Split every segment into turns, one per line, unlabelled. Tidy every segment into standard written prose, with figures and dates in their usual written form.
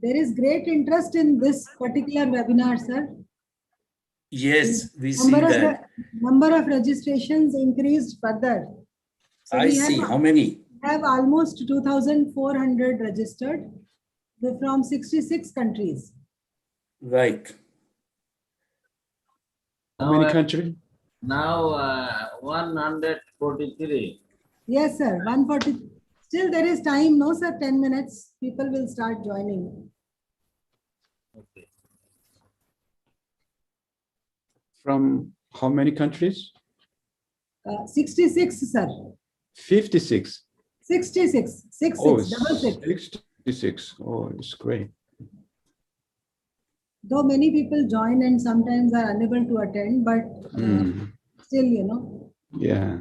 There is great interest in this particular webinar, sir.
Yes, we see that.
Number of registrations increased further. So
I see. How many?
We have almost 2,400 registered from 66 countries.
Right.
How many countries? Now 143.
Yes, sir. 140. Still there is time, no, sir? 10 minutes. People will start joining.
Okay.
From how many countries?
66, sir.
56.
66. 66.
Oh,
Double six.
66. Oh, it's great.
Though many people join and sometimes are unable to attend, but still, you know.
Yeah.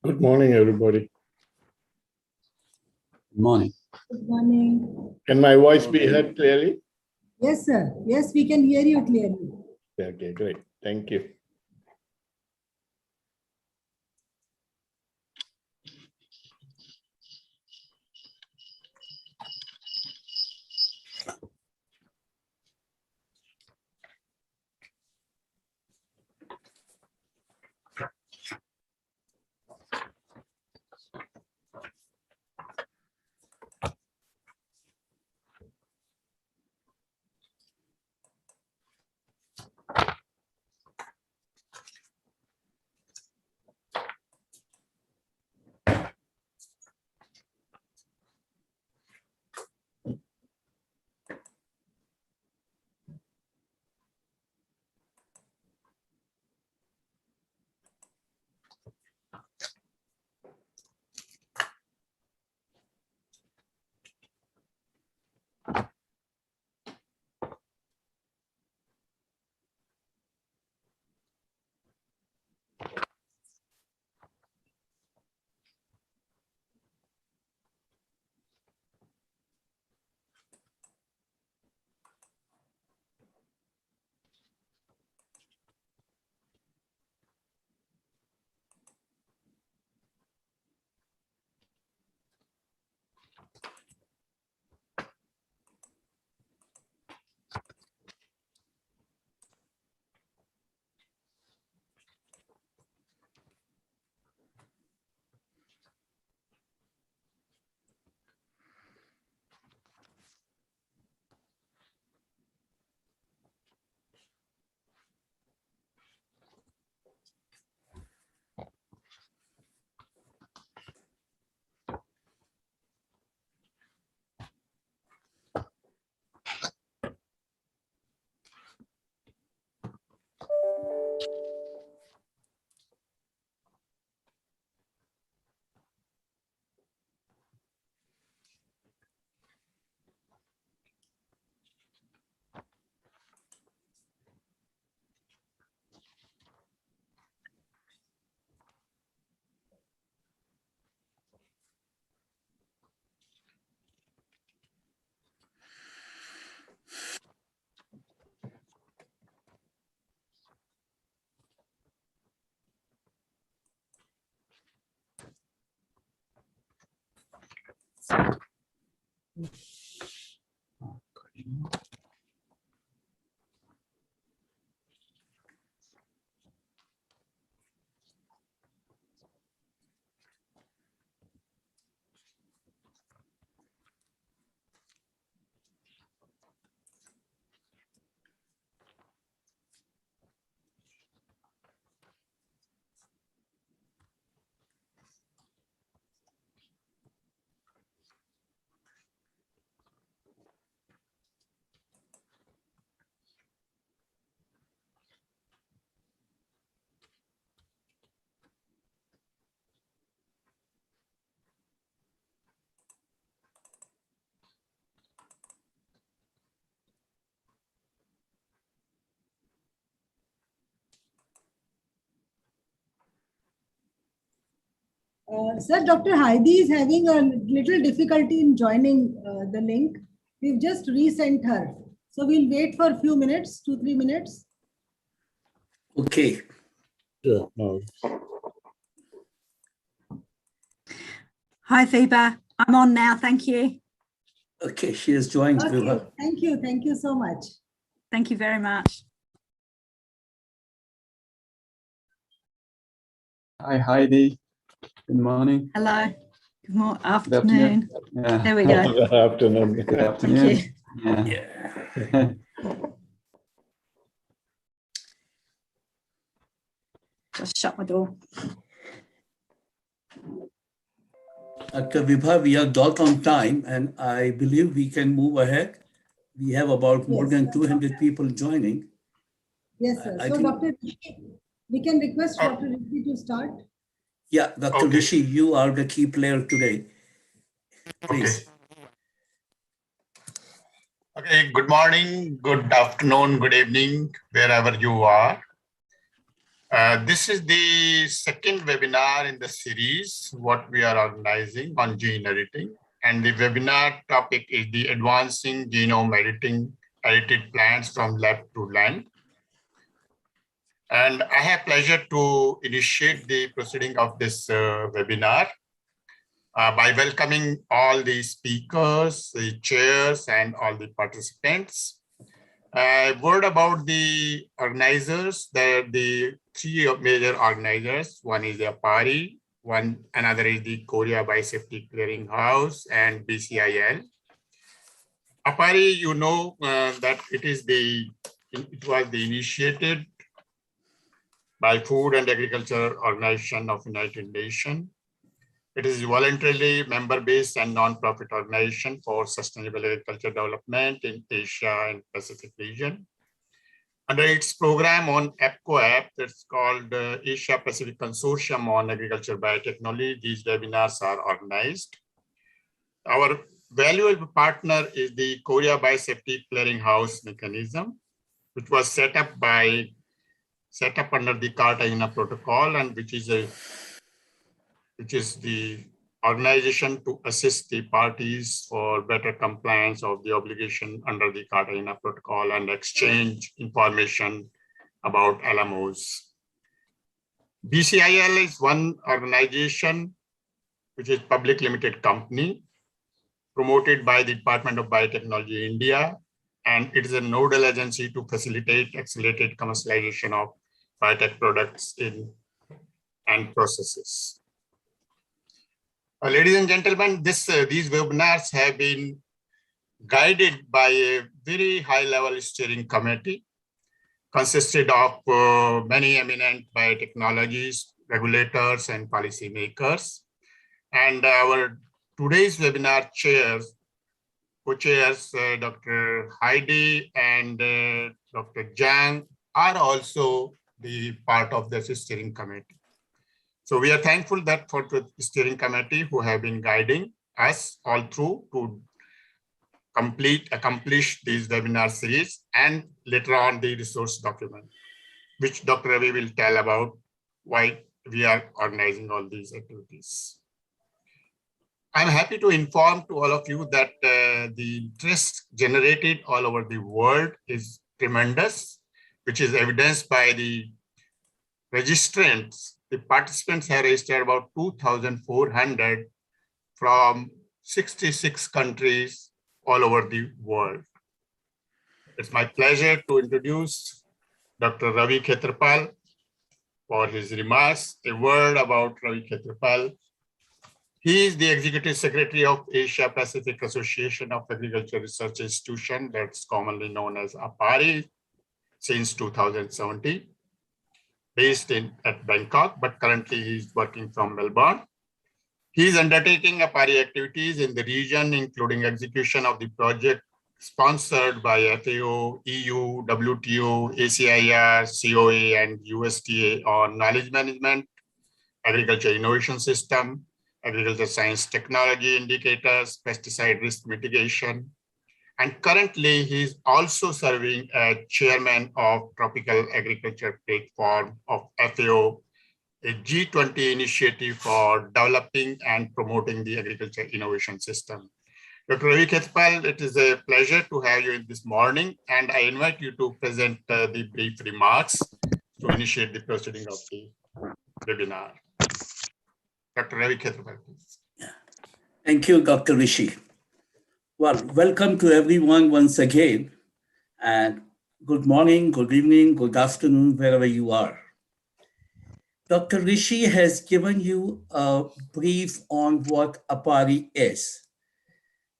Good morning, everybody.
Good morning.
Good morning.
Can my voice be heard clearly?
Yes, sir. Yes, we can hear you clearly.
Okay, great. Thank you.
Sir, Dr. Heidi is having a little difficulty in joining the link. We've just resent her. So we'll wait for a few minutes, 2-3 minutes.
Okay.
Sure. No.
Hi, Fiba. I'm on now. Thank you.
Okay, she has joined.
Okay,
Vibha.
thank you. Thank you so much.
Thank you very much.
Hi, Heidi. Good morning.
Hello. Good
Good
afternoon.
Yeah.
There we go.
Good afternoon.
Good
Thank
afternoon.
you.
Yeah.
Yeah.
Just shut my door.
Dr. Vibha, we are dot on time, and I believe we can move ahead. We have about more
Yes,
than
sir.
200 people joining.
Yes, sir.
I
So,
think-
Dr. Rishi, we can request Dr. Rishi to start.
Yeah, Dr.
Okay.
Rishi, you are the key player today. Please.
Okay, good morning, good afternoon, good evening, wherever you are. This is the second webinar in the series, what we are organizing on gene editing. And the webinar topic is the advancing genome editing, edited plants from lab to land. And I have pleasure to initiate the proceeding of this webinar by welcoming all the speakers, the chairs, and all the participants. A word about the organizers. The three major organizers. One is the APARI, another is the Korea Biosafety Clearinghouse and BCIL. APARI, you know that it was the initiated by Food and Agriculture Organization of United Nations. It is voluntarily member-based and non-profit organization for sustainable agriculture development in Asia and Pacific region. Under its program on APCO app, that's called Asia Pacific Consortium on Agriculture Biotechnology, these webinars are organized. Our valuable partner is the Korea Biosafety Clearinghouse mechanism, which was set up under the Cartagena Protocol, and which is the organization to assist the parties for better compliance of the obligation under the Cartagena Protocol and exchange information about LMOs. BCIL is one organization which is public limited company promoted by the Department of Biotechnology India, and it is a nodal agency to facilitate accelerated commercialization of biotech products and processes. Ladies and gentlemen, these webinars have been guided by a very high-level steering committee consisted of many eminent biotechnologists, regulators, and policymakers. And our today's webinar co-chairs, Dr. Heidi and Dr. Zhang are also the part of the steering committee. So we are thankful that for the steering committee who have been guiding us all through to accomplish this webinar series and later on the resource document, which Dr. Ravi will tell about why we are organizing all these activities. I'm happy to inform to all of you that the interest generated all over the world is tremendous, which is evidenced by the registrants. The participants have registered about 2,400 from 66 countries all over the world. It's my pleasure to introduce Dr. Ravi Khetrapal for his remarks. A word about Ravi Khetrapal. He is the Executive Secretary of Asia Pacific Association of Agriculture Research Institution, that's commonly known as APARI, since 2017. Based at Bangkok, but currently he's working from Melbourne. He is undertaking APARI activities in the region, including execution of the project sponsored by FAO, EU, WTO, ACIR, COA, and USDA on knowledge management, agriculture innovation system, agriculture science technology indicators, pesticide risk mitigation. And currently, he is also serving as chairman of Tropical Agriculture Platform of FAO a G20 initiative for developing and promoting the agriculture innovation system. Dr. Ravi Khetpal, it is a pleasure to have you this morning, and I invite you to present the brief remarks to initiate the proceeding of the webinar. Dr. Ravi Khetpal, please.
Thank you, Dr. Rishi. Well, welcome to everyone once again, and good morning, good evening, good afternoon, wherever you are. Dr. Rishi has given you a brief on what APARI is.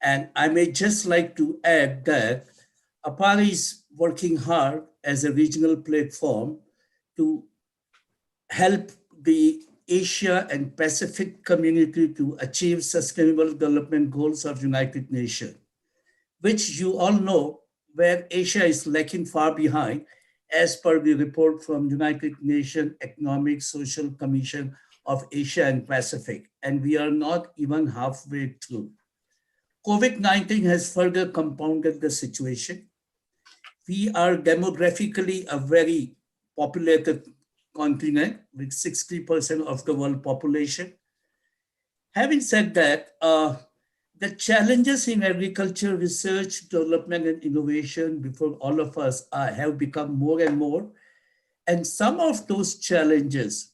And I may just like to add that APARI is working hard as a regional platform to help the Asia and Pacific community to achieve sustainable development goals of United Nations, which you all know where Asia is lacking far behind as per the report from United Nations Economic Social Commission of Asia and Pacific. And we are not even halfway through. COVID-19 has further compounded the situation. We are demographically a very populated continent with 60% of the world population. Having said that, the challenges in agriculture, research, development, and innovation before all of us have become more and more. And some of those challenges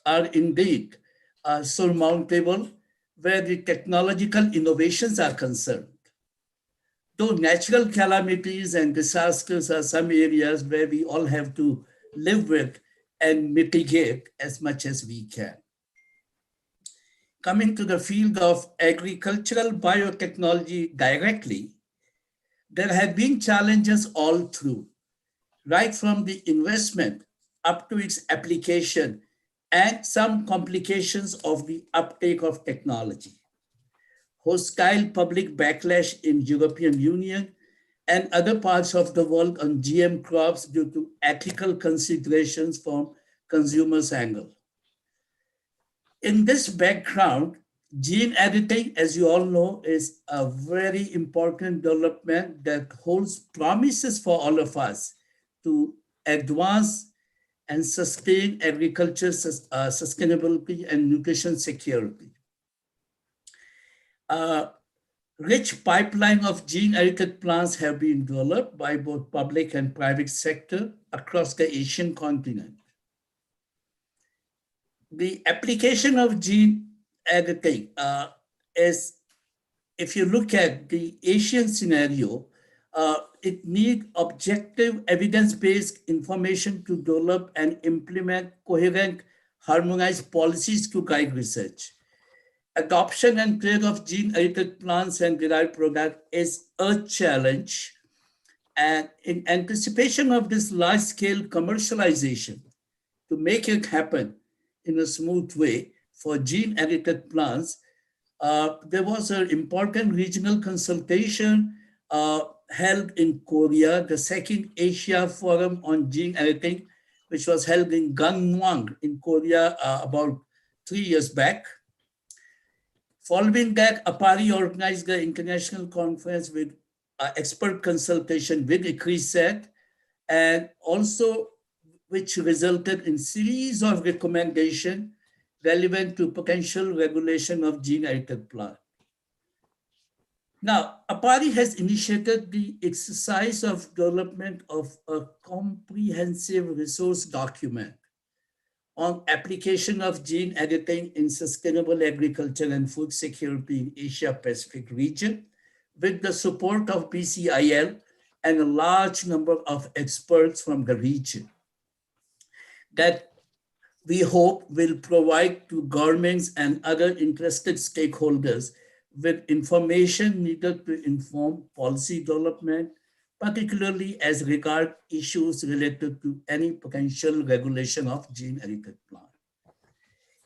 are indeed surmountable where the technological innovations are concerned. Though natural calamities and disasters are some areas where we all have to live with and mitigate as much as we can. Coming to the field of agricultural biotechnology directly, there have been challenges all through, right from the investment up to its application and some complications of the uptake of technology. Hostile public backlash in European Union and other parts of the world on GM crops due to ethical considerations from consumers' angle. In this background, gene editing, as you all know, is a very important development that holds promises for all of us to advance and sustain agriculture sustainability and nutrition security. Rich pipeline of gene-edited plants have been developed by both public and private sector across the Asian continent. The application of gene editing is, if you look at the Asian scenario, it needs objective evidence-based information to develop and implement coherent, harmonized policies to guide research. Adoption and trade of gene-edited plants and derived products is a challenge. And in anticipation of this large-scale commercialization, to make it happen in a smooth way for gene-edited plants, there was an important regional consultation held in Korea, the second Asia Forum on Gene Editing, which was held in Gangwon in Korea about 3 years back. Following that, APARI organized the international conference with expert consultation with ICRISAT, and also which resulted in series of recommendations relevant to potential regulation of gene-edited plants. Now, APARI has initiated the exercise of development of a comprehensive resource document on application of gene editing in sustainable agriculture and food security in Asia-Pacific region with the support of BCIL and a large number of experts from the region that we hope will provide to governments and other interested stakeholders with information needed to inform policy development, particularly as regard issues related to any potential regulation of gene-edited plants.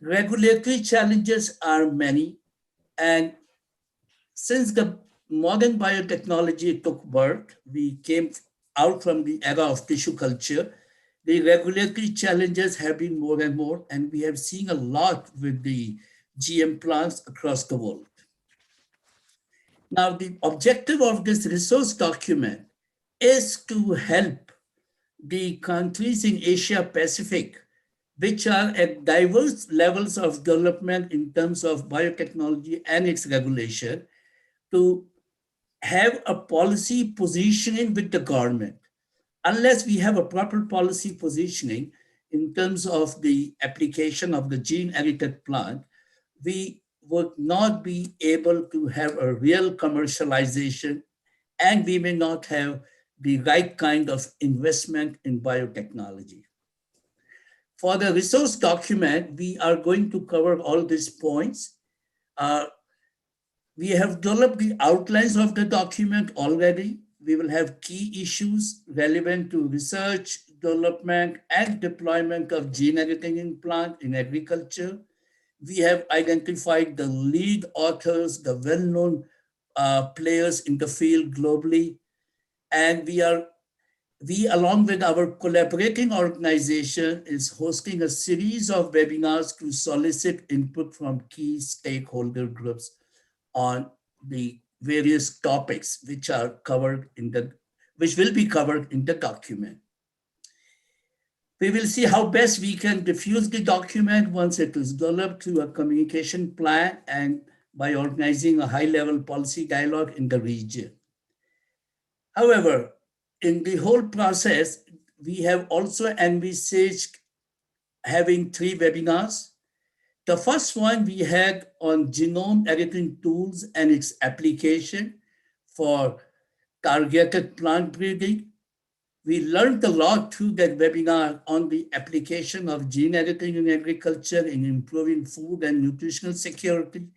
Regulatory challenges are many, and since the modern biotechnology took birth, we came out from the era of tissue culture, the regulatory challenges have been more and more, and we have seen a lot with the GM plants across the world. Now, the objective of this resource document is to help the countries in Asia Pacific which are at diverse levels of development in terms of biotechnology and its regulation, to have a policy positioning with the government. Unless we have a proper policy positioning in terms of the application of the gene-edited plant, we would not be able to have a real commercialization, and we may not have the right kind of investment in biotechnology. For the resource document, we are going to cover all these points. We have developed the outlines of the document already. We will have key issues relevant to research, development, and deployment of gene editing in plant in agriculture. We have identified the lead authors, the well-known players in the field globally, and we, along with our collaborating organization, is hosting a series of webinars to solicit input from key stakeholder groups on the various topics which are covered which will be covered in the document. We will see how best we can diffuse the document once it is developed through a communication plan and by organizing a high-level policy dialogue in the region. However, in the whole process, we have also envisaged having 3 webinars. The first one we had on genome editing tools and its application for targeted plant breeding. We learned a lot through that webinar on the application of gene editing in agriculture in improving food and nutritional security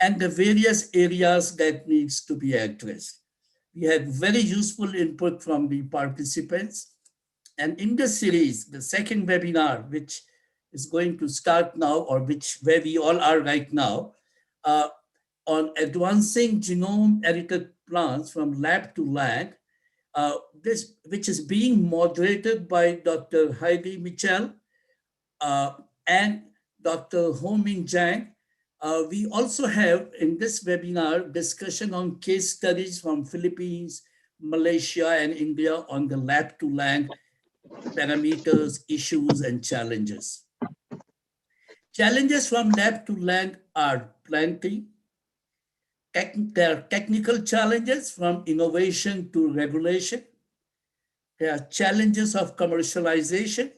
and the various areas that needs to be addressed. We had very useful input from the participants. And in the series, the second webinar, which is going to start now, or where we all are right now, on advancing genome edited plants from lab to land, which is being moderated by Dr. Heidi Mitchell and Dr. Ho-Ming Zhang. We also have in this webinar discussion on case studies from Philippines, Malaysia, and India on the lab to land parameters, issues, and challenges. Challenges from lab to land are plenty. There are technical challenges from innovation to regulation. There are challenges of commercialization.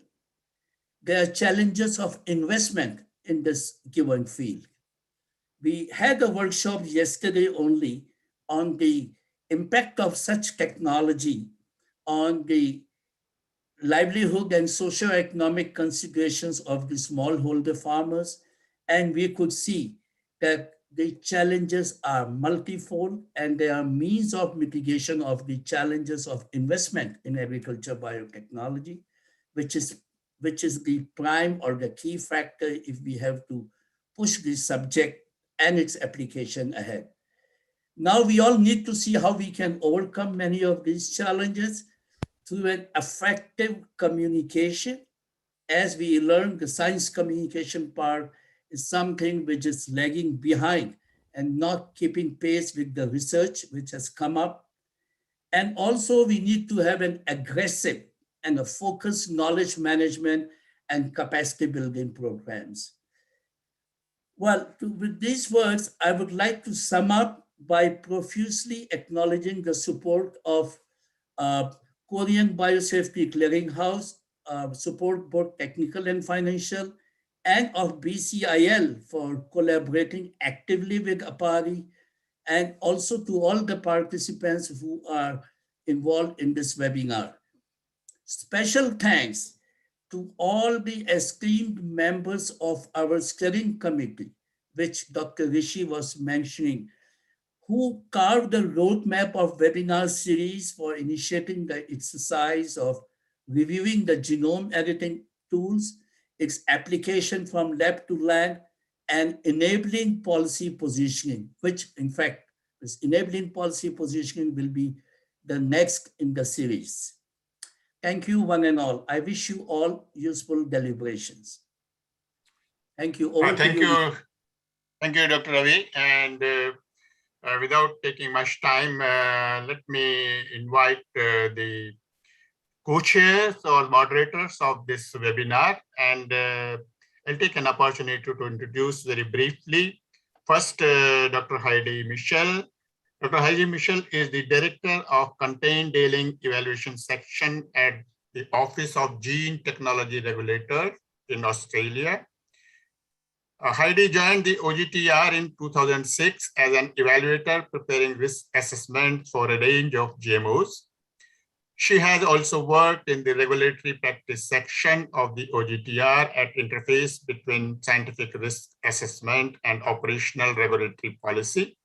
There are challenges of investment in this given field. We had a workshop yesterday only on the impact of such technology on the livelihood and socioeconomic considerations of the smallholder farmers. And we could see that the challenges are multifold and there are means of mitigation of the challenges of investment in agriculture biotechnology, which is the prime or the key factor if we have to push this subject and its application ahead. Now we all need to see how we can overcome many of these challenges through an effective communication. As we learn, the science communication part is something which is lagging behind and not keeping pace with the research which has come up. And also we need to have an aggressive and a focused knowledge management and capacity building programs. Well, with these words, I would like to sum up by profusely acknowledging the support of Korean Biosafety Clearinghouse, support both technical and financial, and of BCIL for collaborating actively with APARI, and also to all the participants who are involved in this webinar. Special thanks to all the esteemed members of our steering committee, which Dr. Rishi was mentioning, who carved the roadmap of webinar series for initiating the exercise of reviewing the genome editing tools, its application from lab to land, and enabling policy positioning, which in fact, this enabling policy positioning will be the next in the series. Thank you one and all. I wish you all useful deliberations. Thank you.
Thank you. Thank you, Dr. Ravi. And without taking much time, let me invite the co-chairs or moderators of this webinar, and I'll take an opportunity to introduce very briefly. First, Dr. Heidi Michel. Dr. Heidi Michel is the Director of Contained Dealing Evaluation Section at the Office of Gene Technology Regulator in Australia. Heidi joined the OGTR in 2006 as an evaluator preparing risk assessment for a range of GMOs. She has also worked in the regulatory practice section of the OGTR at interface between scientific risk assessment and operational regulatory policy.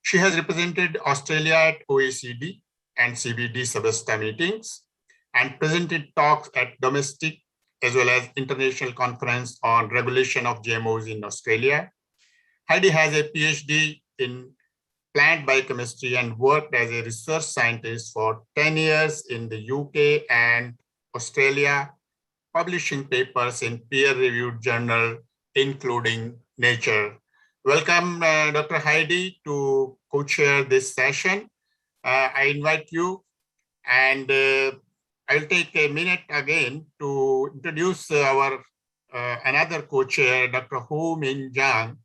She has represented Australia at OECD and CBD Sabesta meetings and presented talks at domestic as well as international conference on regulation of GMOs in Australia. Heidi has a PhD in plant biochemistry and worked as a research scientist for 10 years in the UK and Australia, publishing papers in peer-reviewed journals, including Nature. Welcome, Dr. Heidi, to co-chair this session. I invite you, and I'll take a minute again to introduce our another co-chair, Dr. Ho Min Jang.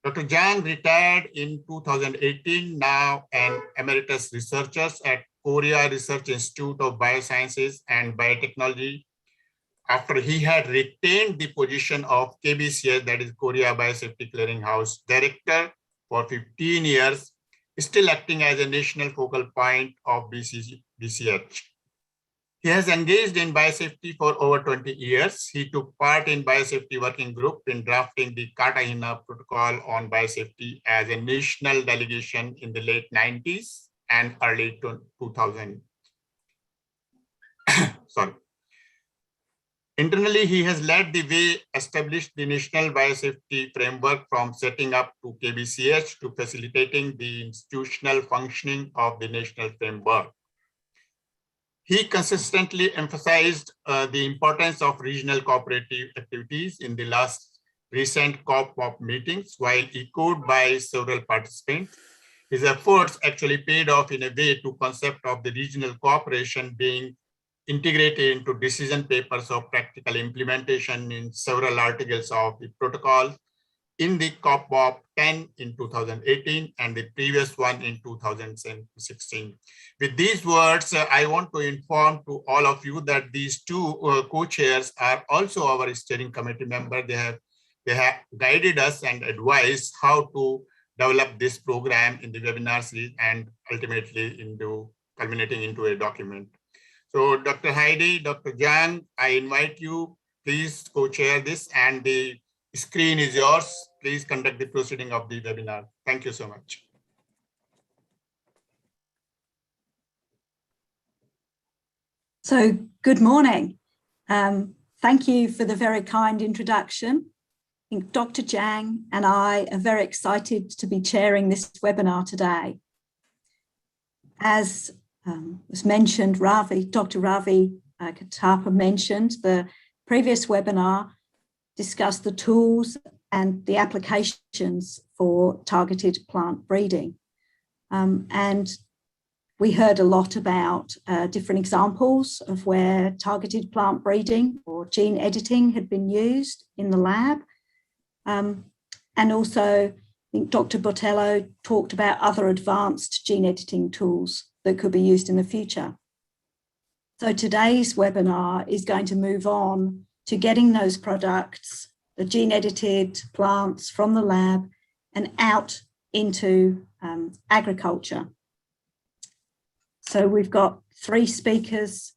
Dr. Jang retired in 2018, now an emeritus researcher at Korea Research Institute of Biosciences and Biotechnology, after he had retained the position of KBCS, that is Korea Biosafety Clearinghouse Director, for 15 years, still acting as a national focal point of BCH. He has engaged in biosafety for over 20 years. He took part in biosafety working group in drafting the Cartagena Protocol on biosafety as a national delegation in the late 90s and early 2000. Sorry. Internally, he has led the way, established the national biosafety framework from setting up to KBCH to facilitating the institutional functioning of the national framework. He consistently emphasized the importance of regional cooperative activities in the last recent COP meetings, while echoed by several participants. His efforts actually paid off in a way to concept of the regional cooperation being integrated into decision papers of practical implementation in several articles of the protocol in the COP 10 in 2018 and the previous one in 2016. With these words, I want to inform to all of you that these two co-chairs are also our steering committee members. They have guided us and advised how to develop this program in the webinar series and ultimately culminating into a document. So Dr. Heidi, Dr. Jang, I invite you, please co-chair this, and the screen is yours. Please conduct the proceeding of the webinar. Thank you so much.
So good morning. Thank you for the very kind introduction. I think Dr. Jang and I are very excited to be chairing this webinar today. As was mentioned, Dr. Ravi Katapa mentioned, the previous webinar discussed the tools and the applications for targeted plant breeding. And we heard a lot about different examples of where targeted plant breeding or gene editing had been used in the lab. And also, I think Dr. Botello talked about other advanced gene editing tools that could be used in the future. So today's webinar is going to move on to getting those products, the gene edited plants from the lab and out into agriculture. So we've got three speakers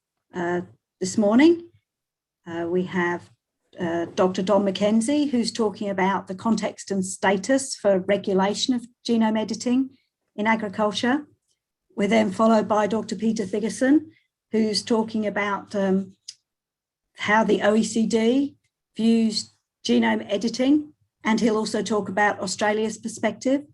this morning. We have Dr. Don McKenzie, who's talking about the context and status for regulation of genome editing in agriculture. We're then followed by Dr. Peter Thiggeson, who's talking about how the OECD views genome editing, and he'll also talk about Australia's perspective.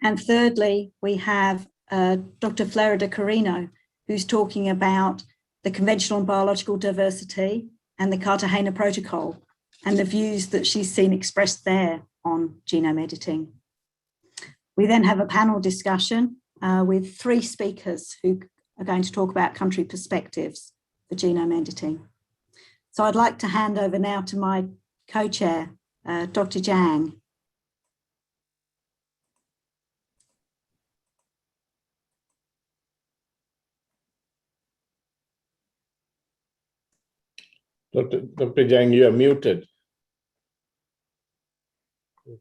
And thirdly, we have Dr. Florida Carino, who's talking about the conventional and biological diversity and the Cartagena Protocol and the views that she's seen expressed there on genome editing. We then have a panel discussion with three speakers who are going to talk about country perspectives for genome editing. So I'd like to hand over now to my co-chair, Dr. Zhang.
Dr. Zhang, you are muted.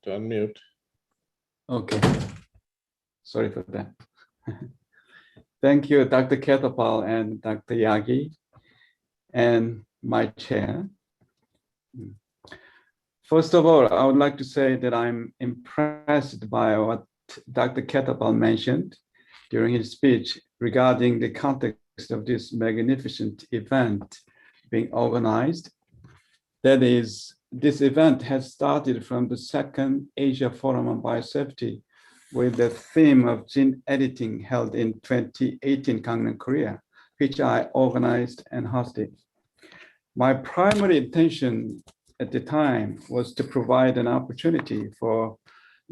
To unmute.
Okay. Sorry for that. Thank you, Dr. Ketapal and Dr. Yagi, and my chair. First of all, I would like to say that I'm impressed by what Dr. Ketapal mentioned during his speech regarding the context of this magnificent event being organized. That is, this event has started from the second Asia Forum on Biosafety with the theme of gene editing held in 2018 Gangneung, Korea, which I organized and hosted. My primary intention at the time was to provide an opportunity for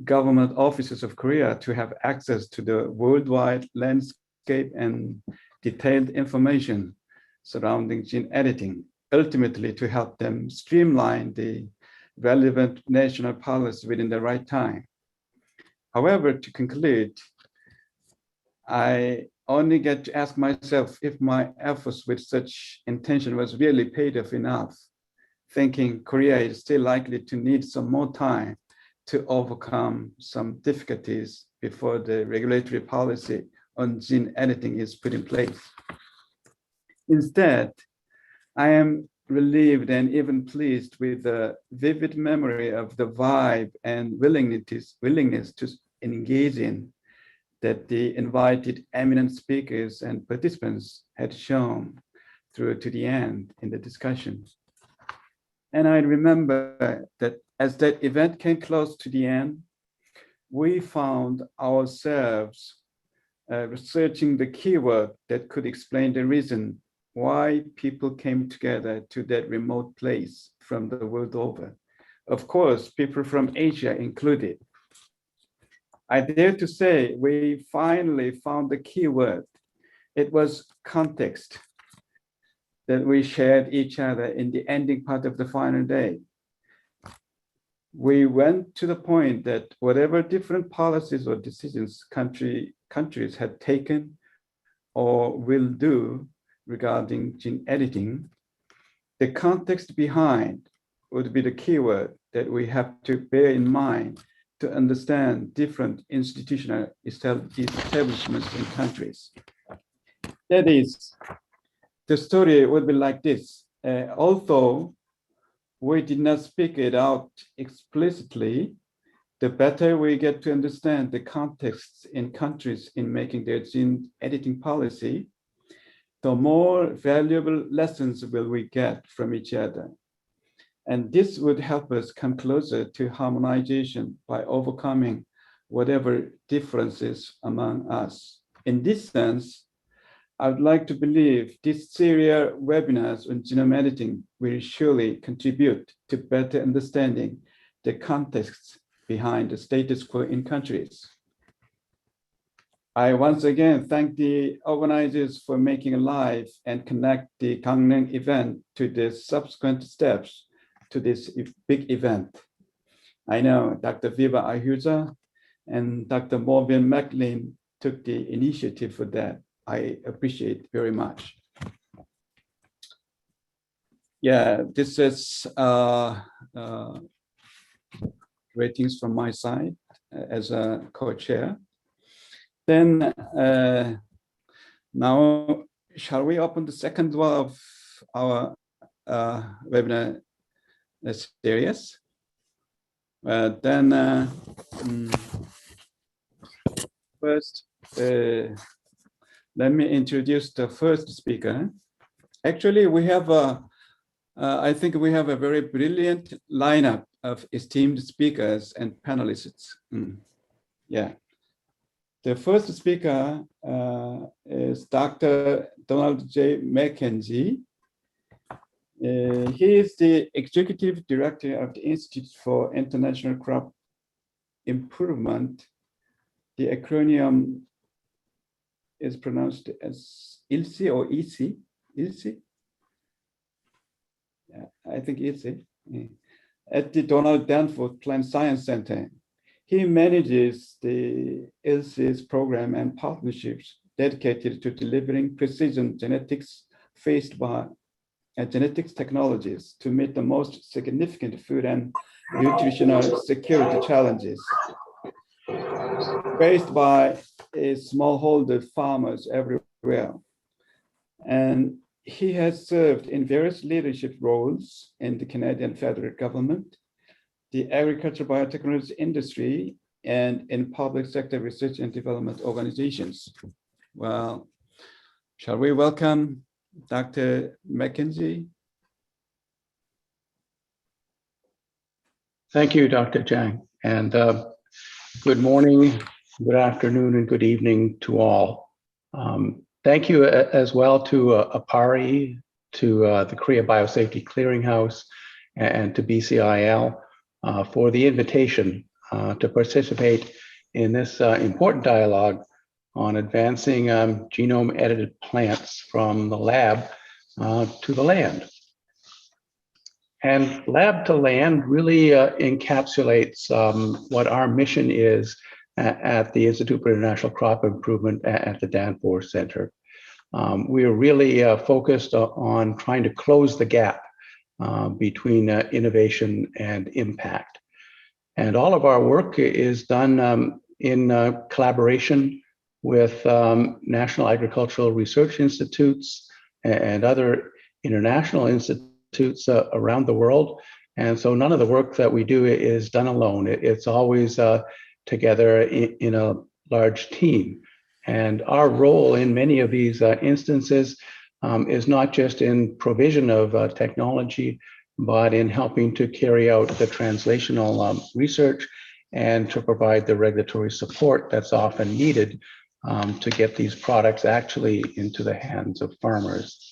government officers of Korea to have access to the worldwide landscape and detailed information surrounding gene editing, ultimately to help them streamline the relevant national policy within the right time. However, to conclude, I only get to ask myself if my efforts with such intention was really paid off enough, thinking Korea is still likely to need some more time to overcome some difficulties before the regulatory policy on gene editing is put in place. Instead, I am relieved and even pleased with the vivid memory of the vibe and willingness to engage in that the invited eminent speakers and participants had shown through to the end in the discussion. And I remember that as that event came close to the end, we found ourselves researching the keyword that could explain the reason why people came together to that remote place from the world over. Of course, people from Asia included. I dare to say we finally found the keyword. It was context that we shared each other in the ending part of the final day. We went to the point that whatever different policies or decisions countries had taken or will do regarding gene editing, the context behind would be the keyword that we have to bear in mind to understand different institutional establishments in countries. That is, the story would be like this. Although we did not speak it out explicitly, the better we get to understand the contexts in countries in making their gene editing policy, the more valuable lessons will we get from each other. And this would help us come closer to harmonization by overcoming whatever differences among us. In this sense, I would like to believe this series of webinars on genome editing will surely contribute to better understanding the context behind the status quo in countries. I once again thank the organizers for making alive and connect the Gangneung event to the subsequent steps to this big event. I know Dr. Viva Ahuza and Dr. Morgan McLean took the initiative for that. I appreciate very much. Yeah, this is ratings from my side as a co-chair. Then now, shall we open the second one of our webinar series? First, let me introduce the first speaker. Actually, we have I think we have a very brilliant lineup of esteemed speakers and panelists. Yeah. The first speaker is Dr. Donald J. McKenzie. He is the Executive Director of the Institute for International Crop Improvement, the acronym is pronounced as Ilse or Isi. Ilse? Yeah, I think Ilse. Yeah. At the Donald Danforth Plant Science Center. He manages the ILSE's program and partnerships dedicated to delivering precision genetics faced by genetics technologies to meet the most significant food and nutritional security challenges faced by smallholder farmers everywhere. And he has served in various leadership roles in the Canadian federal government, the agriculture biotechnology industry, and in public sector research and development organizations. Well, shall we welcome Dr. McKenzie?
Thank you, Dr. Jiang, and good morning, good afternoon, and good evening to all. Thank you as well to APARI, to the Korea Biosafety Clearinghouse, and to BCIL for the invitation to participate in this important dialogue on advancing genome-edited plants from the lab to the land. And lab to land really encapsulates what our mission is at the Institute for International Crop Improvement at the Danforth Center. We are really focused on trying to close the gap between innovation and impact. And all of our work is done in collaboration with National Agricultural Research Institutes and other international institutes around the world. And so none of the work that we do is done alone. It's always together in a large team. And our role in many of these instances is not just in provision of technology, but in helping to carry out the translational research and to provide the regulatory support that's often needed to get these products actually into the hands of farmers.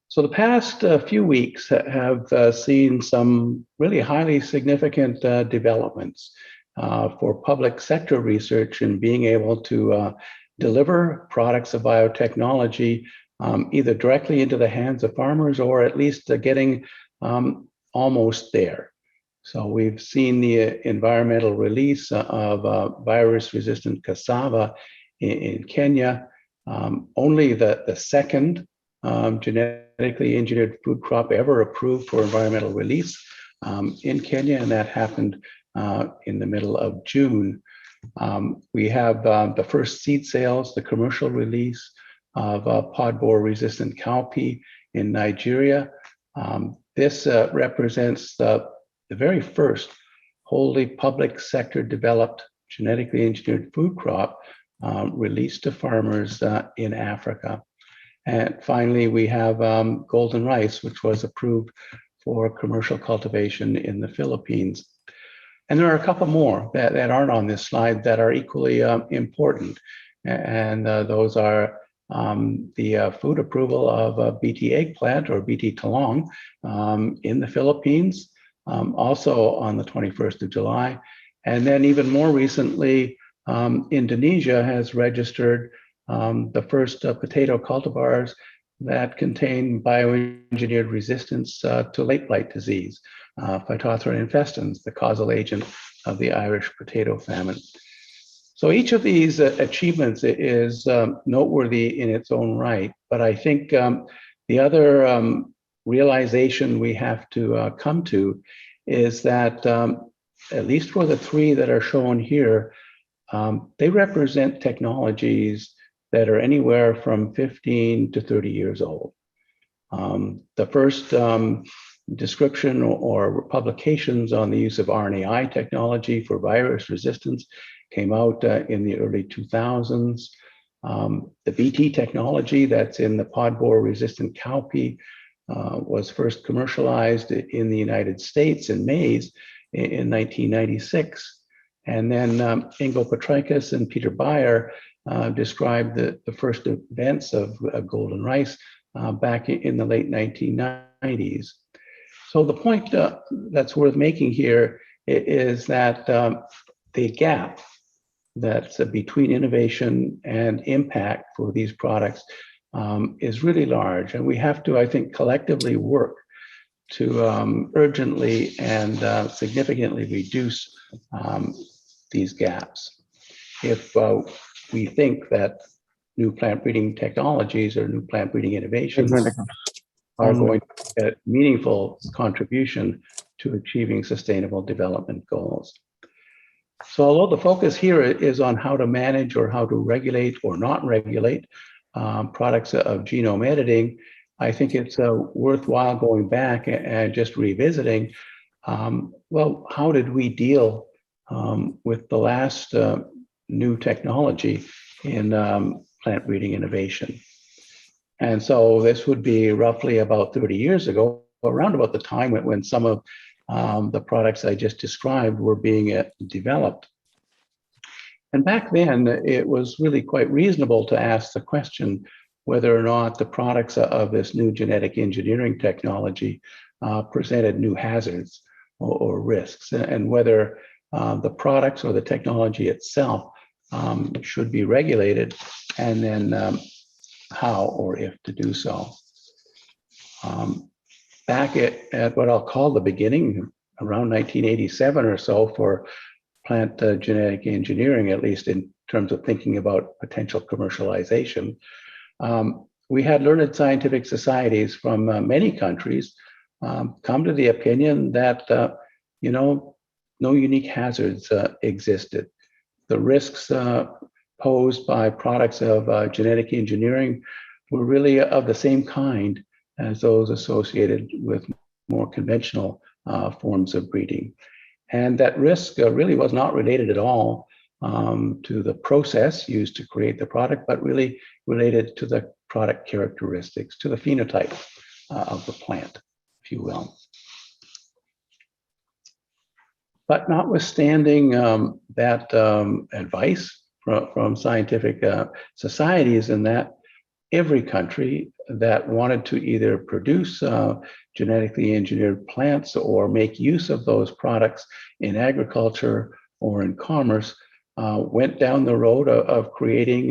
So the past few weeks have seen some really highly significant developments for public sector research and being able to deliver products of biotechnology either directly into the hands of farmers or at least getting almost there. So we've seen the environmental release of virus-resistant cassava in Kenya, only the second genetically engineered food crop ever approved for environmental release in Kenya, and that happened in the middle of June. We have the first seed sales, the commercial release of pod borer-resistant cowpea in Nigeria. This represents the very first wholly public sector developed genetically engineered food crop released to farmers in Africa. And finally, we have golden rice, which was approved for commercial cultivation in the Philippines. And there are a couple more that aren't on this slide that are equally important. And those are the food approval of BT eggplant or BT talong in the Philippines, also on the 21st of July. And then even more recently, Indonesia has registered the first potato cultivars that contain bioengineered resistance to late blight disease, Phytophthora infestans, the causal agent of the Irish potato famine. So each of these achievements is noteworthy in its own right, but I think the other realization we have to come to is that at least for the three that are shown here, they represent technologies that are anywhere from 15 to 30 years old. The first description or publications on the use of RNAi technology for virus resistance came out in the early 2000s. The BT technology that's in the pod borer resistant cowpea was first commercialized in the United States in maize in 1996. And then Ingo Petraikas and Peter Beyer described the first events of golden rice back in the late 1990s. So the point that's worth making here is that the gap that's between innovation and impact for these products is really large. And we have to, I think, collectively work to urgently and significantly reduce these gaps. If we think that new plant breeding technologies or new plant breeding innovations are going to get a meaningful contribution to achieving sustainable development goals. So although the focus here is on how to manage or how to regulate or not regulate products of genome editing, I think it's worthwhile going back and just revisiting, well, how did we deal with the last new technology in plant breeding innovation? And so this would be roughly about 30 years ago, around about the time when some of the products I just described were being developed. And back then, it was really quite reasonable to ask the question whether or not the products of this new genetic engineering technology presented new hazards or risks, and whether the products or the technology itself should be regulated, and then how or if to do so. Back at what I'll call the beginning, around 1987 or so, for plant genetic engineering, at least in terms of thinking about potential commercialization, we had learned scientific societies from many countries come to the opinion that, no unique hazards existed. The risks posed by products of genetic engineering were really of the same kind as those associated with more conventional forms of breeding. And that risk really was not related at all to the process used to create the product, but really related to the product characteristics, to the phenotype of the plant, if you will. But notwithstanding that advice from scientific societies, and that every country that wanted to either produce genetically engineered plants or make use of those products in agriculture or in commerce went down the road of creating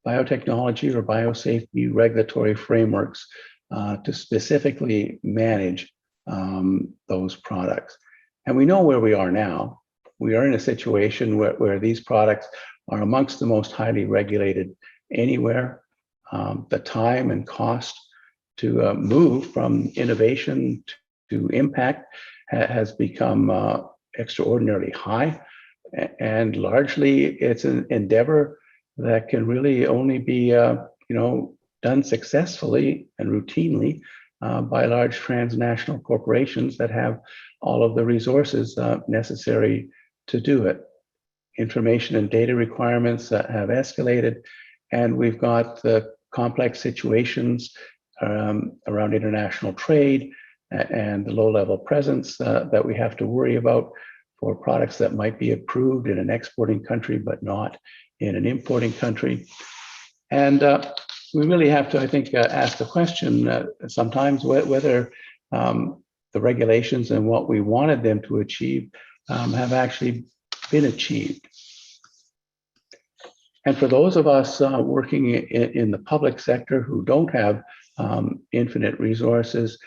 biotechnology or biosafety regulatory frameworks to specifically manage those products. And we know where we are now. We are in a situation where these products are amongst the most highly regulated anywhere. The time and cost to move from innovation to impact has become extraordinarily high. And largely it's an endeavor that can really only be done successfully and routinely by large transnational corporations that have all of the resources necessary to do it. Information and data requirements have escalated, and we've got the complex situations around international trade and the low-level presence that we have to worry about for products that might be approved in an exporting country but not in an importing country. And we really have to, I think, ask the question sometimes whether the regulations and what we wanted them to achieve have actually been achieved. And for those of us working in the public sector who don't have infinite resources,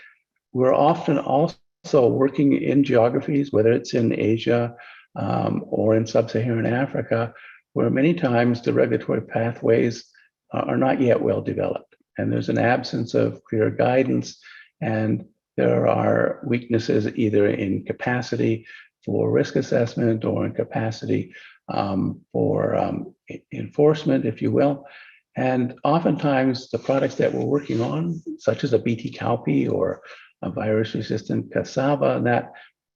we're often also working in geographies, whether it's in Asia or in sub-Saharan Africa, where many times the regulatory pathways are not yet well developed. And there's an absence of clear guidance, and there are weaknesses either in capacity for risk assessment or in capacity for enforcement, if you will. And oftentimes the products that we're working on, such as a Bt cowpea or a virus-resistant cassava, that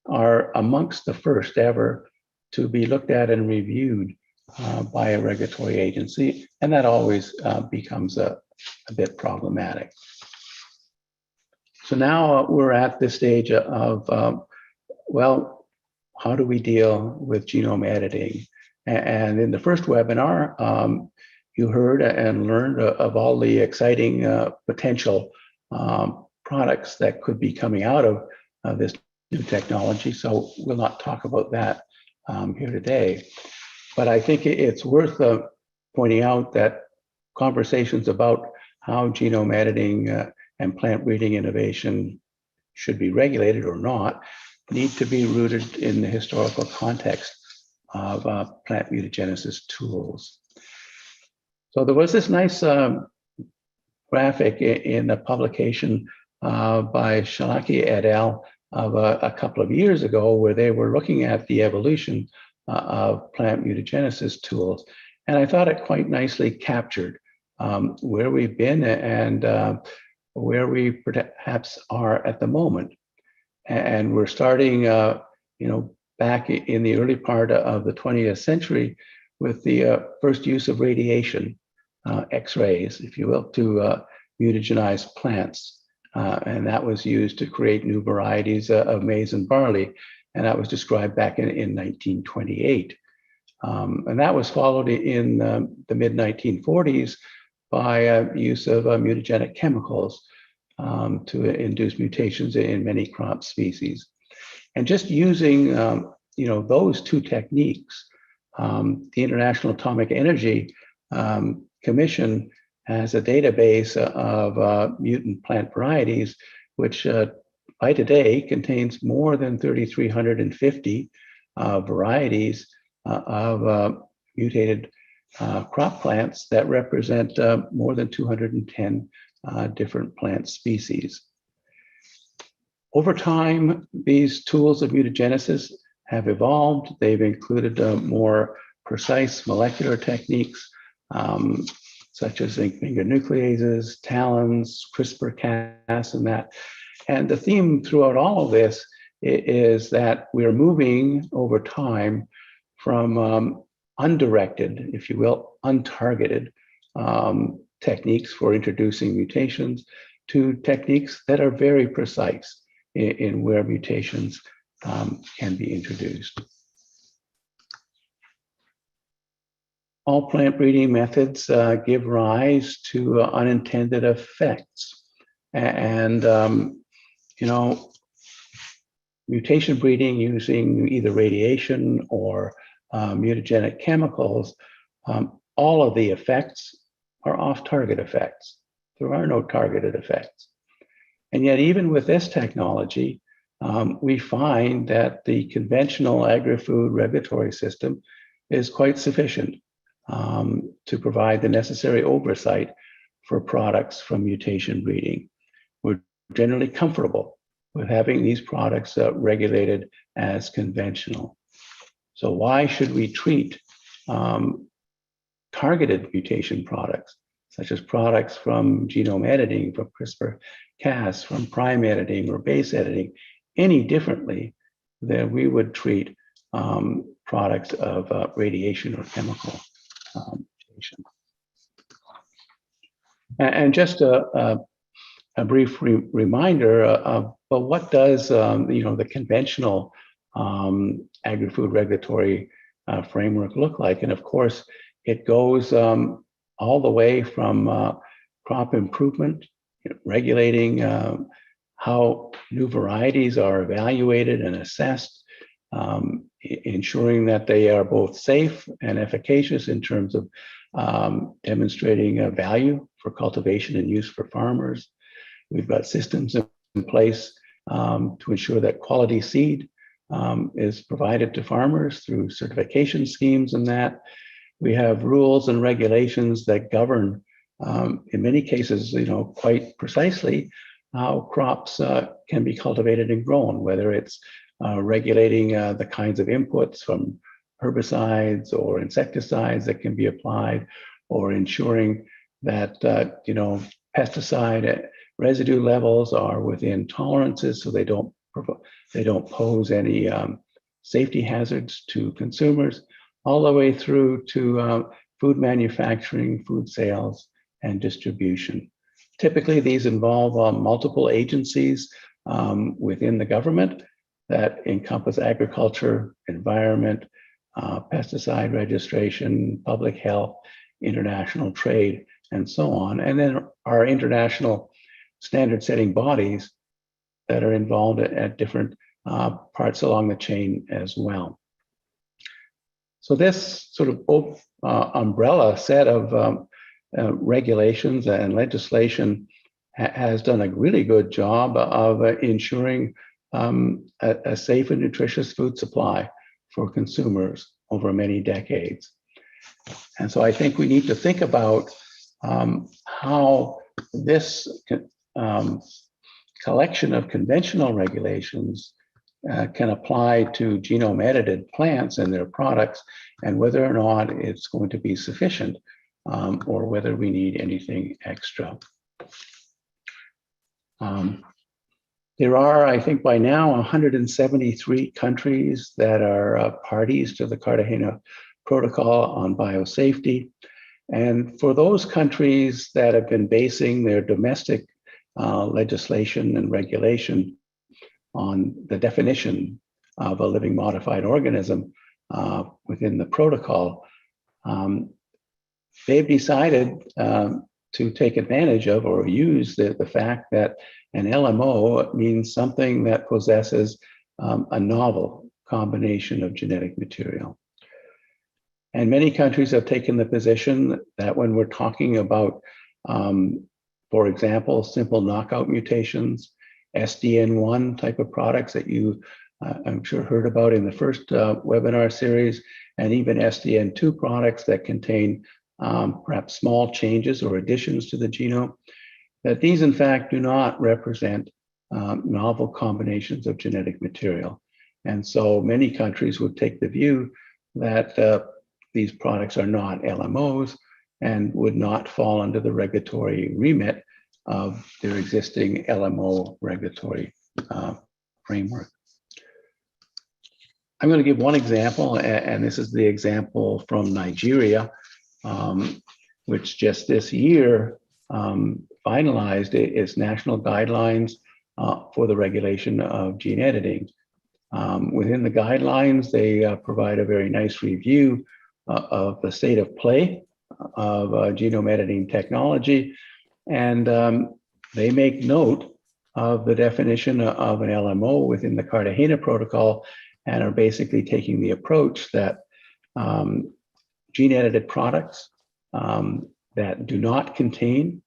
are amongst the first ever to be looked at and reviewed by a regulatory agency. And that always becomes a bit problematic. So now we're at this stage of, well, how do we deal with genome editing? And in the first webinar, you heard and learned of all the exciting potential products that could be coming out of this new technology. So we'll not talk about that here today. But I think it's worth pointing out that conversations about how genome editing and plant breeding innovation should be regulated or not need to be rooted in the historical context of plant mutagenesis tools. So there was this nice graphic in a publication by Shalaki et al. Of a couple of years ago, where they were looking at the evolution of plant mutagenesis tools. And I thought it quite nicely captured where we've been and where we perhaps are at the moment. And we're starting, back in the early part of the 20th century with the first use of radiation, X-rays, if you will, to mutagenize plants. And that was used to create new varieties of maize and barley. And that was described back in 1928. And that was followed in the mid-1940s by use of mutagenic chemicals to induce mutations in many crop species. And just using those two techniques, the International Atomic Energy Commission has a database of mutant plant varieties, which by today contains more than 3,350 varieties of mutated crop plants that represent more than 210 different plant species. Over time, these tools of mutagenesis have evolved. They've included more precise molecular techniques, such as zinc finger nucleases, talons, CRISPR-Cas, and that. And the theme throughout all of this is that we're moving over time from undirected, if you will, untargeted techniques for introducing mutations to techniques that are very precise in where mutations can be introduced. All plant breeding methods give rise to unintended effects. And, mutation breeding using either radiation or mutagenic chemicals, all of the effects are off-target effects. There are no targeted effects. And yet, even with this technology, we find that the conventional agri-food regulatory system is quite sufficient to provide the necessary oversight for products from mutation breeding. We're generally comfortable with having these products regulated as conventional. So why should we treat targeted mutation products, such as products from genome editing, from CRISPR-Cas, from prime editing or base editing, any differently than we would treat products of radiation or chemical mutation? And just a brief reminder of what does the conventional agri-food regulatory framework look like? And of course, it goes all the way from crop improvement, regulating how new varieties are evaluated and assessed, ensuring that they are both safe and efficacious in terms of demonstrating value for cultivation and use for farmers. We've got systems in place to ensure that quality seed is provided to farmers through certification schemes and that. We have rules and regulations that govern, in many cases, quite precisely how crops can be cultivated and grown, whether it's regulating the kinds of inputs from herbicides or insecticides that can be applied, or ensuring that pesticide residue levels are within tolerances so they don't pose any safety hazards to consumers, all the way through to food manufacturing, food sales, and distribution. Typically, these involve multiple agencies within the government that encompass agriculture, environment, pesticide registration, public health, international trade, and so on. And then our international standard setting bodies that are involved at different parts along the chain as well. So this sort of umbrella set of regulations and legislation has done a really good job of ensuring a safe and nutritious food supply for consumers over many decades. And so I think we need to think about how this collection of conventional regulations can apply to genome edited plants and their products, and whether or not it's going to be sufficient or whether we need anything extra. There are, I think by now, 173 countries that are parties to the Cartagena Protocol on Biosafety. And for those countries that have been basing their domestic legislation and regulation on the definition of a living modified organism within the protocol, they've decided to take advantage of or use the fact that an LMO means something that possesses a novel combination of genetic material. And many countries have taken the position that when we're talking about, for example, simple knockout mutations, SDN1 type of products that you, I'm sure, heard about in the first webinar series, and even SDN2 products that contain perhaps small changes or additions to the genome, that these in fact do not represent novel combinations of genetic material. And so many countries would take the view that these products are not LMOs and would not fall under the regulatory remit of their existing LMO regulatory framework. I'm going to give one example, and this is the example from Nigeria, which just this year finalized its national guidelines for the regulation of gene editing. Within the guidelines, they provide a very nice review of the state of play of genome editing technology, and they make note of the definition of an LMO within the Cartagena Protocol, and are basically taking the approach that gene-edited products that do not contain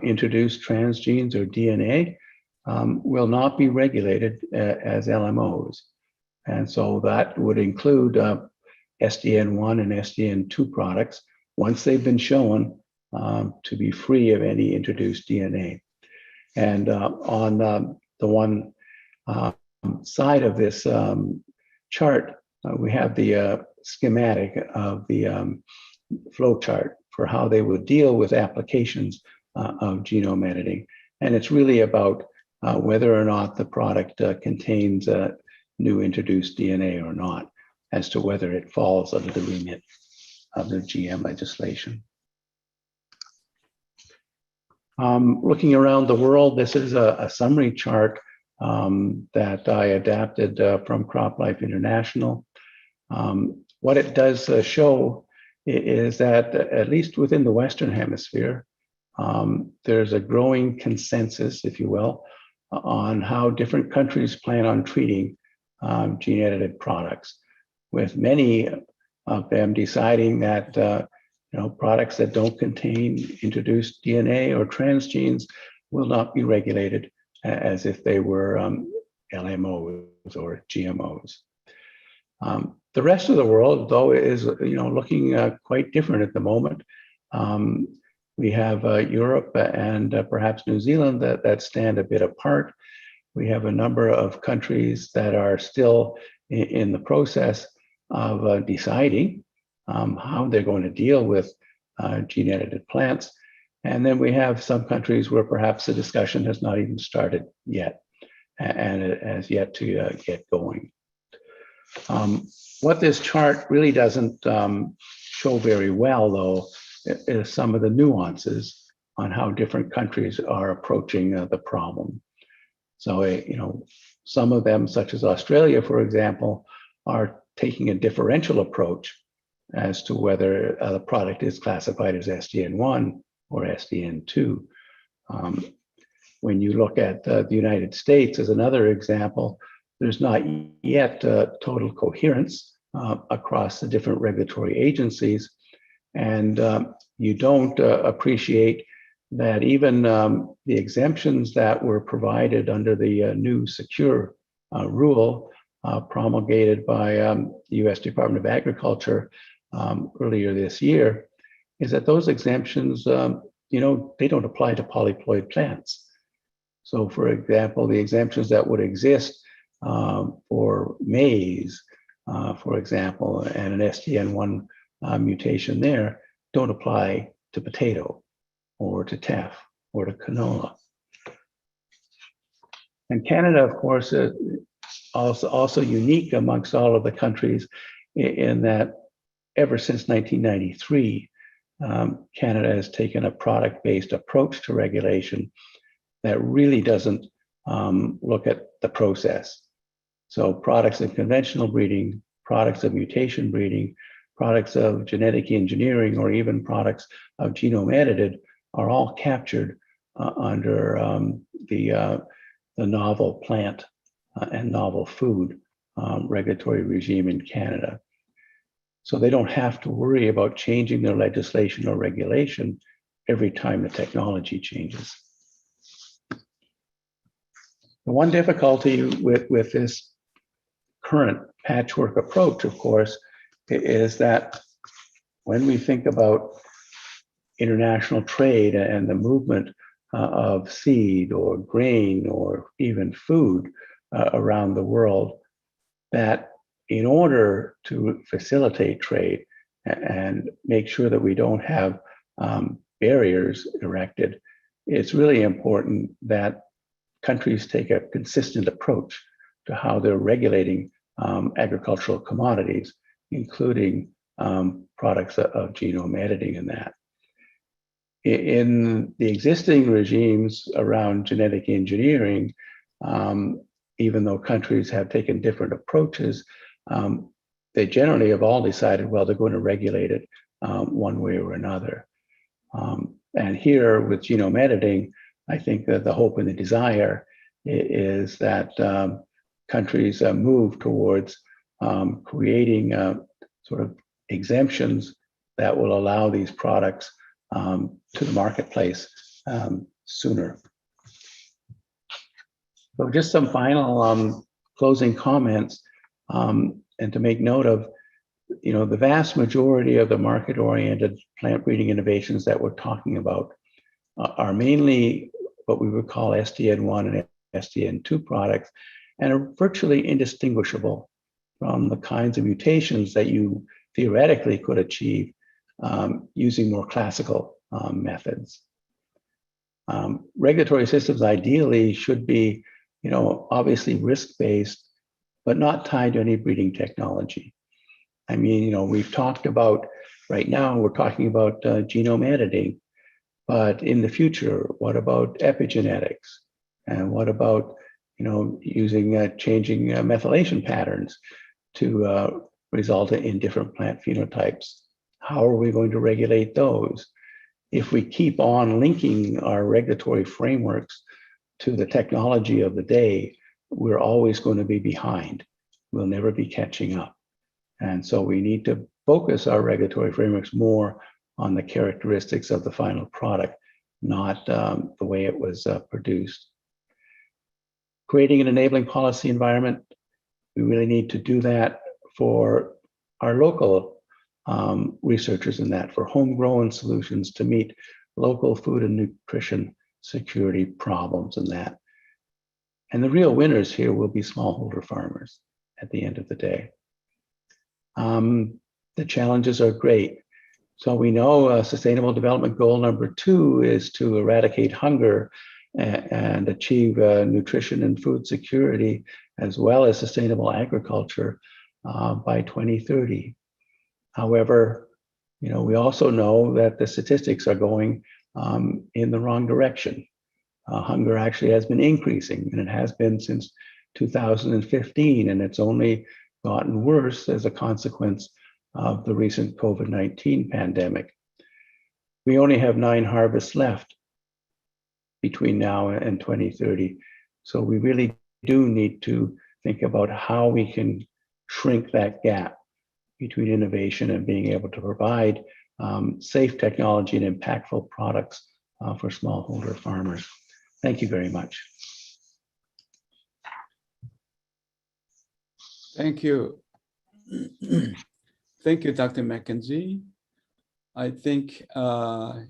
introduced transgenes or DNA will not be regulated as LMOs. And so that would include SDN1 and SDN2 products once they've been shown to be free of any introduced DNA. And on the one side of this chart, we have the schematic of the flow chart for how they would deal with applications of genome editing. And it's really about whether or not the product contains new introduced DNA or not, as to whether it falls under the remit of the GM legislation. Looking around the world, this is a summary chart that I adapted from CropLife International. What it does show is that, at least within the Western Hemisphere, there's a growing consensus, if you will, on how different countries plan on treating gene-edited products, with many of them deciding that products that don't contain introduced DNA or transgenes will not be regulated as if they were LMOs or GMOs. The rest of the world, though, is looking quite different at the moment. We have Europe and perhaps New Zealand that stand a bit apart. We have a number of countries that are still in the process of deciding how they're going to deal with gene-edited plants. And then we have some countries where perhaps the discussion has not even started yet, and it has yet to get going. What this chart really doesn't show very well, though, is some of the nuances on how different countries are approaching the problem. So, some of them, such as Australia, for example, are taking a differential approach as to whether the product is classified as SDN1 or SDN2. When you look at the United States as another example, there's not yet total coherence across the different regulatory agencies. And you don't appreciate that even the exemptions that were provided under the new secure rule promulgated by the US Department of Agriculture earlier this year, is that those exemptions, they don't apply to polyploid plants. So for example, the exemptions that would exist for maize, for example, and an STN1 mutation there don't apply to potato or to teff or to canola. And Canada, of course, is also unique amongst all of the countries in that ever since 1993, Canada has taken a product-based approach to regulation that really doesn't look at the process. So products of conventional breeding, products of mutation breeding, products of genetic engineering, or even products of genome edited are all captured under the novel plant and novel food regulatory regime in Canada. So they don't have to worry about changing their legislation or regulation every time the technology changes. The one difficulty with this current patchwork approach, of course, is that when we think about international trade and the movement of seed or grain or even food around the world, that in order to facilitate trade and make sure that we don't have barriers erected, it's really important that countries take a consistent approach to how they're regulating agricultural commodities, including products of genome editing and that. In the existing regimes around genetic engineering, even though countries have taken different approaches, they generally have all decided, well, they're going to regulate it one way or another. And here with genome editing, I think that the hope and the desire is that countries move towards creating sort of exemptions that will allow these products to the marketplace sooner. So just some final closing comments, and to make note of, the vast majority of the market-oriented plant breeding innovations that we're talking about are mainly what we would call STN1 and STN2 products, and are virtually indistinguishable from the kinds of mutations that you theoretically could achieve using more classical methods. Regulatory systems ideally should be, obviously risk-based, but not tied to any breeding technology. I mean, we've talked about, right now, we're talking about genome editing, but in the future, what about epigenetics? And what about, using changing methylation patterns to result in different plant phenotypes? How are we going to regulate those? If we keep on linking our regulatory frameworks to the technology of the day, we're always going to be behind. We'll never be catching up. And so we need to focus our regulatory frameworks more on the characteristics of the final product, not the way it was produced. Creating an enabling policy environment, we really need to do that for our local researchers in that, for homegrown solutions to meet local food and nutrition security problems and that. And the real winners here will be smallholder farmers at the end of the day. The challenges are great. So we know Sustainable Development Goal number 2 is to eradicate hunger and achieve nutrition and food security, as well as sustainable agriculture by 2030. However, we also know that the statistics are going in the wrong direction. Hunger actually has been increasing, and it has been since 2015, and it's only gotten worse as a consequence of the recent COVID-19 pandemic. We only have 9 harvests left between now and 2030. So we really do need to think about how we can shrink that gap between innovation and being able to provide safe technology and impactful products for smallholder farmers. Thank you very much.
Thank you. Thank you, Dr. McKenzie. I think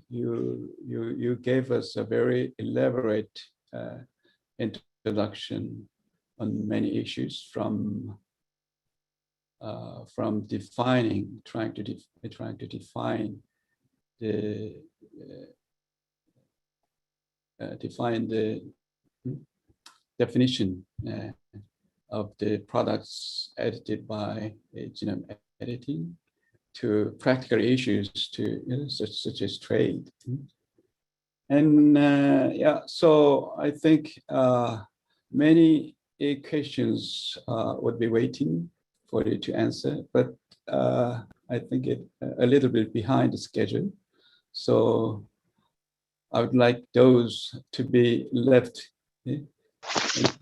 you gave us a very elaborate introduction on many issues, from trying to define the definition of the products edited by genome editing, to practical issues, to such as trade. And yeah, so I think many questions would be waiting for you to answer, but I think it a little bit behind the schedule. So I would like those to be left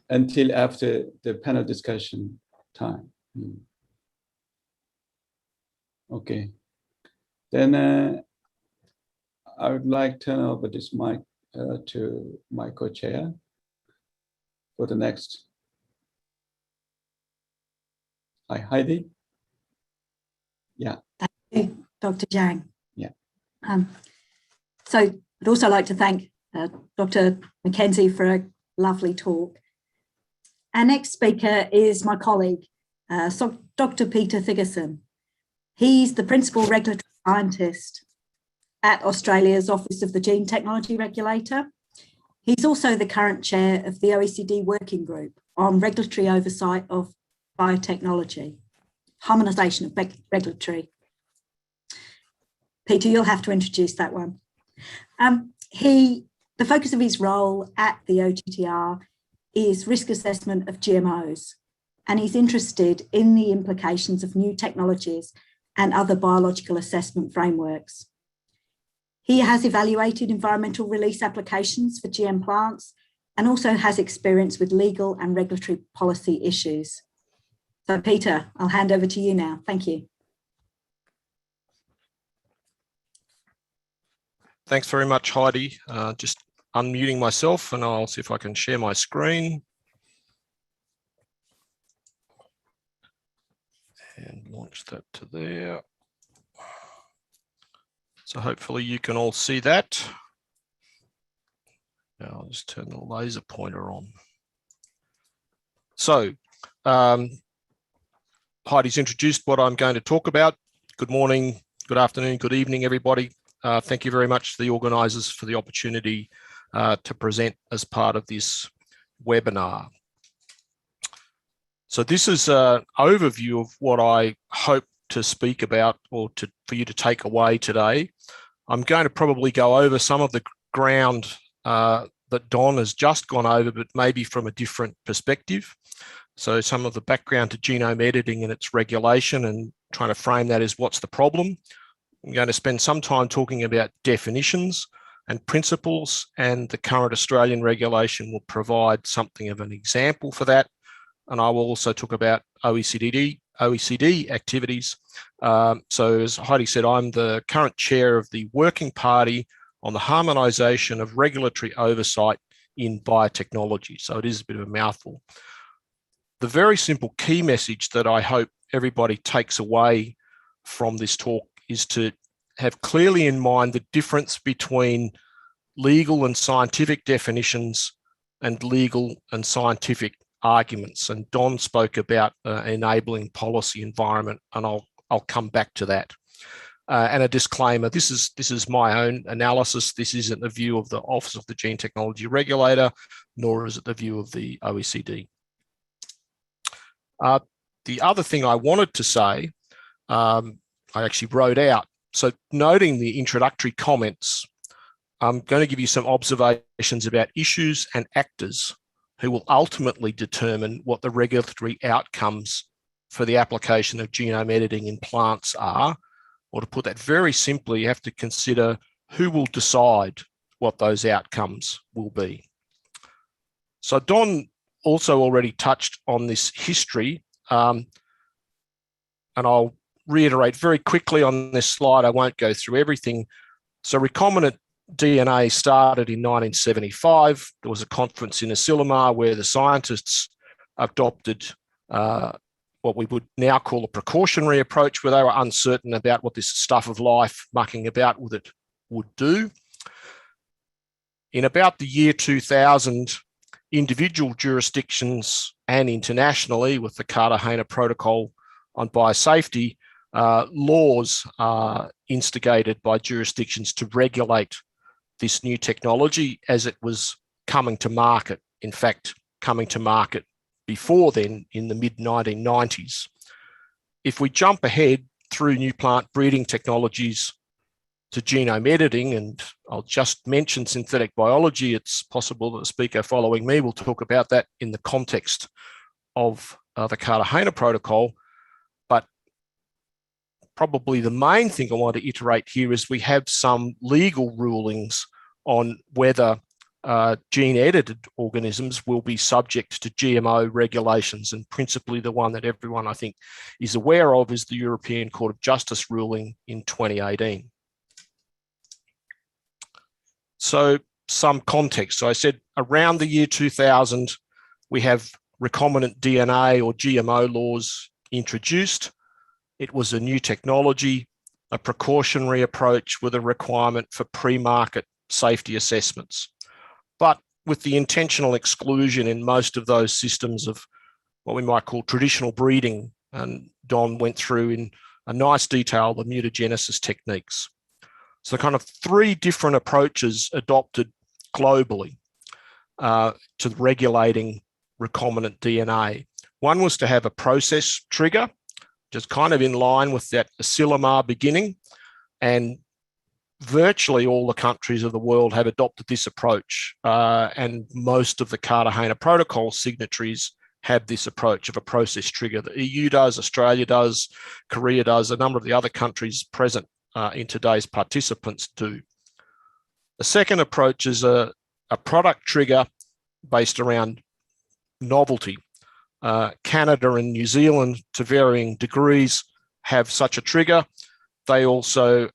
until after the panel discussion time. Okay, then I would like to turn over this mic to my co-chair for the next. Hi, Heidi. Yeah.
Thank you, Dr. Zhang.
Yeah.
So I'd also like to thank Dr. McKenzie for a lovely talk. Our next speaker is my colleague, Dr. Peter Thigerson. He's the Principal Regulatory Scientist at Australia's Office of the Gene Technology Regulator. He's also the current chair of the OECD Working Group on Regulatory Oversight of Biotechnology, harmonisation of regulatory. Peter, you'll have to introduce that one. The focus of his role at the OTTR is risk assessment of GMOs, and he's interested in the implications of new technologies and other biological assessment frameworks. He has evaluated environmental release applications for GM plants and also has experience with legal and regulatory policy issues. So Peter, I'll hand over to you now. Thank you.
Thanks very much, Heidi. Just unmuting myself and I'll see if I can share my screen. And launch that to there. So hopefully you can all see that. Now I'll just turn the laser pointer on. So Heidi's introduced what I'm going to talk about. Good morning, good afternoon, good evening, everybody. Thank you very much to the organisers for the opportunity to present as part of this webinar. So this is an overview of what I hope to speak about, or for you to take away today. I'm going to probably go over some of the ground that Don has just gone over, but maybe from a different perspective. So some of the background to genome editing and its regulation, and trying to frame that as what's the problem. I'm going to spend some time talking about definitions and principles, and the current Australian regulation will provide something of an example for that. And I will also talk about OECD activities. So as Heidi said, I'm the current chair of the Working Party on the Harmonisation of Regulatory Oversight in Biotechnology. So it is a bit of a mouthful. The very simple key message that I hope everybody takes away from this talk is to have clearly in mind the difference between legal and scientific definitions and legal and scientific arguments. And Don spoke about enabling policy environment, and I'll come back to that. And a disclaimer, this is my own analysis. This isn't the view of the Office of the Gene Technology Regulator, nor is it the view of the OECD. The other thing I wanted to say, I actually wrote out. So noting the introductory comments, I'm going to give you some observations about issues and actors who will ultimately determine what the regulatory outcomes for the application of genome editing in plants are. Or to put that very simply, you have to consider who will decide what those outcomes will be. So Don also already touched on this history, and I'll reiterate very quickly on this slide. I won't go through everything. So recombinant DNA started in 1975. There was a conference in Asilomar where the scientists adopted what we would now call a precautionary approach, where they were uncertain about what this stuff of life mucking about with it would do. In about the year 2000, individual jurisdictions and internationally with the Cartagena Protocol on biosafety, laws are instigated by jurisdictions to regulate this new technology as it was coming to market. In fact, coming to market before then in the mid-1990s. If we jump ahead through new plant breeding technologies to genome editing, and I'll just mention synthetic biology, it's possible that the speaker following me will talk about that in the context of the Cartagena Protocol. But probably the main thing I want to iterate here is we have some legal rulings on whether gene-edited organisms will be subject to GMO regulations, and principally the one that everyone I think is aware of is the European Court of Justice ruling in 2018. So some context. So I said around the year 2000, we have recombinant DNA or GMO laws introduced. It was a new technology, a precautionary approach with a requirement for pre-market safety assessments, but with the intentional exclusion in most of those systems of what we might call traditional breeding. And Don went through in a nice detail the mutagenesis techniques. So kind of three different approaches adopted globally to regulating recombinant DNA. One was to have a process trigger, just kind of in line with that Asilomar beginning, and virtually all the countries of the world have adopted this approach, and most of the Cartagena Protocol signatories have this approach of a process trigger. The EU does, Australia does, Korea does, a number of the other countries present in today's participants do. The second approach is a product trigger based around novelty. Canada and New Zealand, to varying degrees, have such a trigger. They also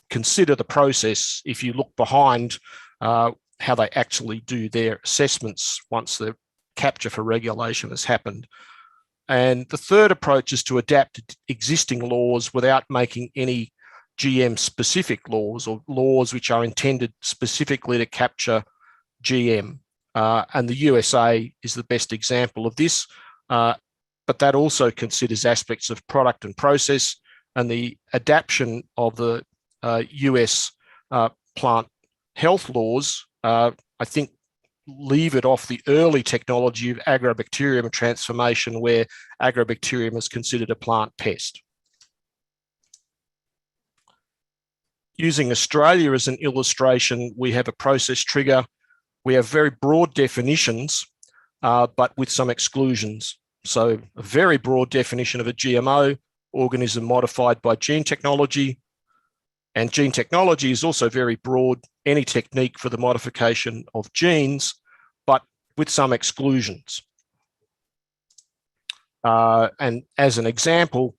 consider the process if you look behind how they actually do their assessments once the capture for regulation has happened. And the third approach is to adapt existing laws without making any GM specific laws or laws which are intended specifically to capture GM. And the USA is the best example of this, but that also considers aspects of product and process, and the adaptation of the US plant health laws, I think, leave it off the early technology of agrobacterium transformation, where agrobacterium is considered a plant pest. Using Australia as an illustration, we have a process trigger. We have very broad definitions, but with some exclusions. So a very broad definition of a GMO, organism modified by gene technology. And gene technology is also very broad, any technique for the modification of genes, but with some exclusions. And as an example,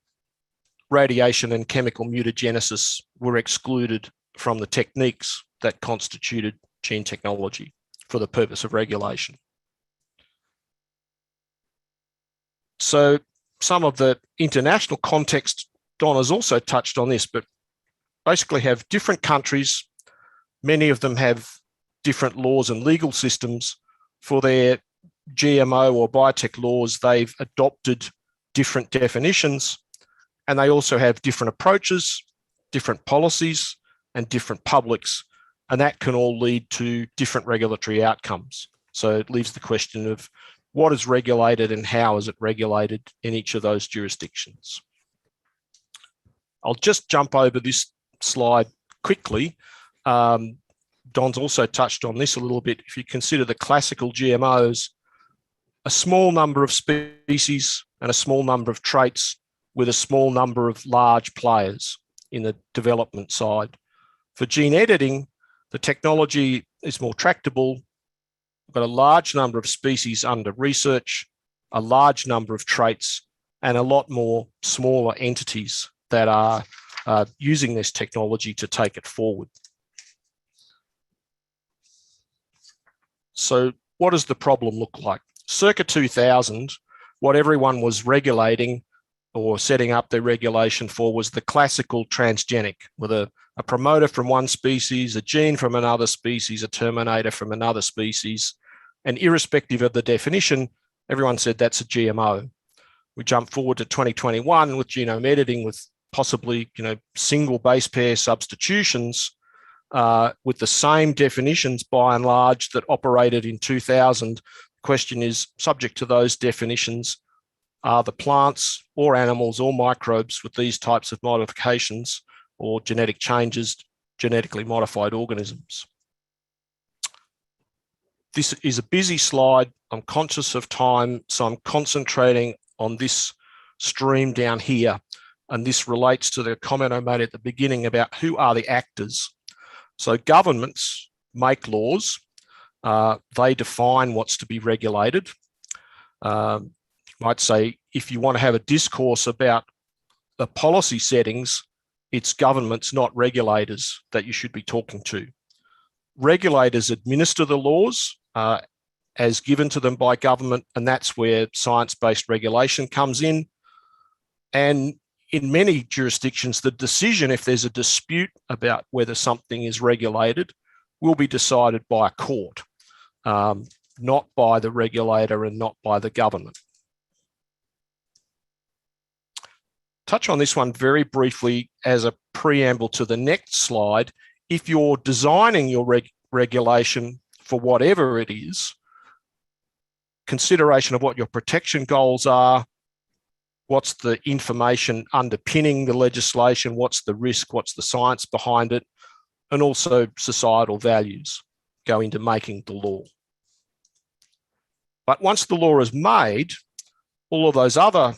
radiation and chemical mutagenesis were excluded from the techniques that constituted gene technology for the purpose of regulation. So some of the international context, Don has also touched on this, but basically have different countries, many of them have different laws and legal systems. For their GMO or biotech laws, they've adopted different definitions, and they also have different approaches, different policies, and different publics, and that can all lead to different regulatory outcomes. So it leaves the question of what is regulated and how is it regulated in each of those jurisdictions. I'll just jump over this slide quickly. Don's also touched on this a little bit. If you consider the classical GMOs, a small number of species and a small number of traits with a small number of large players in the development side. For gene editing, the technology is more tractable. We've got a large number of species under research, a large number of traits, and a lot more smaller entities that are using this technology to take it forward. So what does the problem look like? Circa 2000, what everyone was regulating or setting up their regulation for was the classical transgenic, with a promoter from one species, a gene from another species, a terminator from another species, and irrespective of the definition, everyone said that's a GMO. We jump forward to 2021 with genome editing, with possibly single base pair substitutions with the same definitions by and large that operated in 2000. The question is, subject to those definitions, are the plants or animals or microbes with these types of modifications or genetic changes genetically modified organisms? This is a busy slide. I'm conscious of time, so I'm concentrating on this stream down here. And this relates to the comment I made at the beginning about who are the actors. So governments make laws. They define what's to be regulated. You might say, if you want to have a discourse about the policy settings, it's governments, not regulators, that you should be talking to. Regulators administer the laws as given to them by government, and that's where science-based regulation comes in. And in many jurisdictions, the decision, if there's a dispute about whether something is regulated, will be decided by a court, not by the regulator and not by the government. Touch on this one very briefly as a preamble to the next slide. If you're designing your regulation for whatever it is, consideration of what your protection goals are, what's the information underpinning the legislation, what's the risk, what's the science behind it, and also societal values go into making the law. But once the law is made, all of those other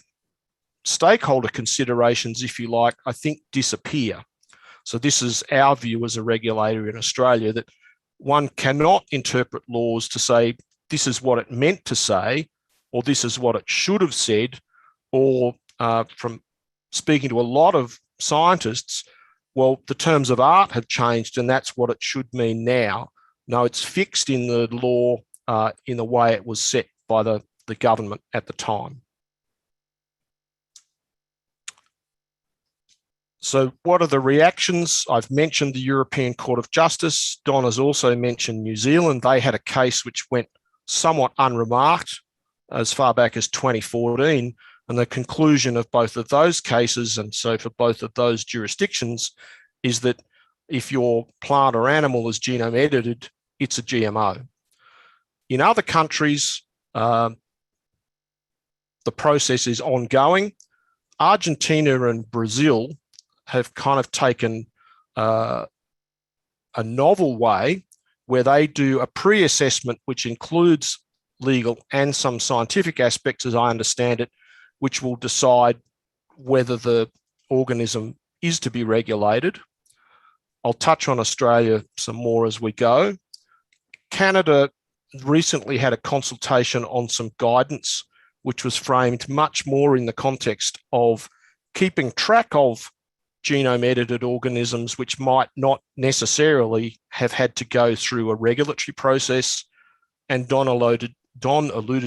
stakeholder considerations, if you like, I think disappear. So this is our view as a regulator in Australia, that one cannot interpret laws to say this is what it meant to say, or this is what it should have said, or from speaking to a lot of scientists, well, the terms of art have changed and that's what it should mean now. No, it's fixed in the law in the way it was set by the government at the time. So what are the reactions? I've mentioned the European Court of Justice. Don has also mentioned New Zealand. They had a case which went somewhat unremarked as far back as 2014. And the conclusion of both of those cases, and so for both of those jurisdictions, is that if your plant or animal is genome edited, it's a GMO. In other countries, the process is ongoing. Argentina and Brazil have kind of taken a novel way where they do a pre-assessment, which includes legal and some scientific aspects, as I understand it, which will decide whether the organism is to be regulated. I'll touch on Australia some more as we go. Canada recently had a consultation on some guidance, which was framed much more in the context of keeping track of genome edited organisms, which might not necessarily have had to go through a regulatory process. And Don alluded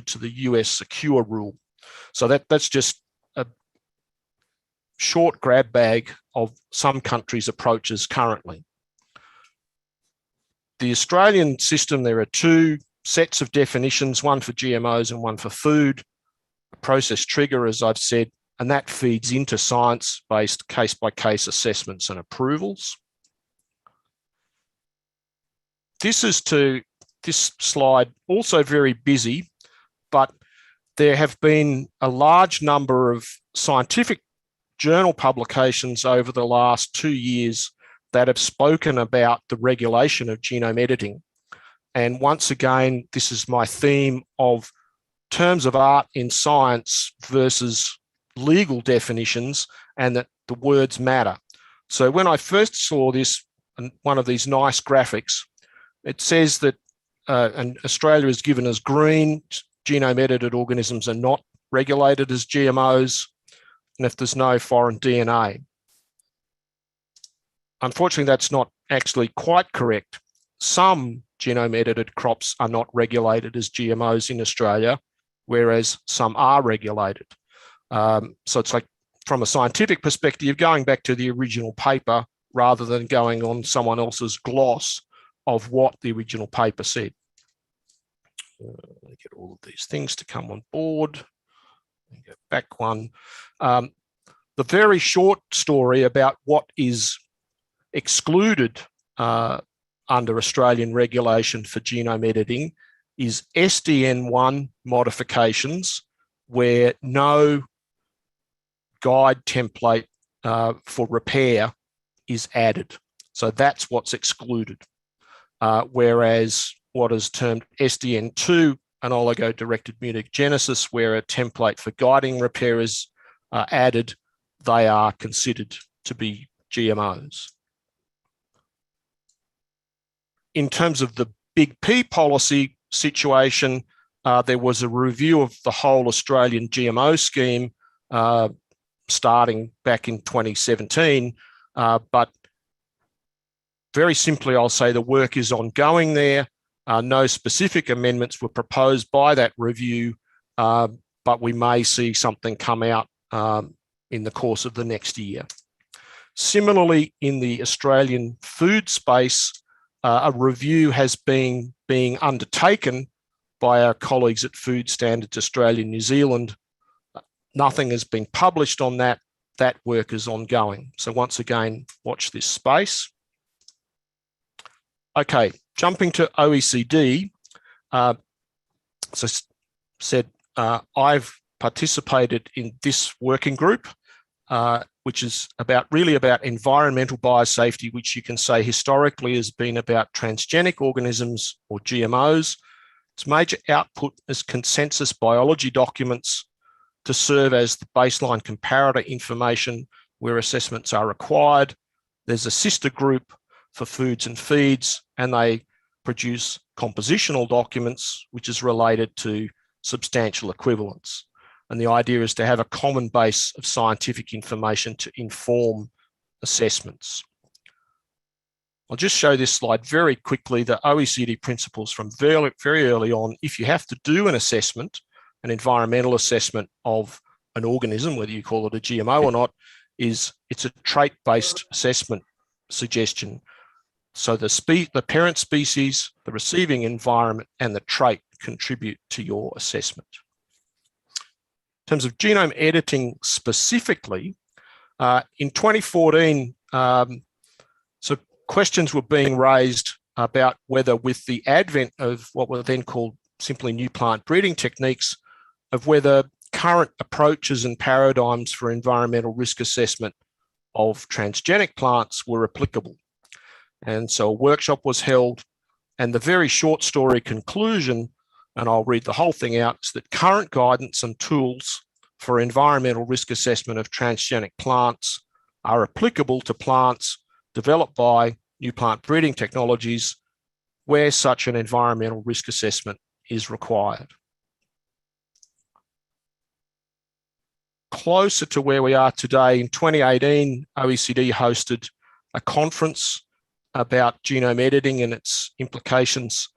to the US secure rule. So that's just a short grab bag of some countries' approaches currently. The Australian system, there are two sets of definitions, one for GMOs and one for food, a process trigger, as I've said, and that feeds into science-based case-by-case assessments and approvals. This slide, also very busy, but there have been a large number of scientific journal publications over the last 2 years that have spoken about the regulation of genome editing. And once again, this is my theme of terms of art in science versus legal definitions, and that the words matter. So when I first saw this, one of these nice graphics, it says that and Australia is given as green, genome edited organisms are not regulated as GMOs, and if there's no foreign DNA. unfortunately, that's not actually quite correct. Some genome edited crops are not regulated as GMOs in Australia, whereas some are regulated. So it's like, from a scientific perspective, going back to the original paper rather than going on someone else's gloss of what the original paper said. Let me get all of these things to come on board. Go back one. The very short story about what is excluded under Australian regulation for genome editing is SDN1 modifications where no guide template for repair is added. So that's what's excluded. Whereas what is termed SDN2, an oligo-directed mutagenesis, where a template for guiding repair is added, they are considered to be GMOs. In terms of the Big P policy situation, there was a review of the whole Australian GMO scheme starting back in 2017, but very simply, I'll say the work is ongoing there. No specific amendments were proposed by that review, but we may see something come out in the course of the next year. Similarly, in the Australian food space, a review has been being undertaken by our colleagues at Food Standards Australia, New Zealand. Nothing has been published on that. That work is ongoing. So once again, watch this space. Okay, jumping to OECD. So said, I've participated in this working group, which is really about environmental biosafety, which you can say historically has been about transgenic organisms or GMOs. Its major output is consensus biology documents to serve as the baseline comparator information where assessments are required. There's a sister group for foods and feeds, and they produce compositional documents, which is related to substantial equivalence. And the idea is to have a common base of scientific information to inform assessments. I'll just show this slide very quickly, the OECD principles from very, very early on. If you have to do an assessment, an environmental assessment of an organism, whether you call it a GMO or not, it's a trait-based assessment suggestion. So the parent species, the receiving environment, and the trait contribute to your assessment. In terms of genome editing specifically, in 2014, so questions were being raised about whether, with the advent of what were then called simply new plant breeding techniques, of whether current approaches and paradigms for environmental risk assessment of transgenic plants were applicable. And so a workshop was held, and the very short story conclusion, and I'll read the whole thing out, is that current guidance and tools for environmental risk assessment of transgenic plants are applicable to plants developed by new plant breeding technologies where such an environmental risk assessment is required. Closer to where we are today, in 2018, OECD hosted a conference about genome editing and its implications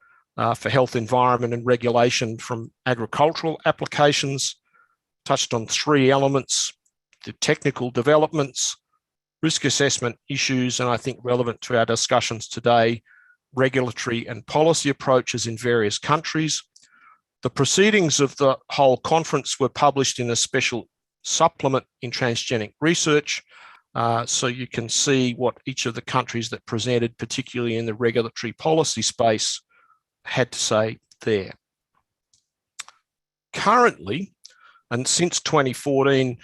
for health, environment, and regulation from agricultural applications. Touched on three elements: the technical developments, risk assessment issues, and I think relevant to our discussions today, regulatory and policy approaches in various countries. The proceedings of the whole conference were published in a special supplement in transgenic research, so you can see what each of the countries that presented, particularly in the regulatory policy space, had to say there. Currently, and since 2014,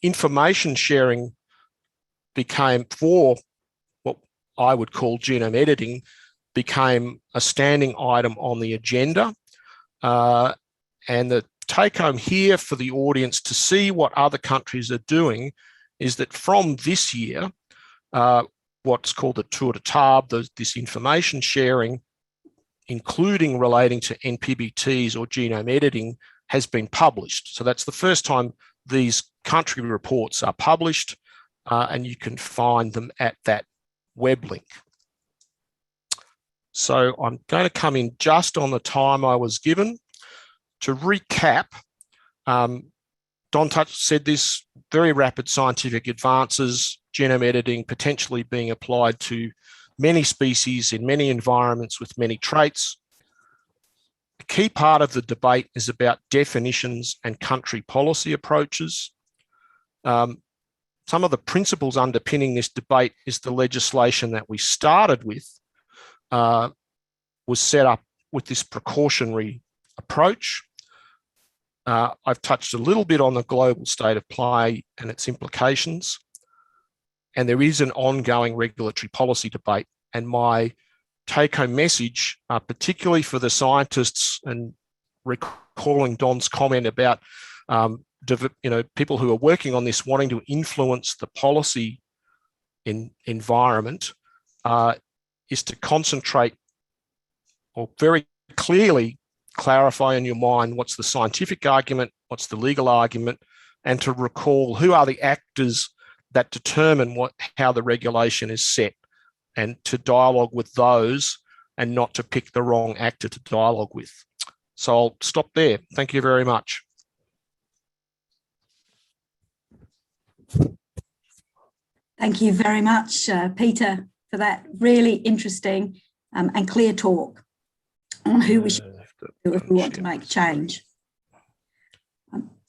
information sharing became, for what I would call genome editing, became a standing item on the agenda. And the take home here for the audience to see what other countries are doing is that from this year, what's called the tour de table, this information sharing, including relating to NPBTs or genome editing, has been published. So that's the first time these country reports are published, and you can find them at that web link. So I'm going to come in just on the time I was given. To recap, Don said this, very rapid scientific advances, genome editing potentially being applied to many species in many environments with many traits. A key part of the debate is about definitions and country policy approaches. Some of the principles underpinning this debate is the legislation that we started with was set up with this precautionary approach. I've touched a little bit on the global state of play and its implications. And there is an ongoing regulatory policy debate. And my take-home message, particularly for the scientists, and recalling Don's comment about people who are working on this wanting to influence the policy environment, is to concentrate or very clearly clarify in your mind what's the scientific argument, what's the legal argument, and to recall who are the actors that determine how the regulation is set, and to dialogue with those and not to pick the wrong actor to dialogue with. So I'll stop there. Thank you very much.
Thank you very much, Peter, for that really interesting and clear talk on who we should do if we want to make change.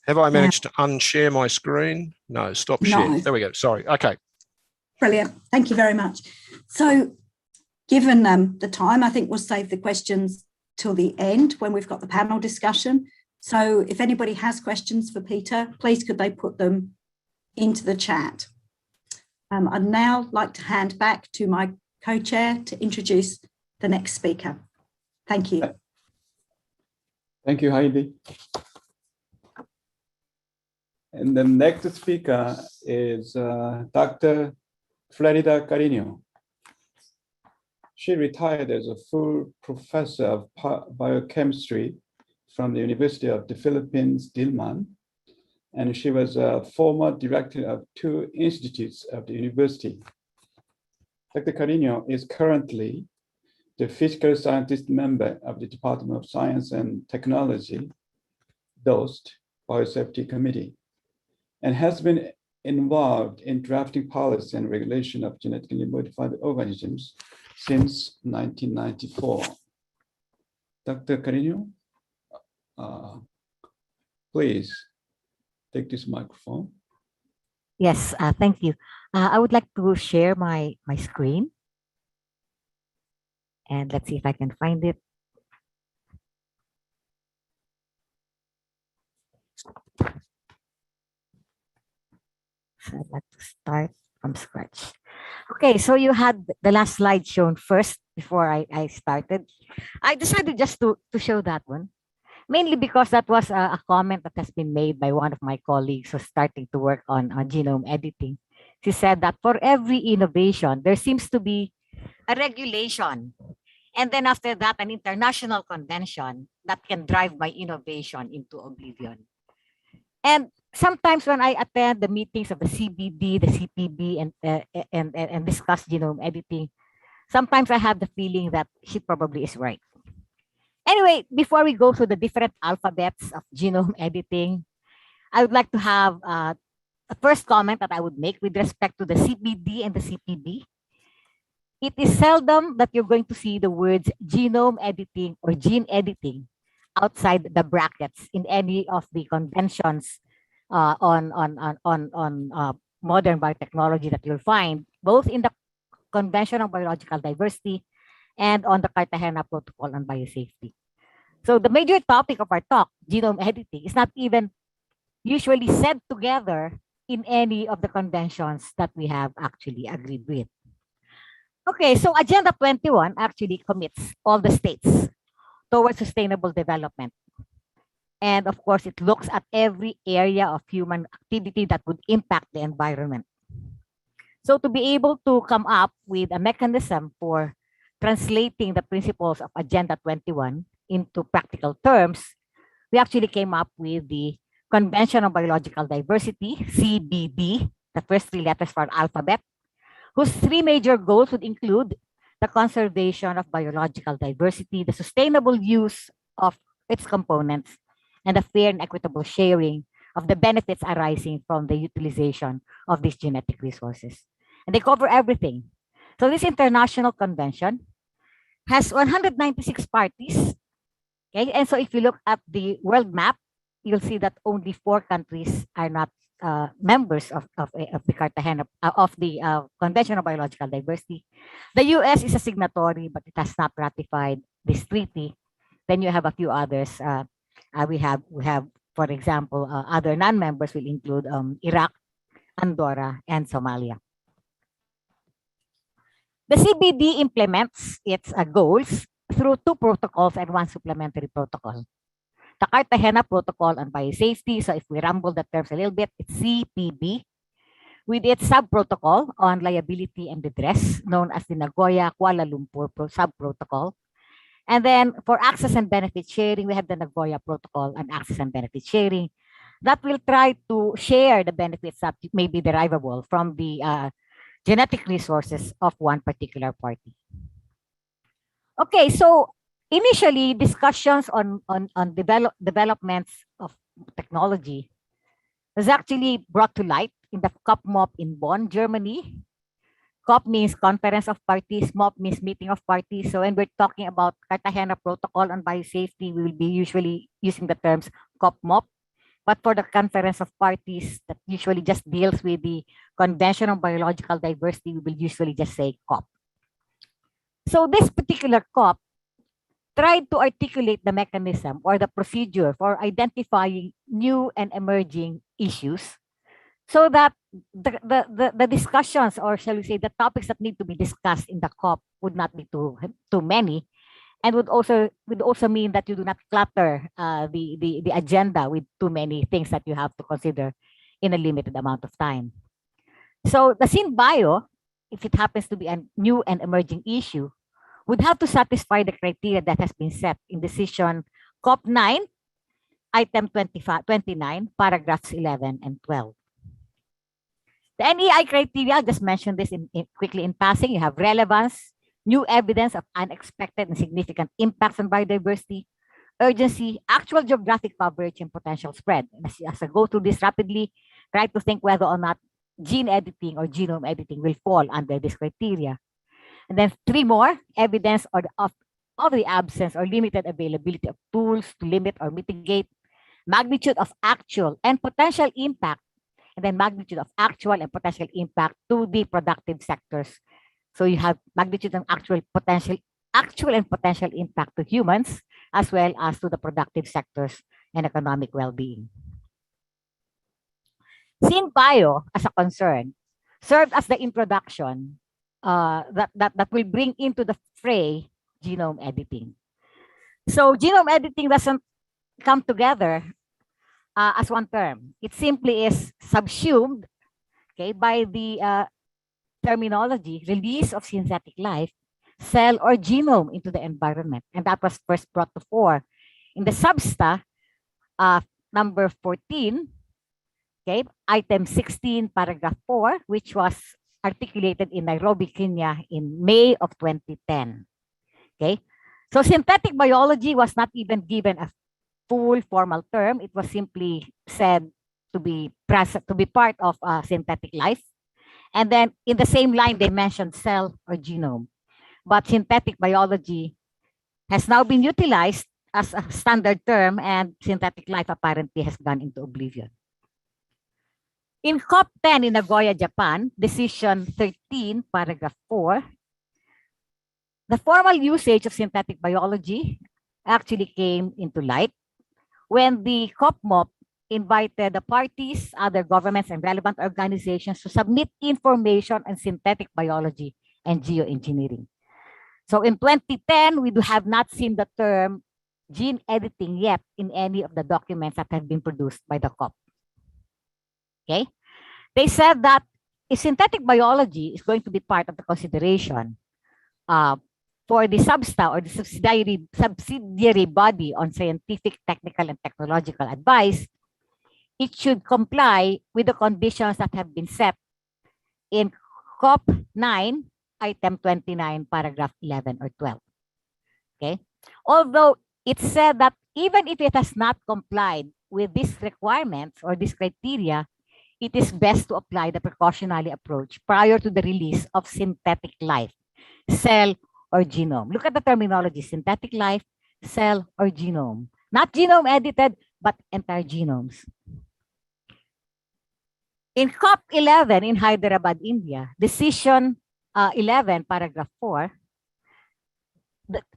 Have I managed to unshare my screen? No, stop share. There we go. Sorry. Okay.
Brilliant. Thank you very much. So given the time, I think we'll save the questions till the end when we've got the panel discussion. So if anybody has questions for Peter, please could they put them into the chat. I'd now like to hand back to my co-chair to introduce the next speaker. Thank you.
Thank you, Heidi. And the next speaker is Dr. Florida Carino. She retired as a full professor of biochemistry from the University of the Philippines, Diliman, and she was a former director of 2 institutes of the university. Dr. Carino is currently the physical scientist member of the Department of Science and Technology, DOST, Biosafety Committee, and has been involved in drafting policy and regulation of genetically modified organisms since 1994. Dr. Carino, please take this microphone.
Yes, thank you. I would like to share my screen. And let's see if I can find it. So I'd like to start from scratch. Okay, so you had the last slide shown first before I started. I decided just to show that one, mainly because that was a comment that has been made by one of my colleagues who's starting to work on genome editing. She said that for every innovation, there seems to be a regulation. And then after that, an international convention that can drive my innovation into oblivion. And sometimes when I attend the meetings of the CBD, the CPB, and discuss genome editing, sometimes I have the feeling that she probably is right. Anyway, before we go through the different alphabets of genome editing, I would like to have a first comment that I would make with respect to the CBD and the CPB. It is seldom that you're going to see the words genome editing or gene editing outside the brackets in any of the conventions on modern biotechnology that you'll find, both in the Convention on Biological Diversity and on the Cartagena Protocol on Biosafety. So the major topic of our talk, genome editing, is not even usually said together in any of the conventions that we have actually agreed with. Okay, so Agenda 21 actually commits all the states towards sustainable development. And of course, it looks at every area of human activity that would impact the environment. So to be able to come up with a mechanism for translating the principles of Agenda 21 into practical terms, we actually came up with the Convention on Biological Diversity, CBD, the first 3 letters for an alphabet, whose three major goals would include the conservation of biological diversity, the sustainable use of its components, and the fair and equitable sharing of the benefits arising from the utilization of these genetic resources. And they cover everything. So this international convention has 196 parties. Okay, and so if you look at the world map, you'll see that only 4 countries are not members of the Cartagena of the Convention on Biological Diversity. The U.S. is a signatory, but it has not ratified this treaty. Then you have a few others. We have, for example, other non-members will include Iraq, Andorra, and Somalia. The CBD implements its goals through 2 protocols and 1 supplementary protocol. The Cartagena Protocol on Biosafety, so if we rumble the terms a little bit, it's CPB, with its sub-protocol on liability and redress, known as the Nagoya Kuala Lumpur sub-protocol. And then for access and benefit sharing, we have the Nagoya Protocol on access and benefit sharing that will try to share the benefits that may be derivable from the genetic resources of one particular party. Okay, so initially discussions on developments of technology was actually brought to light in the COP-MOP in Bonn, Germany. COP means Conference of Parties, MOP means Meeting of Parties. So when we're talking about Cartagena Protocol on Biosafety, we will be usually using the terms COP-MOP. But for the Conference of Parties that usually just deals with the Convention on Biological Diversity, we will usually just say COP. So this particular COP tried to articulate the mechanism or the procedure for identifying new and emerging issues so that the discussions, or shall we say the topics that need to be discussed in the COP would not be too many, and would also mean that you do not clutter the agenda with too many things that you have to consider in a limited amount of time. So the SynBio, if it happens to be a new and emerging issue, would have to satisfy the criteria that has been set in decision COP9, item 29, paragraphs 11 and 12. The NEI criteria, I'll just mention this quickly in passing. You have relevance, new evidence of unexpected and significant impacts on biodiversity, urgency, actual geographic coverage, and potential spread. And as I go through this rapidly, try to think whether or not gene editing or genome editing will fall under this criteria. And then 3 more, evidence of the absence or limited availability of tools to limit or mitigate, magnitude of actual and potential impact, and then magnitude of actual and potential impact to the productive sectors. So you have magnitude and actual and potential impact to humans, as well as to the productive sectors and economic well-being. SynBio, as a concern, served as the introduction that will bring into the fray genome editing. So genome editing doesn't come together as one term. It simply is subsumed, okay, by the terminology release of synthetic life, cell or genome into the environment. And that was first brought to fore in the substa number 14, okay, item 16, paragraph 4, which was articulated in Nairobi, Kenya in May of 2010. Okay, so synthetic biology was not even given a full formal term. It was simply said to be present, to be part of synthetic life. And then in the same line, they mentioned cell or genome. But synthetic biology has now been utilized as a standard term, and synthetic life apparently has gone into oblivion. In COP10 in Nagoya, Japan, decision 13, paragraph 4, the formal usage of synthetic biology actually came into light when the COP-MOP invited the parties, other governments, and relevant organizations to submit information on synthetic biology and geoengineering. So in 2010, we have not seen the term gene editing yet in any of the documents that have been produced by the COP. Okay, they said that if synthetic biology is going to be part of the consideration for the substa or the subsidiary body on scientific, technical, and technological advice, it should comply with the conditions that have been set in COP 9, item 29, paragraph 11 or 12. Okay. Although it said that even if it has not complied with these requirements or these criteria, it is best to apply the precautionary approach prior to the release of synthetic life, cell, or genome. Look at the terminology: synthetic life, cell, or genome. Not genome edited, but entire genomes. In COP 11 in Hyderabad, India, decision 11, paragraph 4,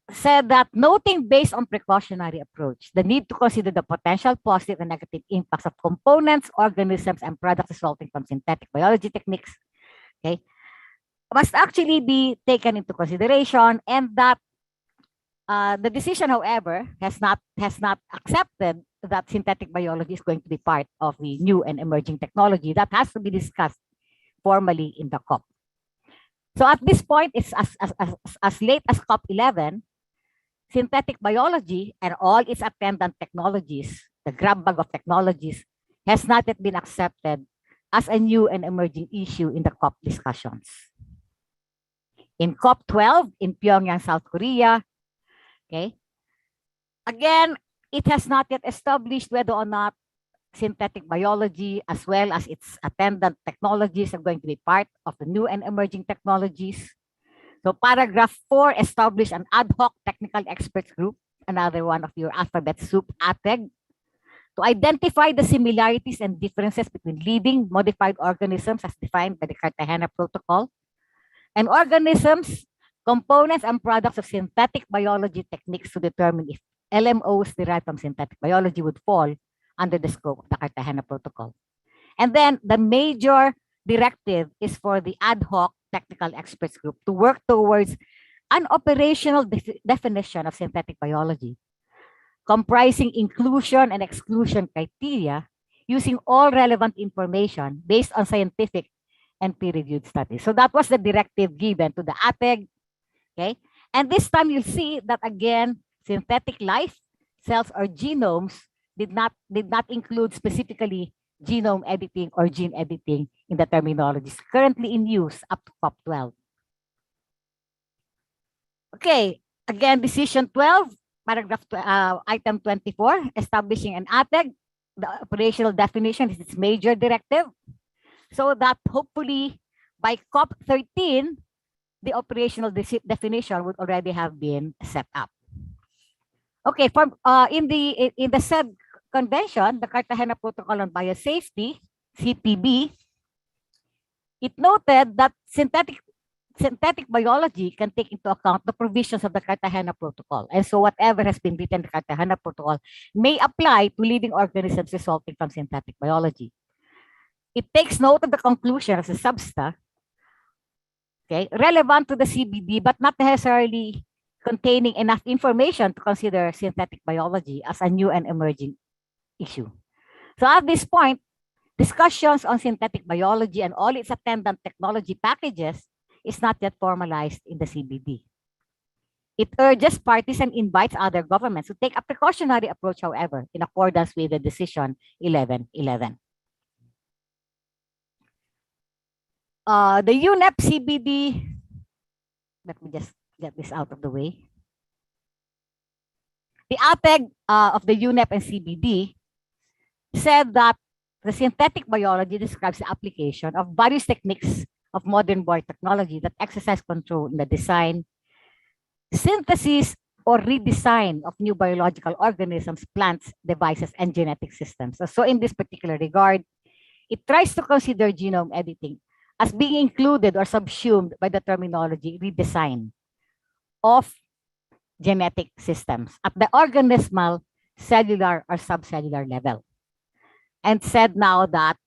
said that noting based on precautionary approach, the need to consider the potential positive and negative impacts of components, organisms, and products resulting from synthetic biology techniques, okay, must actually be taken into consideration, and that the decision, however, has not accepted that synthetic biology is going to be part of the new and emerging technology that has to be discussed formally in the COP. So at this point, it's as late as COP 11, synthetic biology and all its attendant technologies, the grab bag of technologies, has not yet been accepted as a new and emerging issue in the COP discussions. In COP 12 in Pyongyang, South Korea, okay, again, it has not yet established whether or not synthetic biology as well as its attendant technologies are going to be part of the new and emerging technologies. So paragraph 4 established an ad hoc technical experts group, another one of your alphabet soup, ATEG, to identify the similarities and differences between living modified organisms as defined by the Cartagena Protocol and organisms, components, and products of synthetic biology techniques to determine if LMOs derived from synthetic biology would fall under the scope of the Cartagena Protocol. And then the major directive is for the ad hoc technical experts group to work towards an operational definition of synthetic biology, comprising inclusion and exclusion criteria using all relevant information based on scientific and peer-reviewed studies. So that was the directive given to the ATEG, okay? And this time you'll see that again, synthetic life, cells, or genomes did not include specifically genome editing or gene editing in the terminologies currently in use up to COP 12. Okay, again, decision 12, paragraph item 24, establishing an ATEG. The operational definition is its major directive, so that hopefully by COP 13, the operational definition would already have been set up. Okay, in the said convention, the Cartagena Protocol on Biosafety, CPB, it noted that synthetic biology can take into account the provisions of the Cartagena Protocol. And so whatever has been written in the Cartagena Protocol may apply to living organisms resulting from synthetic biology. It takes note of the conclusion as a substa, okay, relevant to the CBD, but not necessarily containing enough information to consider synthetic biology as a new and emerging issue. So at this point, discussions on synthetic biology and all its attendant technology packages is not yet formalized in the CBD. It urges parties and invites other governments to take a precautionary approach, however, in accordance with the decision 1111. The UNEP CBD, let me just get this out of the way. The ATEG of the UNEP and CBD said that the synthetic biology describes the application of various techniques of modern biotechnology that exercise control in the design, synthesis, or redesign of new biological organisms, plants, devices, and genetic systems. So in this particular regard, it tries to consider genome editing as being included or subsumed by the terminology redesign of genetic systems at the organismal, cellular, or subcellular level. And said now that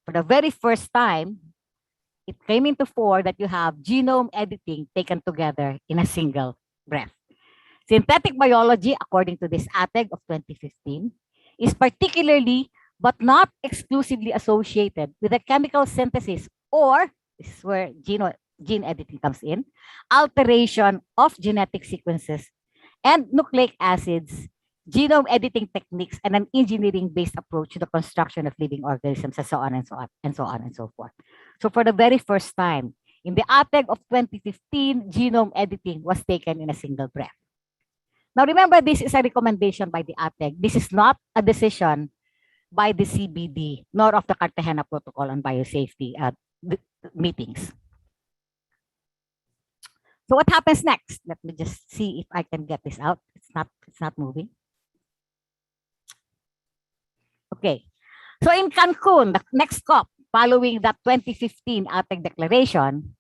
for the very first time, it came into fore that you have genome editing taken together in a single breath. Synthetic biology, according to this ATEG of 2015, is particularly but not exclusively associated with the chemical synthesis, or this is where gene editing comes in, alteration of genetic sequences and nucleic acids, genome editing techniques, and an engineering-based approach to the construction of living organisms, and so on and so on and so on and so forth. So for the very first time, In the ATEG of 2015, genome editing was taken in a single breath. Now remember, this is a recommendation by the ATEG. This is not a decision by the CBD, nor of the Cartagena Protocol on Biosafety meetings. So what happens next? Let me just see if I can get this out. It's not moving. Okay. So in Cancun, the next COP, following that 2015 ATEG declaration,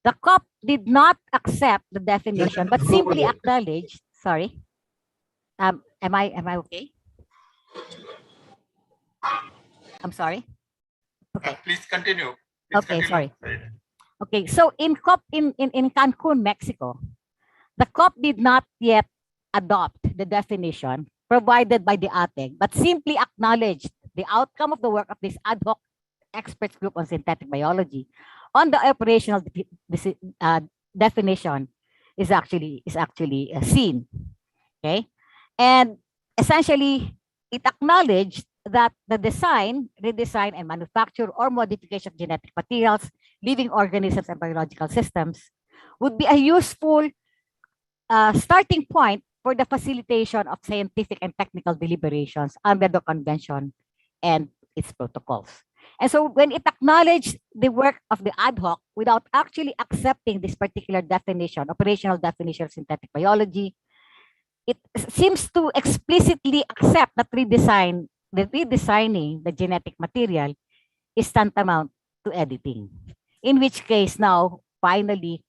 the COP did not accept the definition, but simply acknowledged. Sorry. Am I okay? I'm sorry. Okay.
Please continue.
Okay, sorry. Okay, so in COP in Cancun, Mexico, the COP did not yet adopt the definition provided by the ATEG, but simply acknowledged the outcome of the work of this ad hoc experts group on synthetic biology on the operational definition is actually seen. Okay, and essentially it acknowledged that the design, redesign, and manufacture or modification of genetic materials, living organisms, and biological systems would be a useful starting point for the facilitation of scientific and technical deliberations under the convention and its protocols. And so when it acknowledged the work of the ad hoc without actually accepting this particular definition, operational definition of synthetic biology, it seems to explicitly accept that redesigning the genetic material is tantamount to editing. In which case now, finally,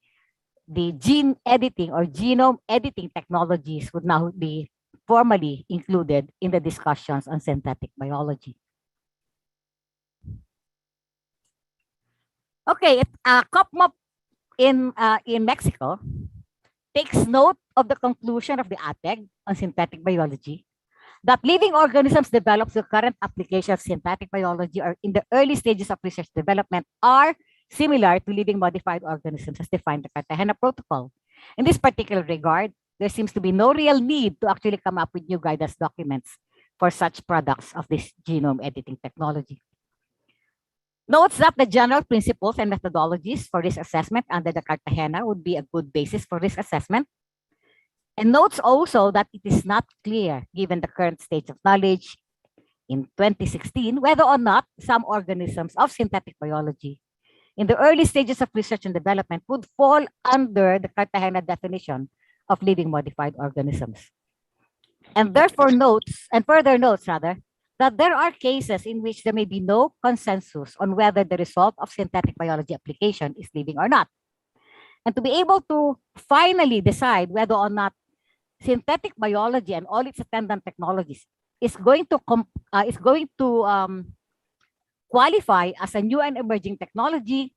the gene editing or genome editing technologies would now be formally included in the discussions on synthetic biology. Okay, COPMOP in Mexico takes note of the conclusion of the ATEG on synthetic biology that living organisms developed through current application of synthetic biology or in the early stages of research development are similar to living modified organisms as defined in the Cartagena Protocol. In this particular regard, there seems to be no real need to actually come up with new guidance documents for such products of this genome editing technology. Notes that the general principles and methodologies for risk assessment under the Cartagena would be a good basis for risk assessment. And notes also that it is not clear, given the current state of knowledge in 2016, whether or not some organisms of synthetic biology in the early stages of research and development would fall under the Cartagena definition of living modified organisms. And therefore further notes rather, that there are cases in which there may be no consensus on whether the result of synthetic biology application is living or not. And to be able to finally decide whether or not synthetic biology and all its attendant technologies is going to qualify as a new and emerging technology,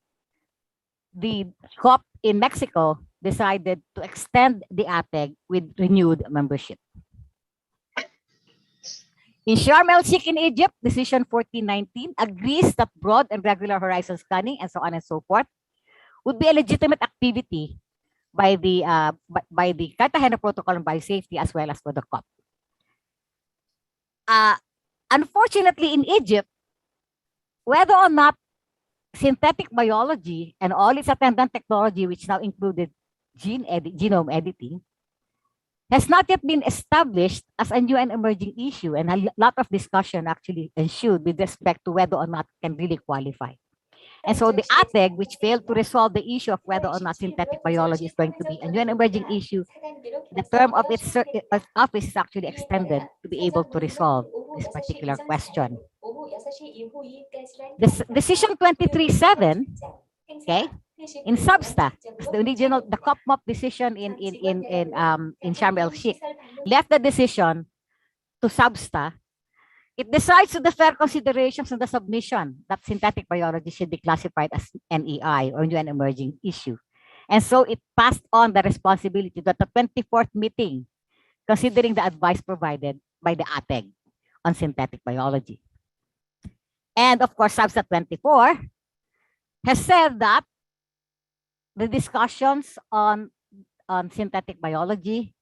the COP in Mexico decided to extend the ATEG with renewed membership. In Sharm el-Sheikh in Egypt, Decision 1419 agrees that broad and regular horizon scanning and so on and so forth would be a legitimate activity by the Cartagena Protocol on Biosafety as well as for the COP. Unfortunately, in Egypt, whether or not synthetic biology and all its attendant technology, which now included genome editing, has not yet been established as a new and emerging issue, and a lot of discussion actually ensued with respect to whether or not it can really qualify. And so the ATEG, which failed to resolve the issue of whether or not synthetic biology is going to be a new and emerging issue, the term of its office is actually extended to be able to resolve this particular question. This Decision 23-7, okay, in Substa, the COPMOP decision in Sharm el-Sheikh left the decision to Substa. It decides to defer considerations on the submission that synthetic biology should be classified as NEI or new and emerging issue. And so it passed on the responsibility to the 24th meeting, considering the advice provided by the ATEG on synthetic biology. And of course, Substa 24 has said that the discussions on synthetic biology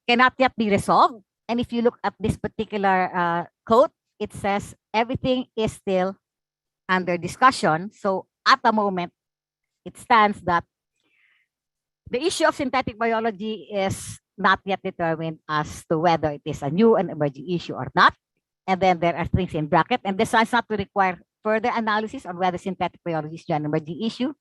cannot yet be resolved. And if you look at this particular quote, it says everything is still under discussion. So at the moment, it stands that the issue of synthetic biology is not yet determined as to whether it is a new and emerging issue or not. And then there are things in bracket, and this is not to require further analysis on whether synthetic biology is an emerging issue,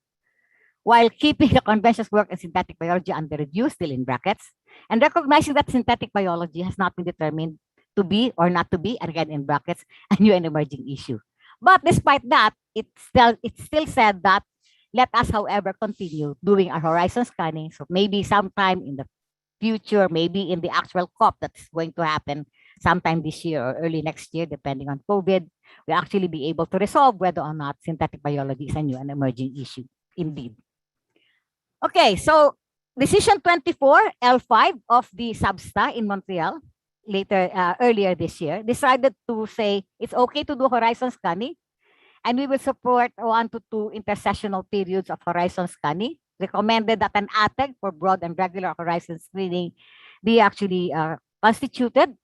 while keeping the convention's work in synthetic biology under review, still in brackets, and recognizing that synthetic biology has not been determined to be or not to be, again in brackets, a new and emerging issue. But despite that, it still said that let us, however, continue doing our horizon scanning. So maybe sometime in the future, maybe in the actual COP that's going to happen sometime this year or early next year, depending on COVID, we actually be able to resolve whether or not synthetic biology is a new and emerging issue, indeed. Okay, so decision 24 L5 of the SABSTA in Montreal earlier this year decided to say it's okay to do horizon scanning, and we will support 1 to 2 intersessional periods of horizon scanning. Recommended that an ATEG for broad and regular horizon screening be actually constituted,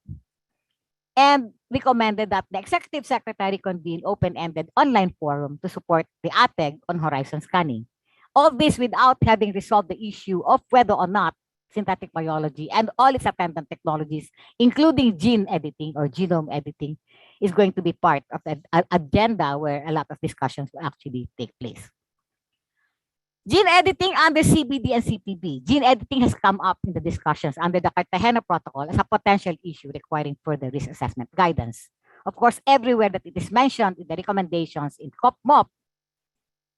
and recommended that the executive secretary convene open-ended online forum to support the ATEG on horizon scanning. All this without having resolved the issue of whether or not synthetic biology and all its attendant technologies, including gene editing or genome editing, is going to be part of the agenda where a lot of discussions will actually take place. Gene editing under CBD and CPB. Gene editing has come up in the discussions under the Cartagena Protocol as a potential issue requiring further risk assessment guidance. Of course, everywhere that it is mentioned in the recommendations in COP-MOP,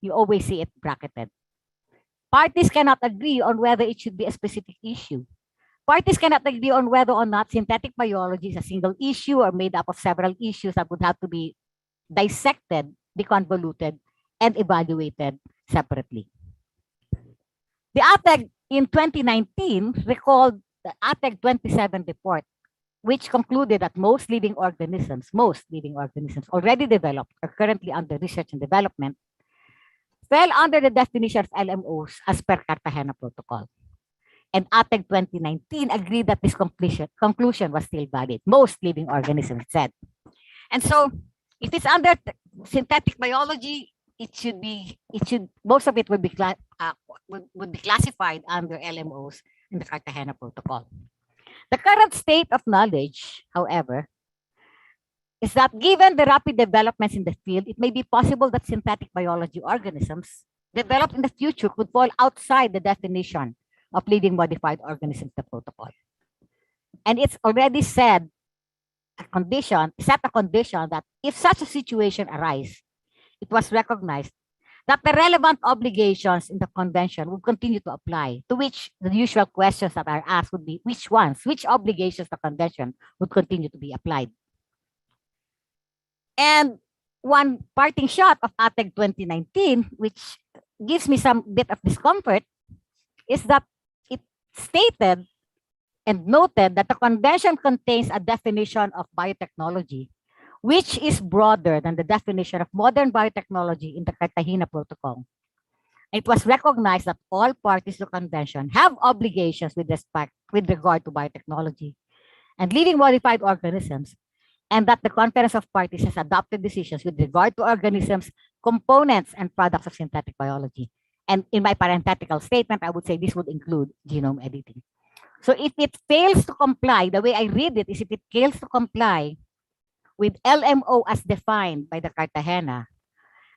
you always see it bracketed. Parties cannot agree on whether it should be a specific issue. Parties cannot agree on whether or not synthetic biology is a single issue or made up of several issues that would have to be dissected, deconvoluted, and evaluated separately. The ATEG in 2019 recalled the ATEG 27 report, which concluded that most living organisms already developed or currently under research and development fell under the definition of LMOs as per Cartagena Protocol. And ATEG 2019 agreed that this conclusion was still valid. Most living organisms said. And so if it's under synthetic biology, most of it would be classified under LMOs in the Cartagena Protocol. The current state of knowledge, however, is that given the rapid developments in the field, it may be possible that synthetic biology organisms developed in the future could fall outside the definition of living modified organisms, the protocol. And it's already set a condition that if such a situation arises, it was recognized that the relevant obligations in the convention would continue to apply, to which the usual questions that are asked would be which obligations the convention would continue to be applied. And one parting shot of ATEG 2019, which gives me some bit of discomfort, is that it stated and noted that the convention contains a definition of biotechnology, which is broader than the definition of modern biotechnology in the Cartagena Protocol. It was recognized that all parties to the convention have obligations with regard to biotechnology and living modified organisms, and that the Conference of Parties has adopted decisions with regard to organisms, components, and products of synthetic biology. And in my parenthetical statement, I would say this would include genome editing. So if it fails to comply, the way I read it is if it fails to comply with LMO as defined by the Cartagena,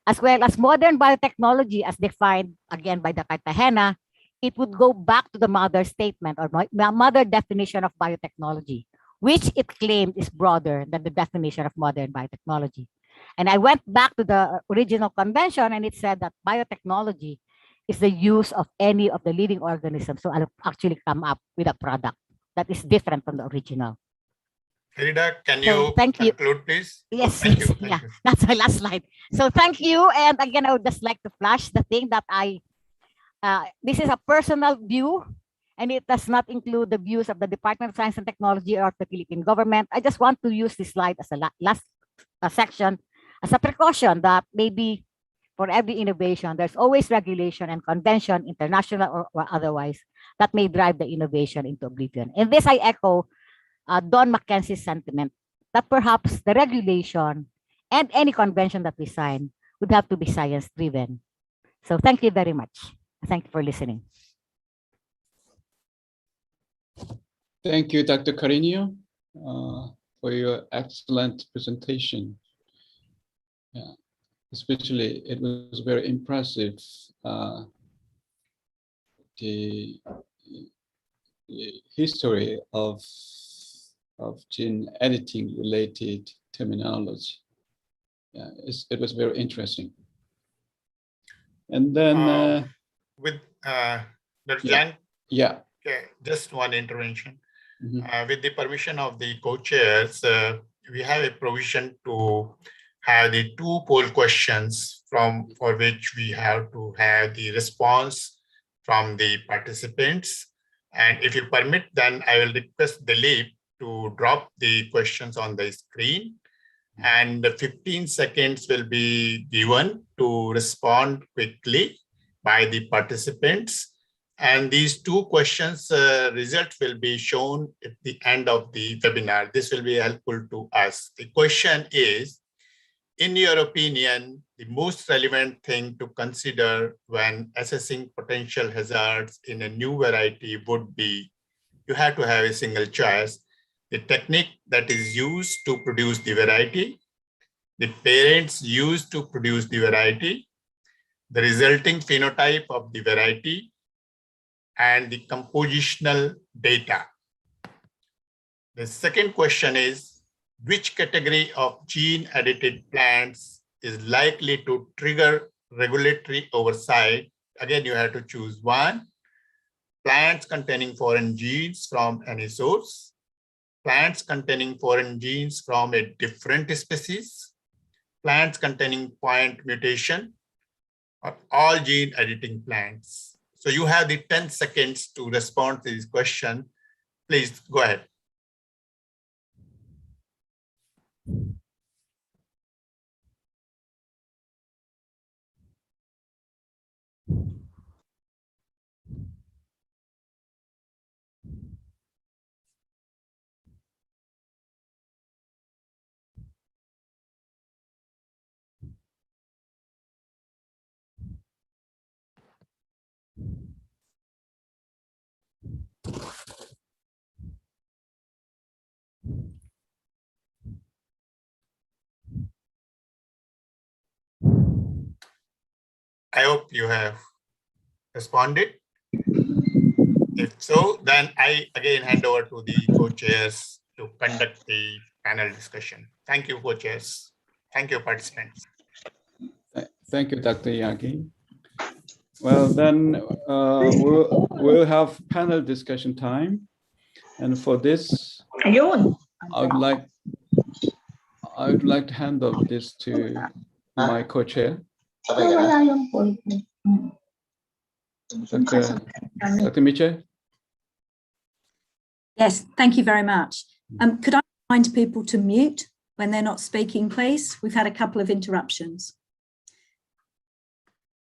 as well as modern biotechnology as defined again by the Cartagena, it would go back to the mother statement or mother definition of biotechnology, which it claimed is broader than the definition of modern biotechnology. And I went back to the original convention and it said that biotechnology is the use of any of the living organisms. So I'll actually come up with a product that is different from the original.
Frida, can you conclude, please?
Yes,
Thank
yes,
you.
yeah, that's my last slide. So thank you. And again, I would just like to flash the thing that this is a personal view, and it does not include the views of the Department of Science and Technology or the Philippine government. I just want to use this slide as a last section as a precaution that maybe for every innovation, there's always regulation and convention, international or otherwise, that may drive the innovation into oblivion. In this, I echo Don Mackenzie's sentiment that perhaps the regulation and any convention that we sign would have to be science-driven. So thank you very much. Thank you for listening.
Thank you, Dr. Carino, for your excellent presentation. Yeah, especially it was very impressive. The history of gene editing related terminology. Yeah, it was very interesting. And then
with Dr. Jang,
yeah,
okay, just one intervention.
Mhm.
With the permission of the co-chairs, we have a provision to have the 2 poll questions for which we have to have the response from the participants. And if you permit, then I will request Dilip to drop the questions on the screen. And the 15 seconds will be given to respond quickly by the participants. And these 2 questions result will be shown at the end of the webinar. This will be helpful to us. The question is, in your opinion, the most relevant thing to consider when assessing potential hazards in a new variety would be, you have to have a single choice, the technique that is used to produce the variety, the parents used to produce the variety, the resulting phenotype of the variety, and the compositional data. The second question is, which category of gene-edited plants is likely to trigger regulatory oversight? Again, you have to choose one. Plants containing foreign genes from any source, plants containing foreign genes from a different species, plants containing point mutation, or all gene editing plants. So you have the 10 seconds to respond to this question. Please go ahead. I hope you have responded. If so, then I again hand over to the co-chairs to conduct the panel discussion. Thank you, co-chairs. Thank you, participants.
Thank you, Dr. Yagi. Well, then we'll have panel discussion time. And for this, I would like to hand over this to my co-chair, Dr. Mitchell.
Yes, thank you very much. Could I remind people to mute when they're not speaking, please? We've had a couple of interruptions.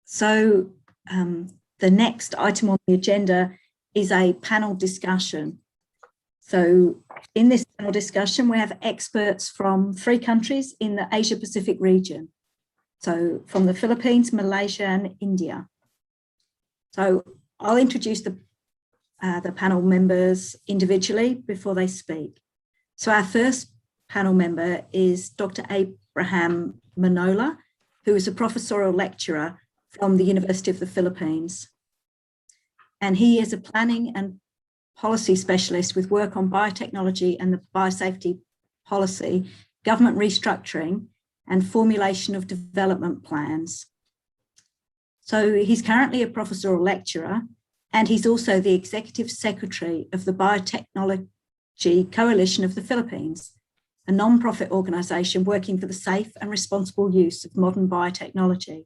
So the next item on the agenda is a panel discussion. So in this panel discussion, we have experts from 3 countries in the Asia Pacific region. So from the Philippines, Malaysia, and India. So I'll introduce the panel members individually before they speak. So our first panel member is Dr. Abraham Manola, who is a professorial lecturer from the University of the Philippines. And he is a planning and policy specialist with work on biotechnology and the biosafety policy, government restructuring, and formulation of development plans. So he's currently a professorial lecturer, and he's also the executive secretary of the Biotechnology Coalition of the Philippines, a non-profit organization working for the safe and responsible use of modern biotechnology.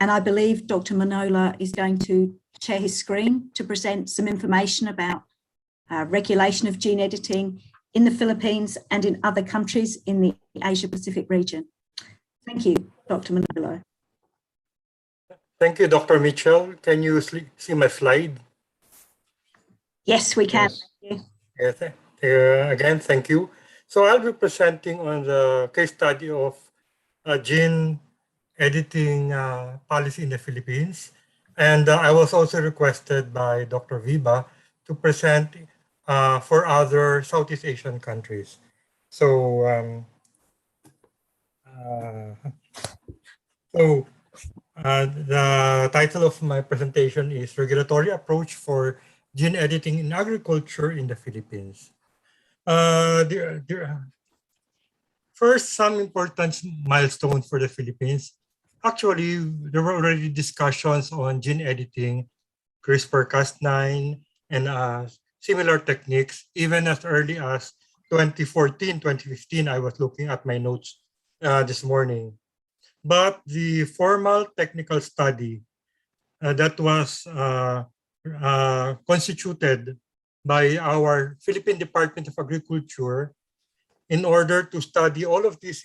And I believe Dr. Manola is going to share his screen to present some information about regulation of gene editing in the Philippines and in other countries in the Asia Pacific region. Thank you, Dr. Manola.
Thank you, Dr. Mitchell. Can you see my slide?
Yes, we can.
Yes.
Thank you.
Yes. Again, thank you. So I'll be presenting on the case study of gene editing policy in the Philippines. And I was also requested by Dr. Viva to present for other Southeast Asian countries. So, the title of my presentation is Regulatory Approach for Gene Editing in Agriculture in the Philippines. First, some important milestones for the Philippines. Actually, there were already discussions on gene editing, CRISPR-Cas9, and similar techniques, even as early as 2014, 2015. I was looking at my notes this morning. But the formal technical study that was constituted by our Philippine Department of Agriculture in order to study all of these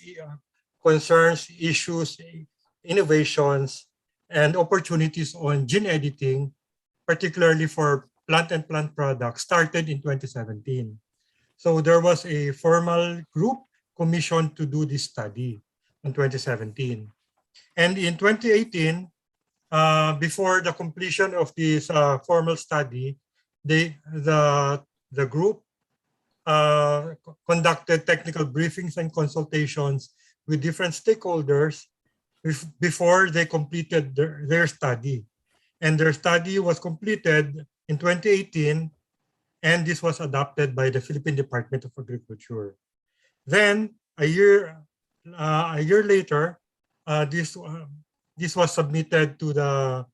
concerns, issues, innovations, and opportunities on gene editing, particularly for plant and plant products, started in 2017. So there was a formal group commissioned to do this study in 2017. And in 2018, before the completion of this formal study, the group conducted technical briefings and consultations with different stakeholders before they completed their study. And their study was completed in 2018, and this was adopted by the Philippine Department of Agriculture. Then, a year later, this was submitted to the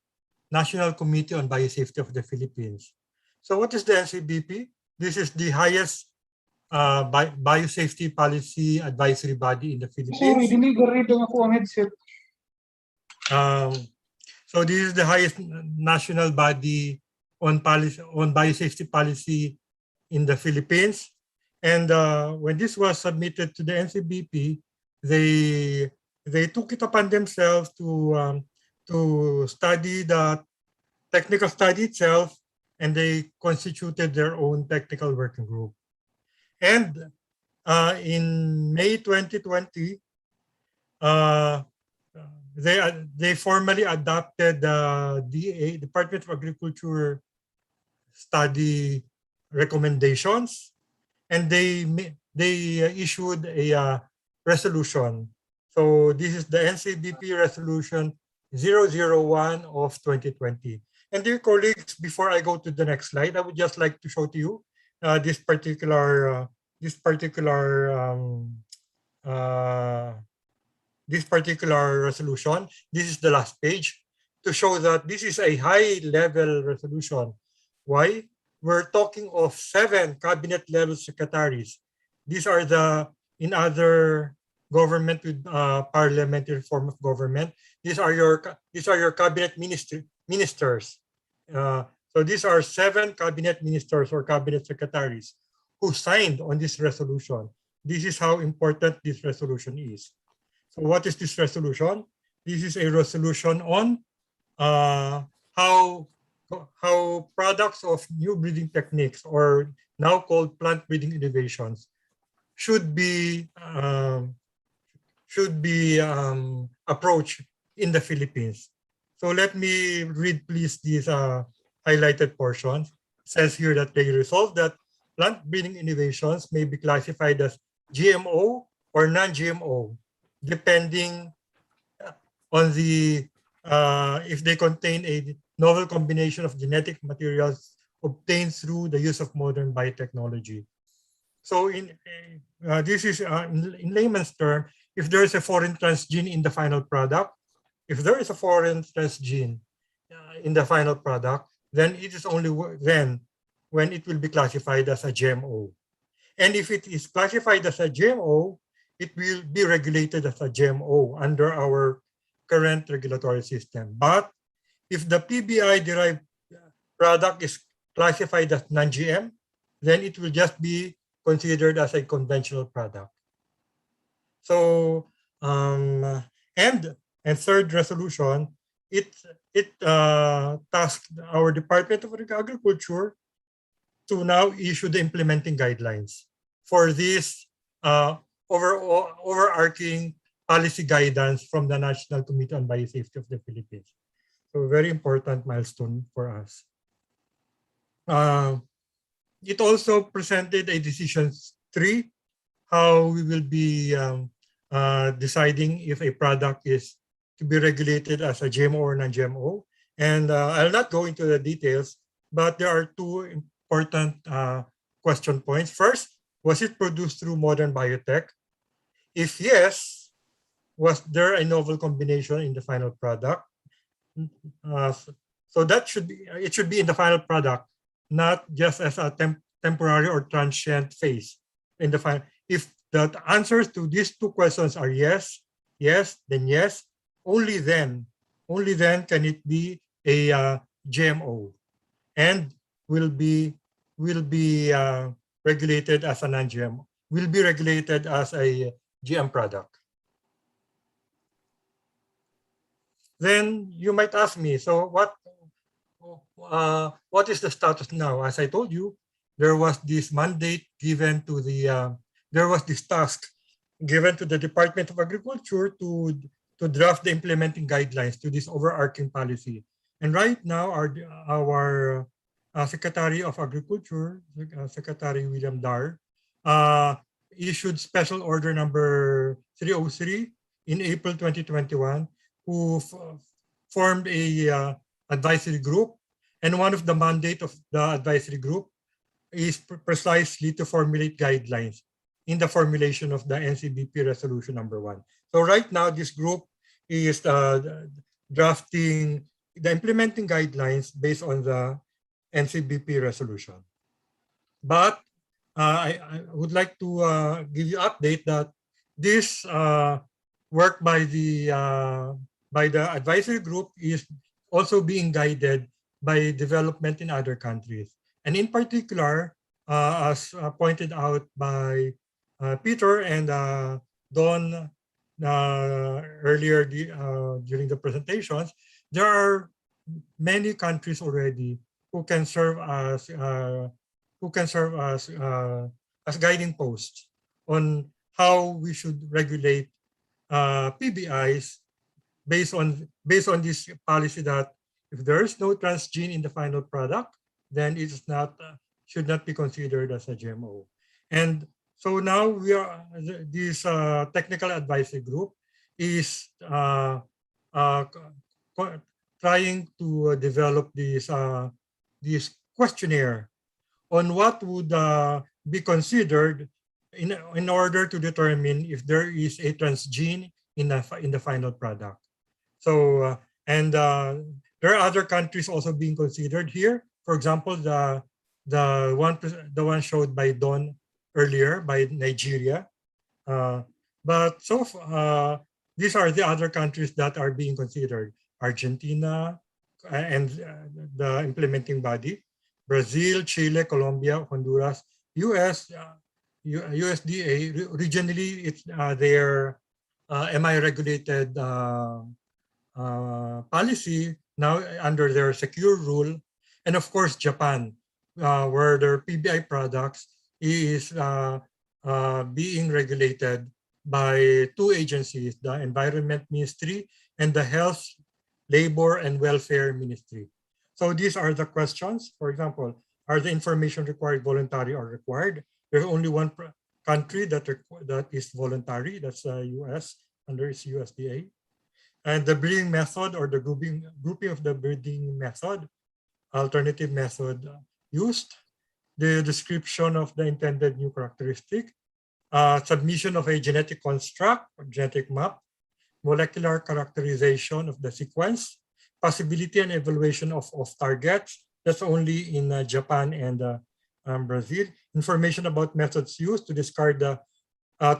National Committee on Biosafety of the Philippines. So what is the NCBP? This is the highest biosafety policy advisory body in the Philippines. So this is the highest national body on biosafety policy in the Philippines. And when this was submitted to the NCBP, they took it upon themselves to study the technical study itself, and they constituted their own technical working group. And in May 2020, they formally adopted the Department of Agriculture study recommendations, and they issued a resolution. So this is the NCBP resolution 001 of 2020. And dear colleagues, before I go to the next slide, I would just like to show to you this particular resolution. This is the last page to show that this is a high-level resolution. Why? We're talking of 7 cabinet-level secretaries. These are in other government with parliamentary form of government. These are your cabinet ministers. So these are 7 cabinet ministers or cabinet secretaries who signed on this resolution. This is how important this resolution is. So what is this resolution? This is a resolution on how products of new breeding techniques, or now called plant breeding innovations, should be approached in the Philippines. So let me read, please, these highlighted portions. It says here that they resolve that plant breeding innovations may be classified as GMO or non-GMO, depending on if they contain a novel combination of genetic materials obtained through the use of modern biotechnology. So this is in layman's term, if there is a foreign transgene in the final product, if there is a foreign transgene in the final product, then it is only then when it will be classified as a GMO. And if it is classified as a GMO, it will be regulated as a GMO under our current regulatory system. But if the PBI-derived product is classified as non-GM, then it will just be considered as a conventional product. So, and third resolution, it tasked our Department of Agriculture to now issue the implementing guidelines for this overarching policy guidance from the National Committee on Biosafety of the Philippines. So very important milestone for us. It also presented a decision 3, how we will be deciding if a product is to be regulated as a GMO or non-GMO. And I'll not go into the details, but there are 2 important question points. First, was it produced through modern biotech? If yes, was there a novel combination in the final product? So that should be, it should be in the final product, not just as a temporary or transient phase in the final. If the answers to these 2 questions are yes, then yes, only then can it be a GMO and will be regulated as a non-GMO, will be regulated as a GM product. Then you might ask me, so what is the status now? As I told you, there was this mandate given to the, there was this task given to the Department of Agriculture to draft the implementing guidelines to this overarching policy. And right now, our Secretary of Agriculture, Secretary William Dar, issued Special Order number 303 in April 2021, who formed a advisory group. And one of the mandate of the advisory group is precisely to formulate guidelines in the formulation of the NCBP resolution number 1. So right now, this group is drafting the implementing guidelines based on the NCBP resolution. But I would like to give you an update that this work by the advisory group is also being guided by development in other countries. And in particular, as pointed out by Peter and Don earlier during the presentations, there are many countries already who can serve as guiding posts on how we should regulate PBIs based on this policy that if there is no transgene in the final product, then it is not should not be considered as a GMO. And so now we are this technical advisory group is trying to develop this questionnaire on what would be considered in order to determine if there is a transgene in the final product. So there are other countries also being considered here. For example, the one showed by Don earlier by Nigeria. But so these are the other countries that are being considered: Argentina and the implementing body, Brazil, Chile, Colombia, Honduras, US, USDA. Regionally, it's their MI regulated policy now under their secure rule, and of course Japan, where their PBI products is being regulated by 2 agencies, the Environment Ministry and the Health, Labor and Welfare Ministry. So these are the questions. For example, are the information required voluntary or required? There's only one country that is voluntary, that's the US under its USDA. And the breeding method or the grouping of the breeding method, alternative method used, the description of the intended new characteristic, submission of a genetic construct or genetic map, molecular characterization of the sequence, possibility and evaluation of targets. That's only in Japan and Brazil. Information about methods used to discard the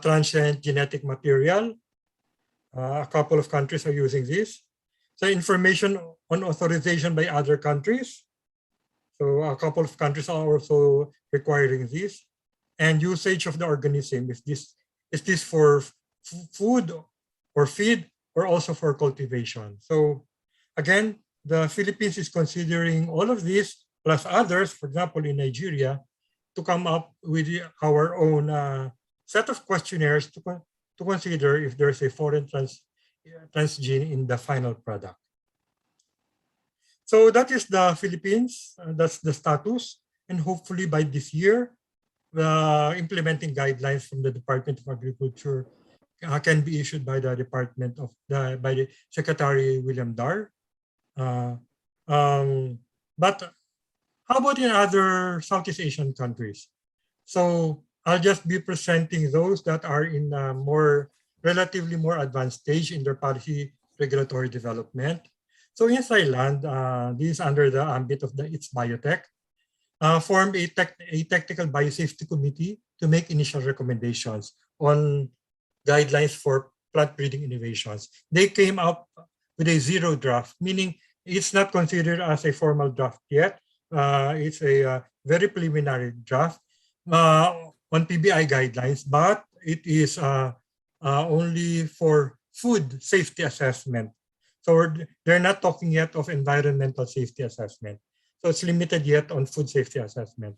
transient genetic material. A couple of countries are using this. So information on authorization by other countries. So a couple of countries are also requiring this. And usage of the organism. Is this for food or feed or also for cultivation? So again, the Philippines is considering all of this plus others, for example, in Nigeria, to come up with our own set of questionnaires to consider if there's a foreign transgene in the final product. So that is the Philippines. That's the status. And hopefully by this year, implementing guidelines from the Department of Agriculture can be issued by the by the Secretary William Dar. But how about in other Southeast Asian countries? So I'll just be presenting those that are in a relatively more advanced stage in their policy regulatory development. So in Thailand, this is under the ambit of its biotech, formed a technical biosafety committee to make initial recommendations on guidelines for plant breeding innovations. They came up with a zero draft, meaning it's not considered as a formal draft yet. It's a very preliminary draft on PBI guidelines, but it is only for food safety assessment. So they're not talking yet of environmental safety assessment. So it's limited yet on food safety assessment.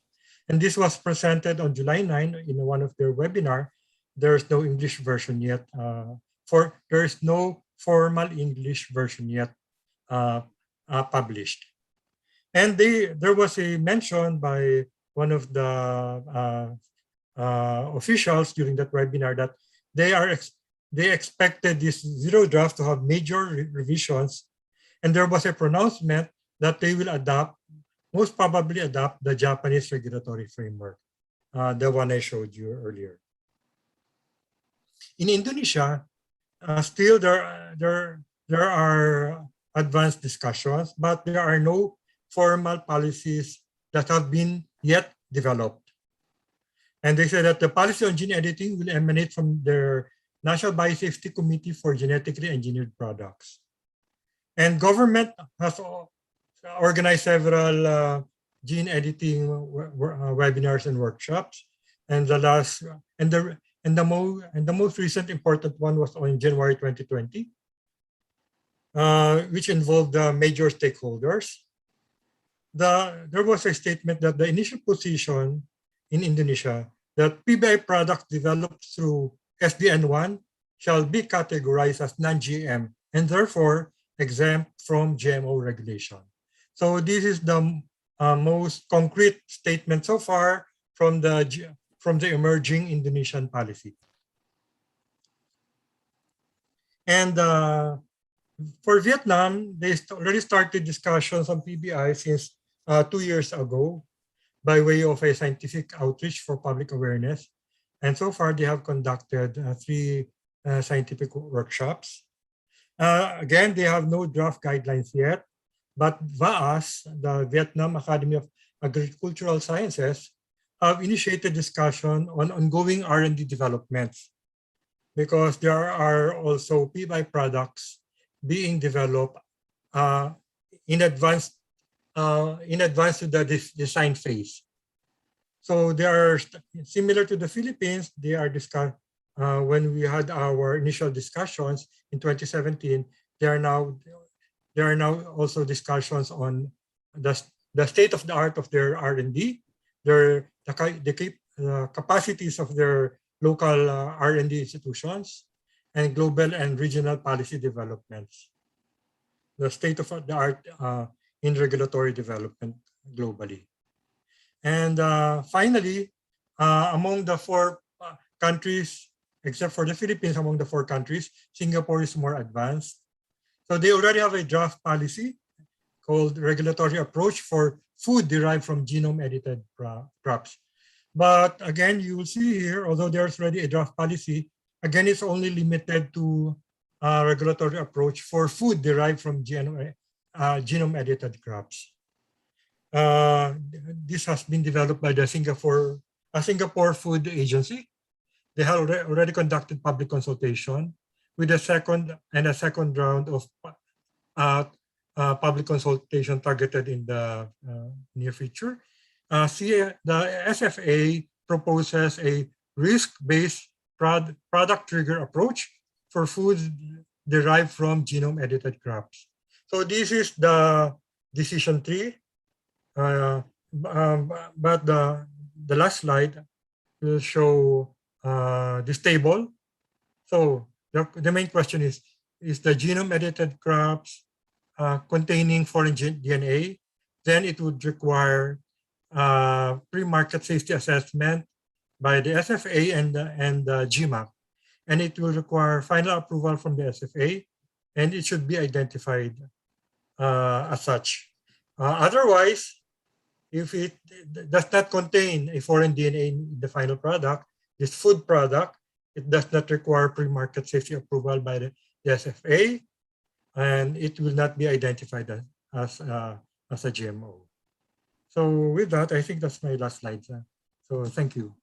And this was presented on July 9 in one of their webinar. There's no English version yet. There is no formal English version yet published. And there was a mention by one of the officials during that webinar that they expected this zero draft to have major revisions, and there was a pronouncement that they will most probably adopt the Japanese regulatory framework, the one I showed you earlier. In Indonesia, still there are advanced discussions, but there are no formal policies that have been yet developed. And they say that the policy on gene editing will emanate from their National Biosafety Committee for Genetically Engineered Products. And government has organized several gene editing webinars and workshops. And the most recent important one was on January 2020, which involved the major stakeholders. There was a statement that the initial position in Indonesia that PBI products developed through SDN1 shall be categorized as non-GM and therefore exempt from GMO regulation. So this is the most concrete statement so far from the emerging Indonesian policy. And for Vietnam, they already started discussions on PBI since 2 years ago by way of a scientific outreach for public awareness. And so far, they have conducted 3 scientific workshops. Again, they have no draft guidelines yet, but VAAS, the Vietnam Academy of Agricultural Sciences, have initiated discussion on ongoing R&D developments because there are also PBI products being developed in advance to the design phase. So they are similar to the Philippines. They are discussed when we had our initial discussions in 2017. There are now also discussions on the state of the art of their R&D, the capacities of their local R&D institutions, and global and regional policy developments. The state of the art in regulatory development globally. And finally, among the 4 countries, except for the Philippines, among the 4 countries, Singapore is more advanced. So they already have a draft policy called Regulatory Approach for Food Derived from Genome-Edited Crops. But again, you will see here, although there's already a draft policy, again, it's only limited to regulatory approach for food derived from genome-edited crops. This has been developed by the Singapore Food Agency. They have already conducted public consultation with a second round of public consultation targeted in the near future. The SFA proposes a risk-based product trigger approach for foods derived from genome-edited crops. So this is the decision tree. But the last slide will show this table. So the main question is the genome edited crops containing foreign DNA? Then it would require pre-market safety assessment by the SFA and the GMAC. And it will require final approval from the SFA, and it should be identified as such. Otherwise, if it does not contain a foreign DNA in the final product, this food product, it does not require pre-market safety approval by the SFA, and it will not be identified as a GMO. So with that, I think that's my last slide. So thank you.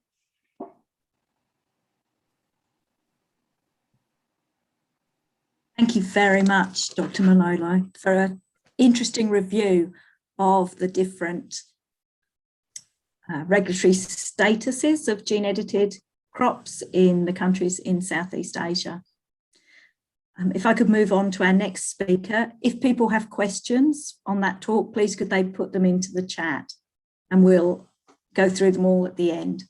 Thank you very much, Dr. Malolo, for an interesting review of the different regulatory statuses of gene-edited crops in the countries in Southeast Asia. If I could move on to our next speaker. If people have questions on that talk, please could they put them into the chat and we'll go through them all at the end.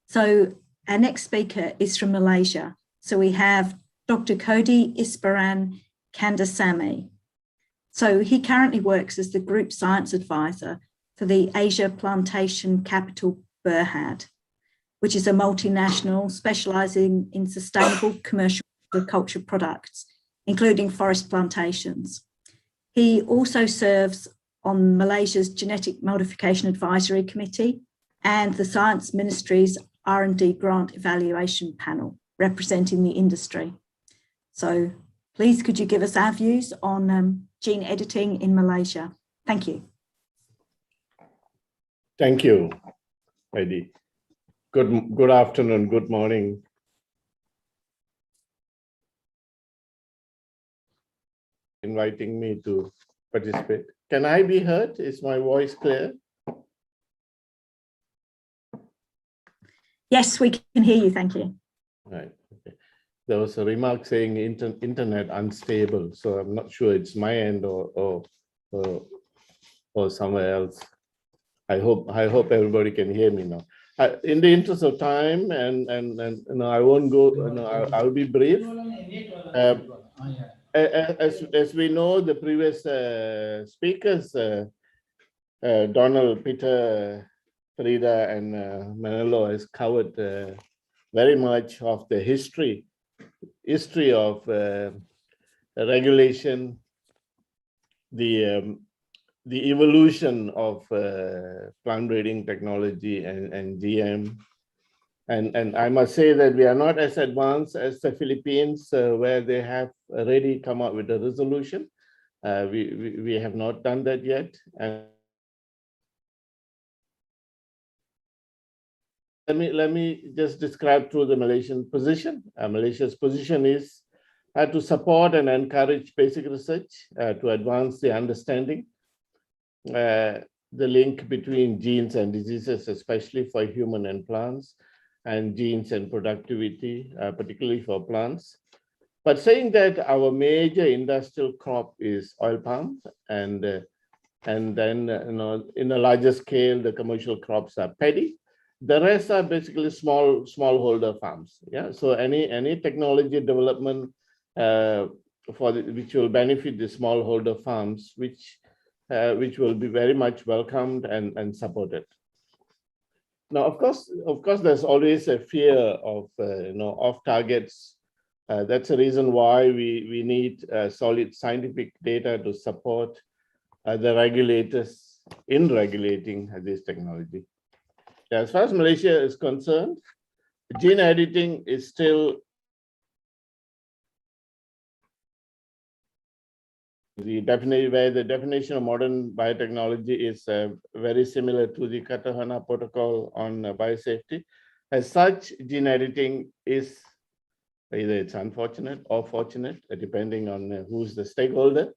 So our next speaker is from Malaysia. So we have Dr. Kodi Isparan Kandasamy. So he currently works as the Group Science Advisor for the Asia Plantation Capital Berhad, which is a multinational specialising in sustainable commercial agriculture products, including forest plantations. He also serves on Malaysia's Genetic Modification Advisory Committee and the Science Ministry's R&D Grant Evaluation Panel, representing the industry. So please, could you give us our views on gene editing in Malaysia? Thank you.
Thank you, Heidi. Good afternoon, good morning. Inviting me to participate. Can I be heard? Is my voice clear?
Yes, we can hear you. Thank you.
Right. Okay. There was a remark saying internet unstable, so I'm not sure it's my end or somewhere else. I hope everybody can hear me now. In the interest of time, and I won't go. I'll be brief. As we know, the previous speakers, Donald, Peter, Frida, and Manolo has covered very much of the history of regulation, the evolution of plant breeding technology and GM. And I must say that we are not as advanced as the Philippines, where they have already come up with a resolution. We have not done that yet. And let me just describe through the Malaysian position. Malaysia's position is to support and encourage basic research to advance the understanding, the link between genes and diseases, especially for human and plants, and genes and productivity, particularly for plants. But saying that our major industrial crop is oil palm, and then in a larger scale, the commercial crops are paddy. The rest are basically smallholder farms. Yeah. So any technology development which will benefit the smallholder farms, which will be very much welcomed and supported. Now, of course, there's always a fear of off targets. That's the reason why we need solid scientific data to support the regulators in regulating this technology. As far as Malaysia is concerned, gene editing is still the definition of modern biotechnology is very similar to the Cartagena Protocol on biosafety. As such, gene editing is either it's unfortunate or fortunate, depending on who's the stakeholder.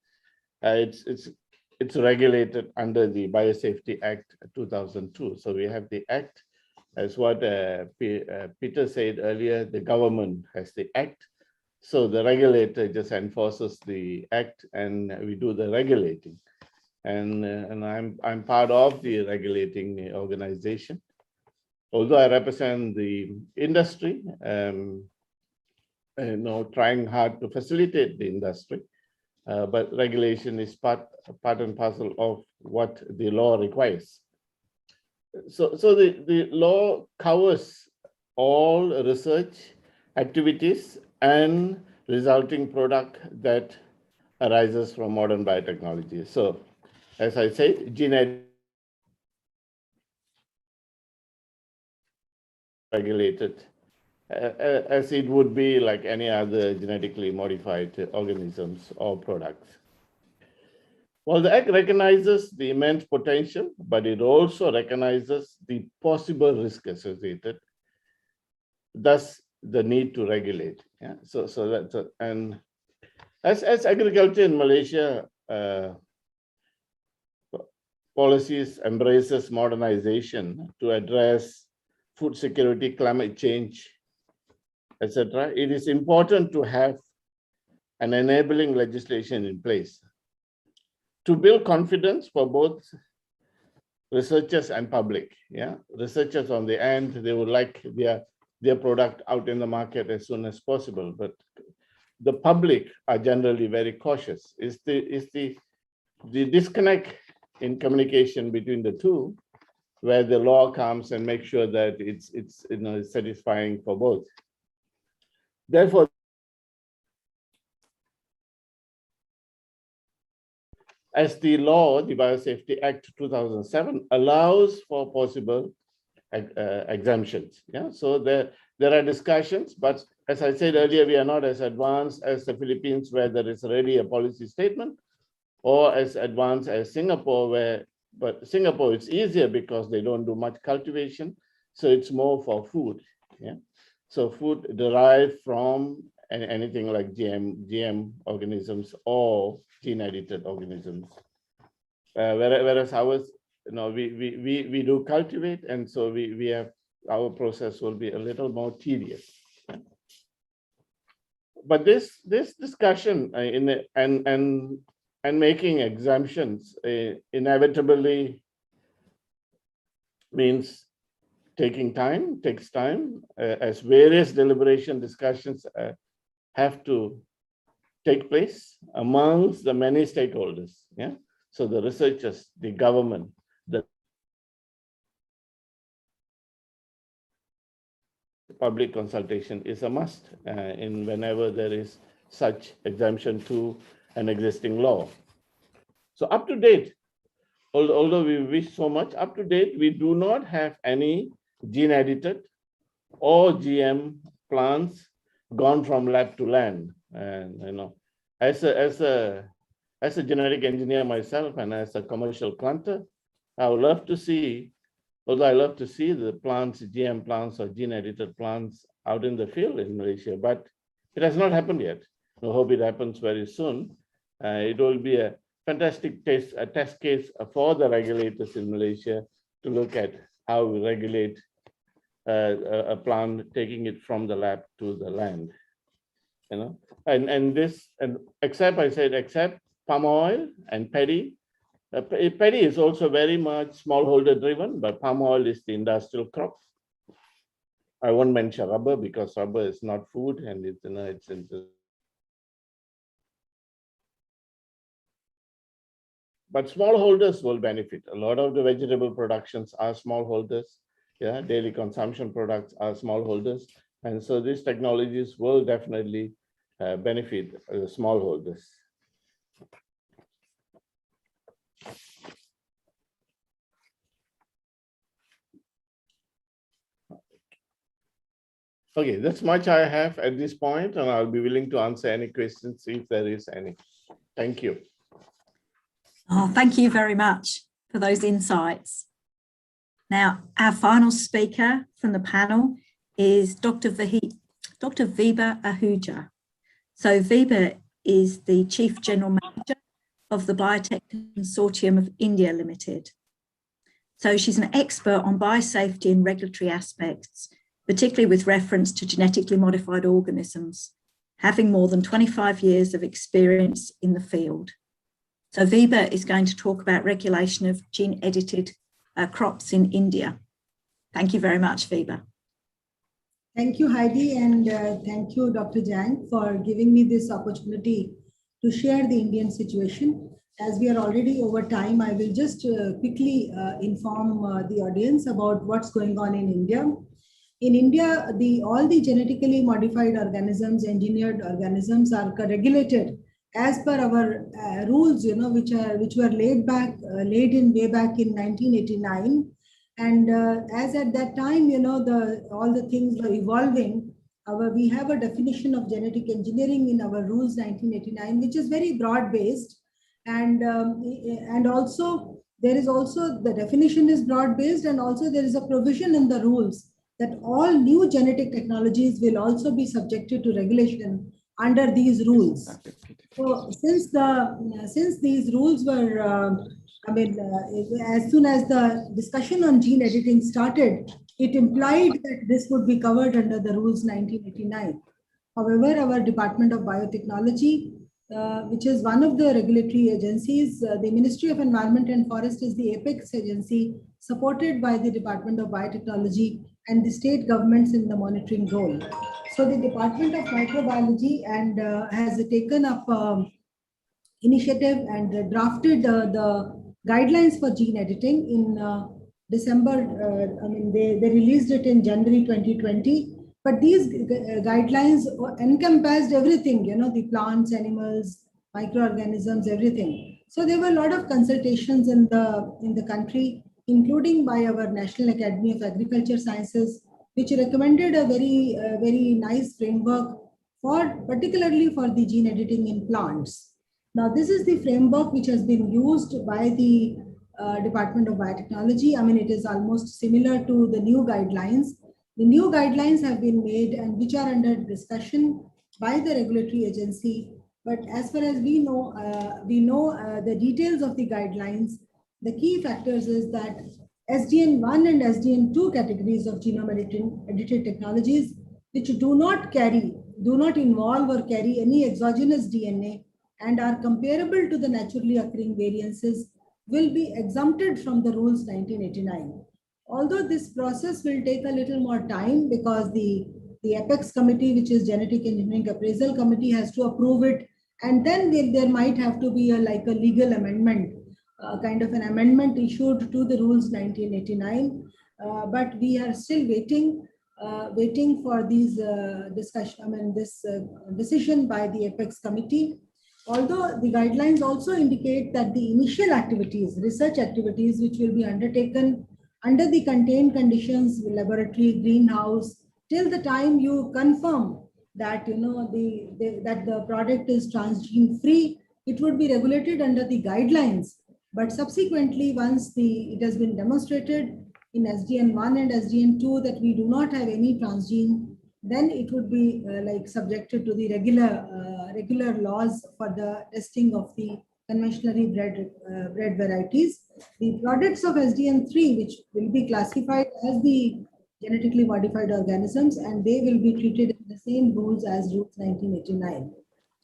It's regulated under the Biosafety Act 2002. So we have the Act, as what Peter said earlier, the government has the Act. So the regulator just enforces the Act, and we do the regulating. And I'm part of the regulating organization. Although I represent the industry, trying hard to facilitate the industry, but regulation is part and parcel of what the law requires. So the law covers all research activities and resulting product that arises from modern biotechnology. So, as I said, gene editing regulated as it would be like any other genetically modified organisms or products. Well, the Act recognizes the immense potential, but it also recognizes the possible risk associated, thus the need to regulate. Yeah, so that's and as agriculture in Malaysia policies embraces modernization to address food security, climate change, etc., it is important to have an enabling legislation in place to build confidence for both researchers and public. Yeah, researchers on the end, they would like their product out in the market as soon as possible, but the public are generally very cautious. Is the disconnect in communication between the two, where the law comes and makes sure that it's satisfying for both. Therefore, as the law, the Biosafety Act 2007 allows for possible exemptions. Yeah, so there are discussions, but as I said earlier, we are not as advanced as the Philippines, where there is already a policy statement, or as advanced as Singapore, but Singapore it's easier because they don't do much cultivation, so it's more for food. Yeah, so food derived from anything like GM organisms or gene-edited organisms, whereas ours, we do cultivate, and so we have our process will be a little more tedious. But this discussion and making exemptions inevitably means takes time, as various deliberation discussions have to take place amongst the many stakeholders. Yeah, so the researchers, the government, the public consultation is a must in whenever there is such exemption to an existing law. So up to date, although we wish so much, up to date, we do not have any gene-edited or GM plants gone from lab to land. And as a genetic engineer myself and as a commercial planter, I would love to see, although I love to see the plants, GM plants or gene-edited plants out in the field in Malaysia, but it has not happened yet. I hope it happens very soon. It will be a fantastic test case for the regulators in Malaysia to look at how we regulate a plant, taking it from the lab to the land. And except palm oil and paddy. Paddy is also very much smallholder driven, but palm oil is the industrial crop. I won't mention rubber because rubber is not food, and it's into. But smallholders will benefit. A lot of the vegetable productions are smallholders. Yeah, daily consumption products are smallholders, and so these technologies will definitely benefit smallholders. Okay, that's much I have at this point, and I'll be willing to answer any questions if there is any. Thank you.
Oh, thank you very much for those insights. Now, our final speaker from the panel is Dr. Vibha Ahuja. So Vibha is the Chief General Manager of the Biotech Consortium of India Limited. So she's an expert on biosafety and regulatory aspects, particularly with reference to genetically modified organisms, having more than 25 years of experience in the field. So Vibha is going to talk about regulation of gene-edited crops in India. Thank you very much, Vibha.
Thank you, Heidi, and thank you, Dr. Jang, for giving me this opportunity to share the Indian situation. As we are already over time, I will just quickly inform the audience about what's going on in India. In India, all the genetically modified organisms, engineered organisms are regulated as per our rules, which were laid in way back in 1989. And as at that time, all the things were evolving. We have a definition of genetic engineering in our rules 1989, which is very broad based. And also there is also the definition is broad based, and also there is a provision in the rules that all new genetic technologies will also be subjected to regulation under these rules. So since these rules were as soon as the discussion on gene editing started, it implied that this would be covered under the rules 1989. However, our Department of Biotechnology, which is one of the regulatory agencies, the Ministry of Environment and Forest is the apex agency supported by the Department of Biotechnology and the state governments in the monitoring role. So the Department of Microbiology and has taken up initiative and drafted the guidelines for gene editing in December. They released it in January 2020. But these guidelines encompassed everything, the plants, animals, microorganisms, everything. So there were a lot of consultations in the country, including by our National Academy of Agriculture Sciences, which recommended a very nice framework particularly for the gene editing in plants. Now, this is the framework which has been used by the Department of Biotechnology. It is almost similar to the new guidelines. The new guidelines have been made and which are under discussion by the regulatory agency. But as far as we know the details of the guidelines. The key factors is that SDN1 and SDN2 categories of genome edited technologies, which do not involve or carry any exogenous DNA and are comparable to the naturally occurring variances, will be exempted from the rules 1989. Although this process will take a little more time because the apex committee, which is Genetic Engineering Appraisal Committee, has to approve it, and then there might have to be a legal amendment, kind of an amendment issued to the rules 1989. But we are still waiting for these decision by the apex committee. Although the guidelines also indicate that the initial activities, research activities, which will be undertaken under the contained conditions, laboratory, greenhouse, till the time you confirm that that the product is transgene free, it would be regulated under the guidelines. But subsequently, once it has been demonstrated in SDN1 and SDN2 that we do not have any transgene, then it would be subjected to the regular laws for the testing of the conventionally bred varieties. The products of SDN3, which will be classified as the genetically modified organisms, and they will be treated in the same rules as Rules 1989.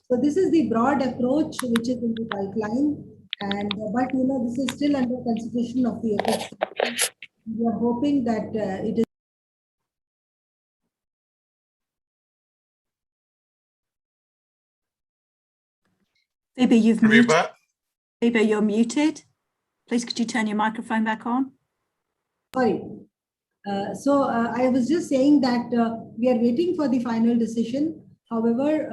So this is the broad approach which is in the pipeline, but this is still under consideration of the apex. We are hoping that it is.
Phoebe, you're muted. Please, could you turn your microphone back on?
Sorry. So I was just saying that we are waiting for the final decision. However,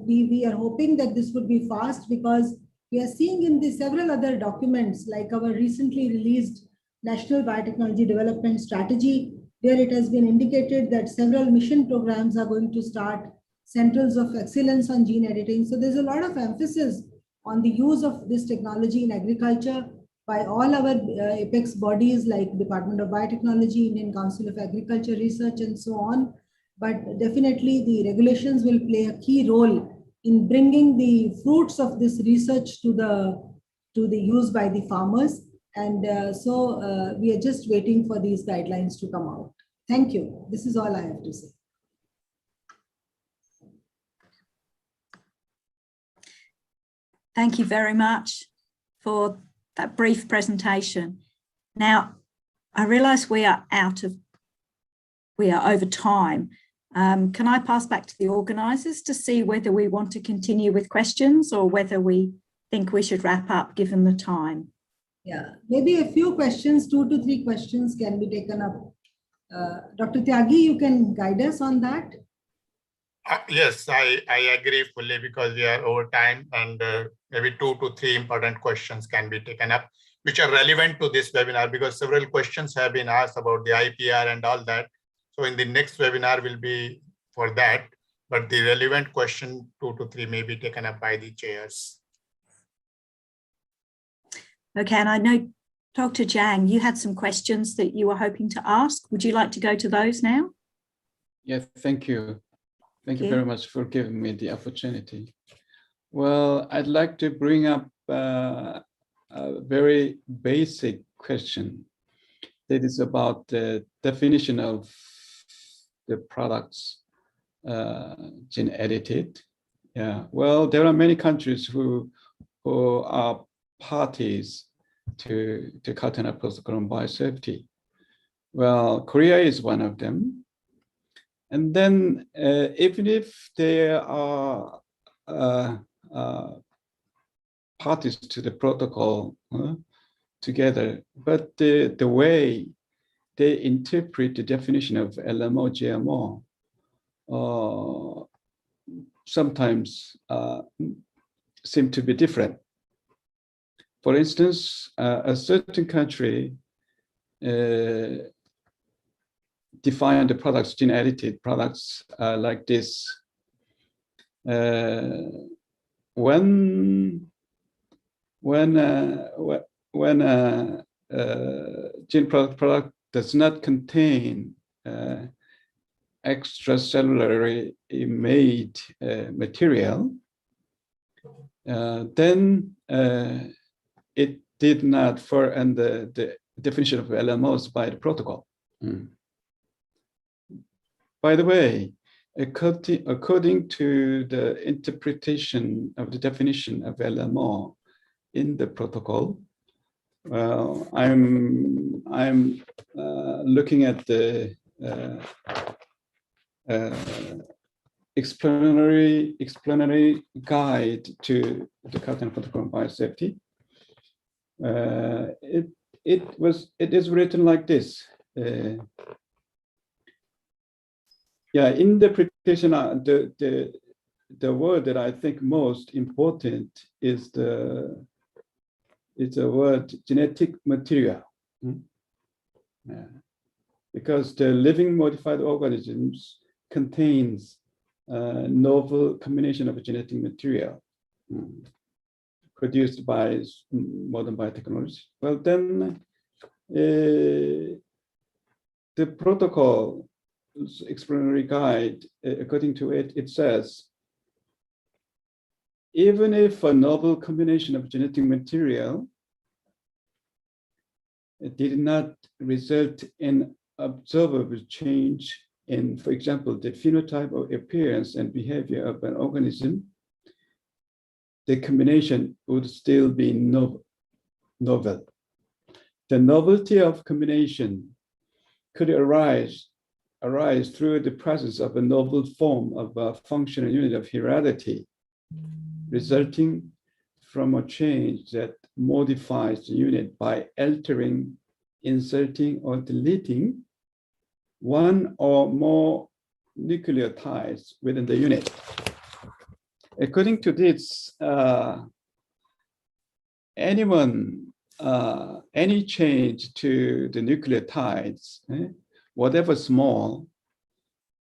we are hoping that this would be fast because we are seeing in the several other documents, like our recently released National Biotechnology Development Strategy, where it has been indicated that several mission programs are going to start, centers of excellence on gene editing. So there's a lot of emphasis on the use of this technology in agriculture by all our apex bodies like Department of Biotechnology, Indian Council of Agriculture Research, and so on. But definitely the regulations will play a key role in bringing the fruits of this research to the use by the farmers. And so we are just waiting for these guidelines to come out. Thank you. This is all I have to say.
Thank you very much for that brief presentation. Now, I realize we are over time, Can I pass back to the organisers to see whether we want to continue with questions or whether we think we should wrap up given the time?
Yeah, maybe a few questions, 2 to 3 questions can be taken up. Dr. Tyagi, you can guide us on that.
Yes, I agree fully because we are over time, and maybe 2 to 3 important questions can be taken up, which are relevant to this webinar, because several questions have been asked about the IPR and all that. So in the next webinar will be for that, but the relevant question 2 to 3 may be taken up by the chairs.
Okay, and I know Dr. Zhang, you had some questions that you were hoping to ask. Would you like to go to those now?
Yes, thank you. Thank you very much for giving me the opportunity. Well, I'd like to bring up a very basic question that is about the definition of the products gene edited. Yeah, well, there are many countries who are parties to Cartagena Protocol on biosafety. Well, Korea is one of them. And then even if there are parties to the protocol together, but the way they interpret the definition of LMO, GMO sometimes seem to be different. For instance, a certain country define the products, gene-edited products like this. When gene product does not contain extracellularly made material, then it did not fall under the definition of LMOs by the protocol. By the way, according to the interpretation of the definition of LMO in the protocol, well, I'm looking at the explanatory guide to the Cartagena Protocol on biosafety. It is written like this. Yeah, interpretation. The word that I think most important is the word genetic material. Because the living modified organisms contains novel combination of genetic material produced by modern biotechnology. Well, then the protocol explanatory guide, according to it, it says, even if a novel combination of genetic material did not result in observable change in, for example, the phenotype or appearance and behavior of an organism, the combination would still be novel. The novelty of combination could arise through the presence of a novel form of a functional unit of heredity, resulting from a change that modifies the unit by altering, inserting, or deleting one or more nucleotides within the unit. According to this, any change to the nucleotides, whatever small,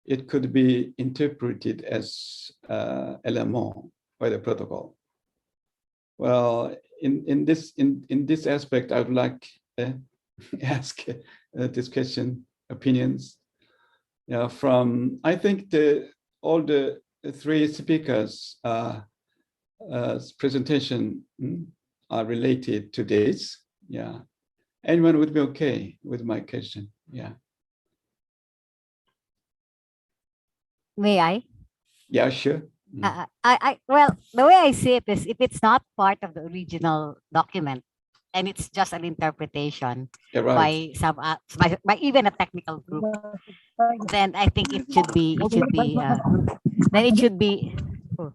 it could be interpreted as LMO by the protocol. Well, in this aspect, I would like to ask this question, opinions. Yeah, from I think all the 3 speakers' presentation are related to this. Yeah, anyone would be okay with my question. Yeah.
May I?
Yeah, sure.
Well, the way I see it is, if it's not part of the original document and it's just an interpretation by some by even a technical group, then I think it should be, then it should be, oh,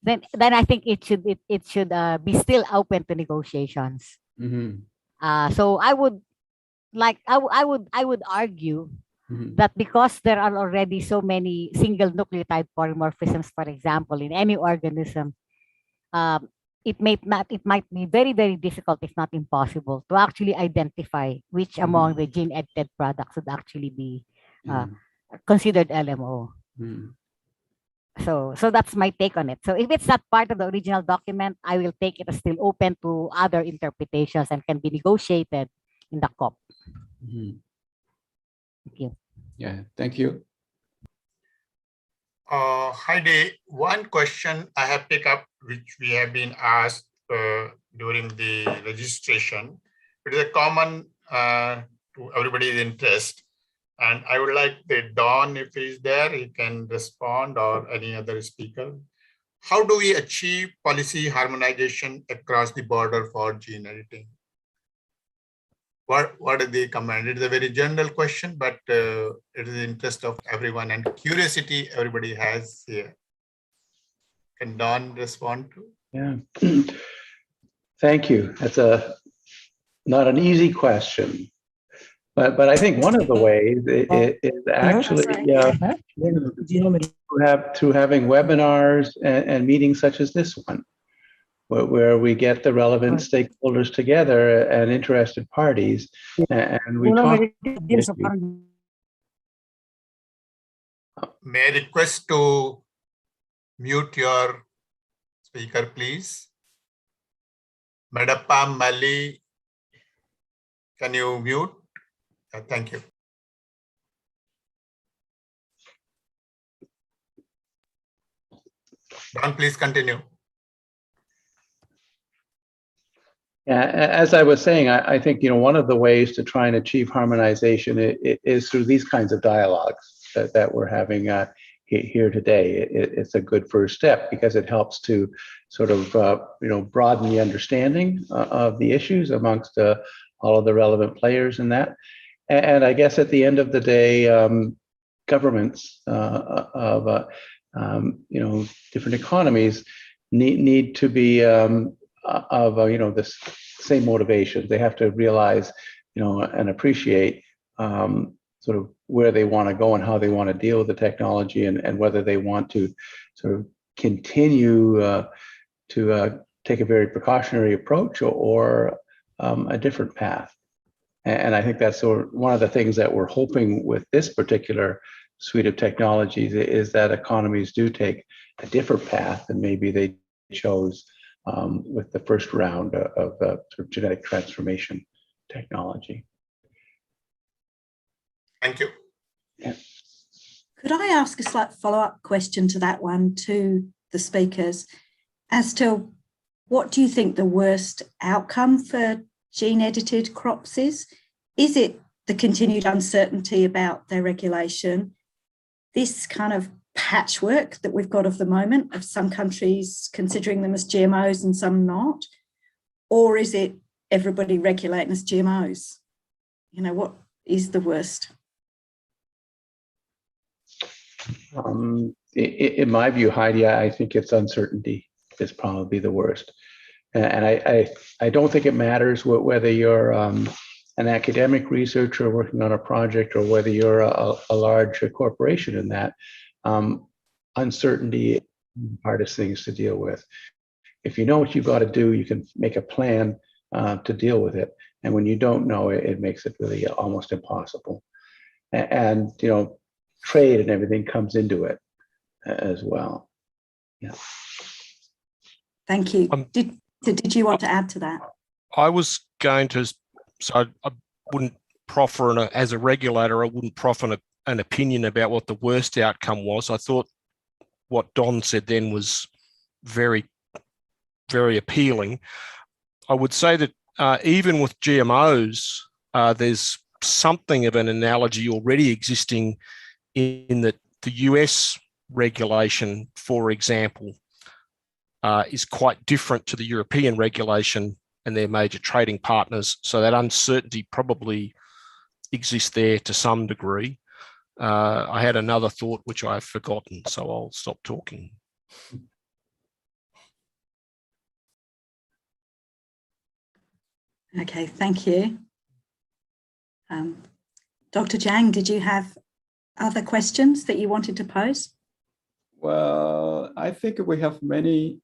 then I think it should be still open to negotiations.
Mhm.
So I would I would argue
Mhm.
that because there are already so many single nucleotide polymorphisms, for example, in any organism, it might be very, very difficult, if not impossible, to actually identify which among the gene edited products would actually be
Mhm.
considered LMO.
Mhm.
So that's my take on it. So if it's not part of the original document, I will take it as still open to other interpretations and can be negotiated in the COP.
Mhm.
Thank you.
Yeah, thank you.
Heidi, one question I have picked up, which we have been asked during the registration. It is a common to everybody's interest. And I would like the Don, if he's there, he can respond, or any other speaker. How do we achieve policy harmonization across the border for gene editing? What is the command? It is a very general question, but it is the interest of everyone and curiosity everybody has here. Can Don respond to?
Yeah. Thank you. That's not an easy question, but I think one of the ways is actually through having webinars and meetings such as this one, where we get the relevant stakeholders together and interested parties, and we talk.
May I request to mute your speaker, please? Madappa Mali, can you mute? Thank you. Don, please continue.
Yeah, as I was saying, I think one of the ways to try and achieve harmonization is through these kinds of dialogues that we're having here today. It's a good first step because it helps to sort of broaden the understanding of the issues amongst all of the relevant players in that. And I guess at the end of the day, governments of different economies need to be of the same motivations. They have to realize and appreciate sort of where they want to go and how they want to deal with the technology, and whether they want to sort of continue to take a very precautionary approach or a different path. And I think that's one of the things that we're hoping with this particular suite of technologies is that economies do take a different path than maybe they chose with the first round of sort of genetic transformation technology.
Thank you.
Yeah.
Could I ask a slight follow-up question to that one to the speakers as to what do you think the worst outcome for gene-edited crops is? Is it the continued uncertainty about their regulation, this kind of patchwork that we've got of the moment of some countries considering them as GMOs and some not? Or is it everybody regulating as GMOs? What is the worst?
In my view, Heidi, I think it's uncertainty is probably the worst. And I don't think it matters whether you're an academic researcher working on a project or whether you're a large corporation in that. Uncertainty is the hardest things to deal with. If you know what you've got to do, you can make a plan to deal with it. And when you don't know it, it makes it really almost impossible. And trade and everything comes into it as well. Yeah.
Thank you. Did you want to add to that?
I was going to, so I wouldn't proffer, as a regulator, I wouldn't proffer an opinion about what the worst outcome was. I thought what Don said then was very, very appealing. I would say that even with GMOs, there's something of an analogy already existing in that the US regulation, for example, is quite different to the European regulation and their major trading partners. So that uncertainty probably exists there to some degree. I had another thought which I've forgotten, so I'll stop talking.
Okay, thank you. Dr. Jiang, did you have other questions that you wanted to pose?
Well, I think we have many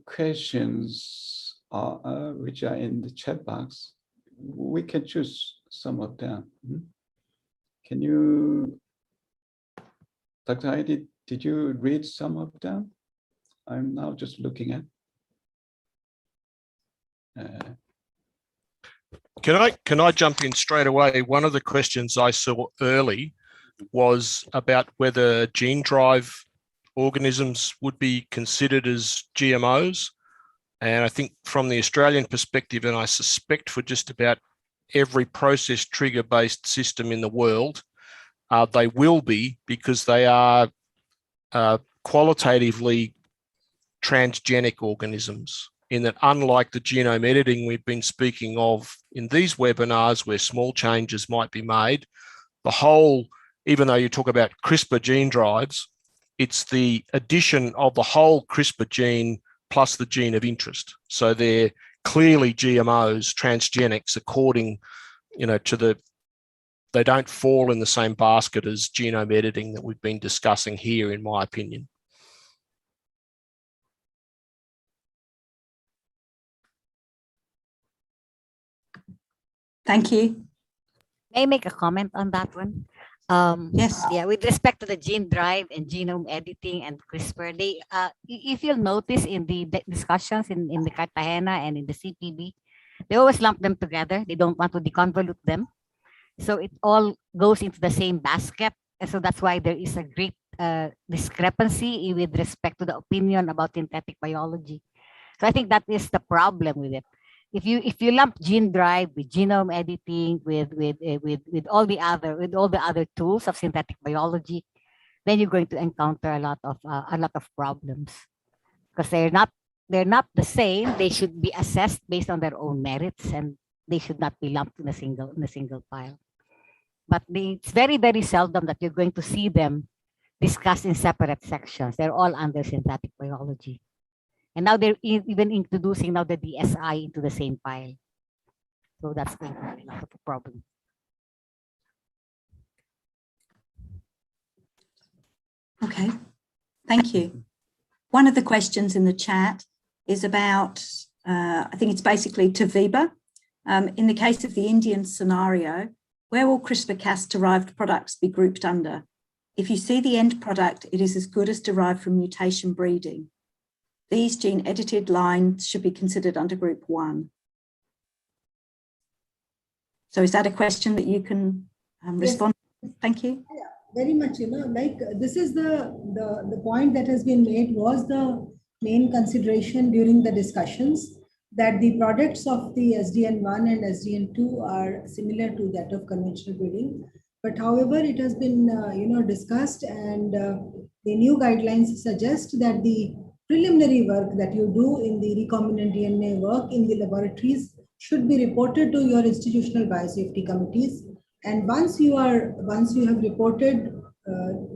questions which are in the chat box. We can choose some of them. Can you, Dr. Heidi, did you read some of them? I'm now just looking at.
Can I jump in straight away? One of the questions I saw early was about whether gene drive organisms would be considered as GMOs. And I think from the Australian perspective, and I suspect for just about every process trigger-based system in the world, they will be, because they are qualitatively transgenic organisms, in that unlike the genome editing we've been speaking of in these webinars where small changes might be made, the whole, even though you talk about CRISPR gene drives, it's the addition of the whole CRISPR gene plus the gene of interest. So they're clearly GMOs, transgenics, according, to the, they don't fall in the same basket as genome editing that we've been discussing here, in my opinion.
Thank you.
May I make a comment on that one?
Yes.
Yeah, with respect to the gene drive and genome editing and CRISPR, they, if you'll notice in the discussions in the Cartagena and in the CPB, they always lump them together. They don't want to deconvolute them. So it all goes into the same basket. And so that's why there is a great discrepancy with respect to the opinion about synthetic biology. So I think that is the problem with it. If you lump gene drive with genome editing with all the other tools of synthetic biology, then you're going to encounter a lot of problems, because they're not the same. They should be assessed based on their own merits, and they should not be lumped in a single pile. But it's very, very seldom that you're going to see them discussed in separate sections. They're all under synthetic biology. And now they're even introducing now the DSI into the same pile. So that's going to be a lot of a problem.
Okay, thank you. One of the questions in the chat is about, I think it's basically to Viba. In the case of the Indian scenario, where will CRISPR-Cas derived products be grouped under? If you see the end product, it is as good as derived from mutation breeding. These gene-edited lines should be considered under group 1. So is that a question that you can respond to? Thank you.
Yeah, very much, like this is the point that has been made was the main consideration during the discussions, that the products of the SDN1 and SDN2 are similar to that of conventional breeding. But however, it has been, discussed, and the new guidelines suggest that the preliminary work that you do in the recombinant DNA work in the laboratories should be reported to your institutional biosafety committees. And once you have reported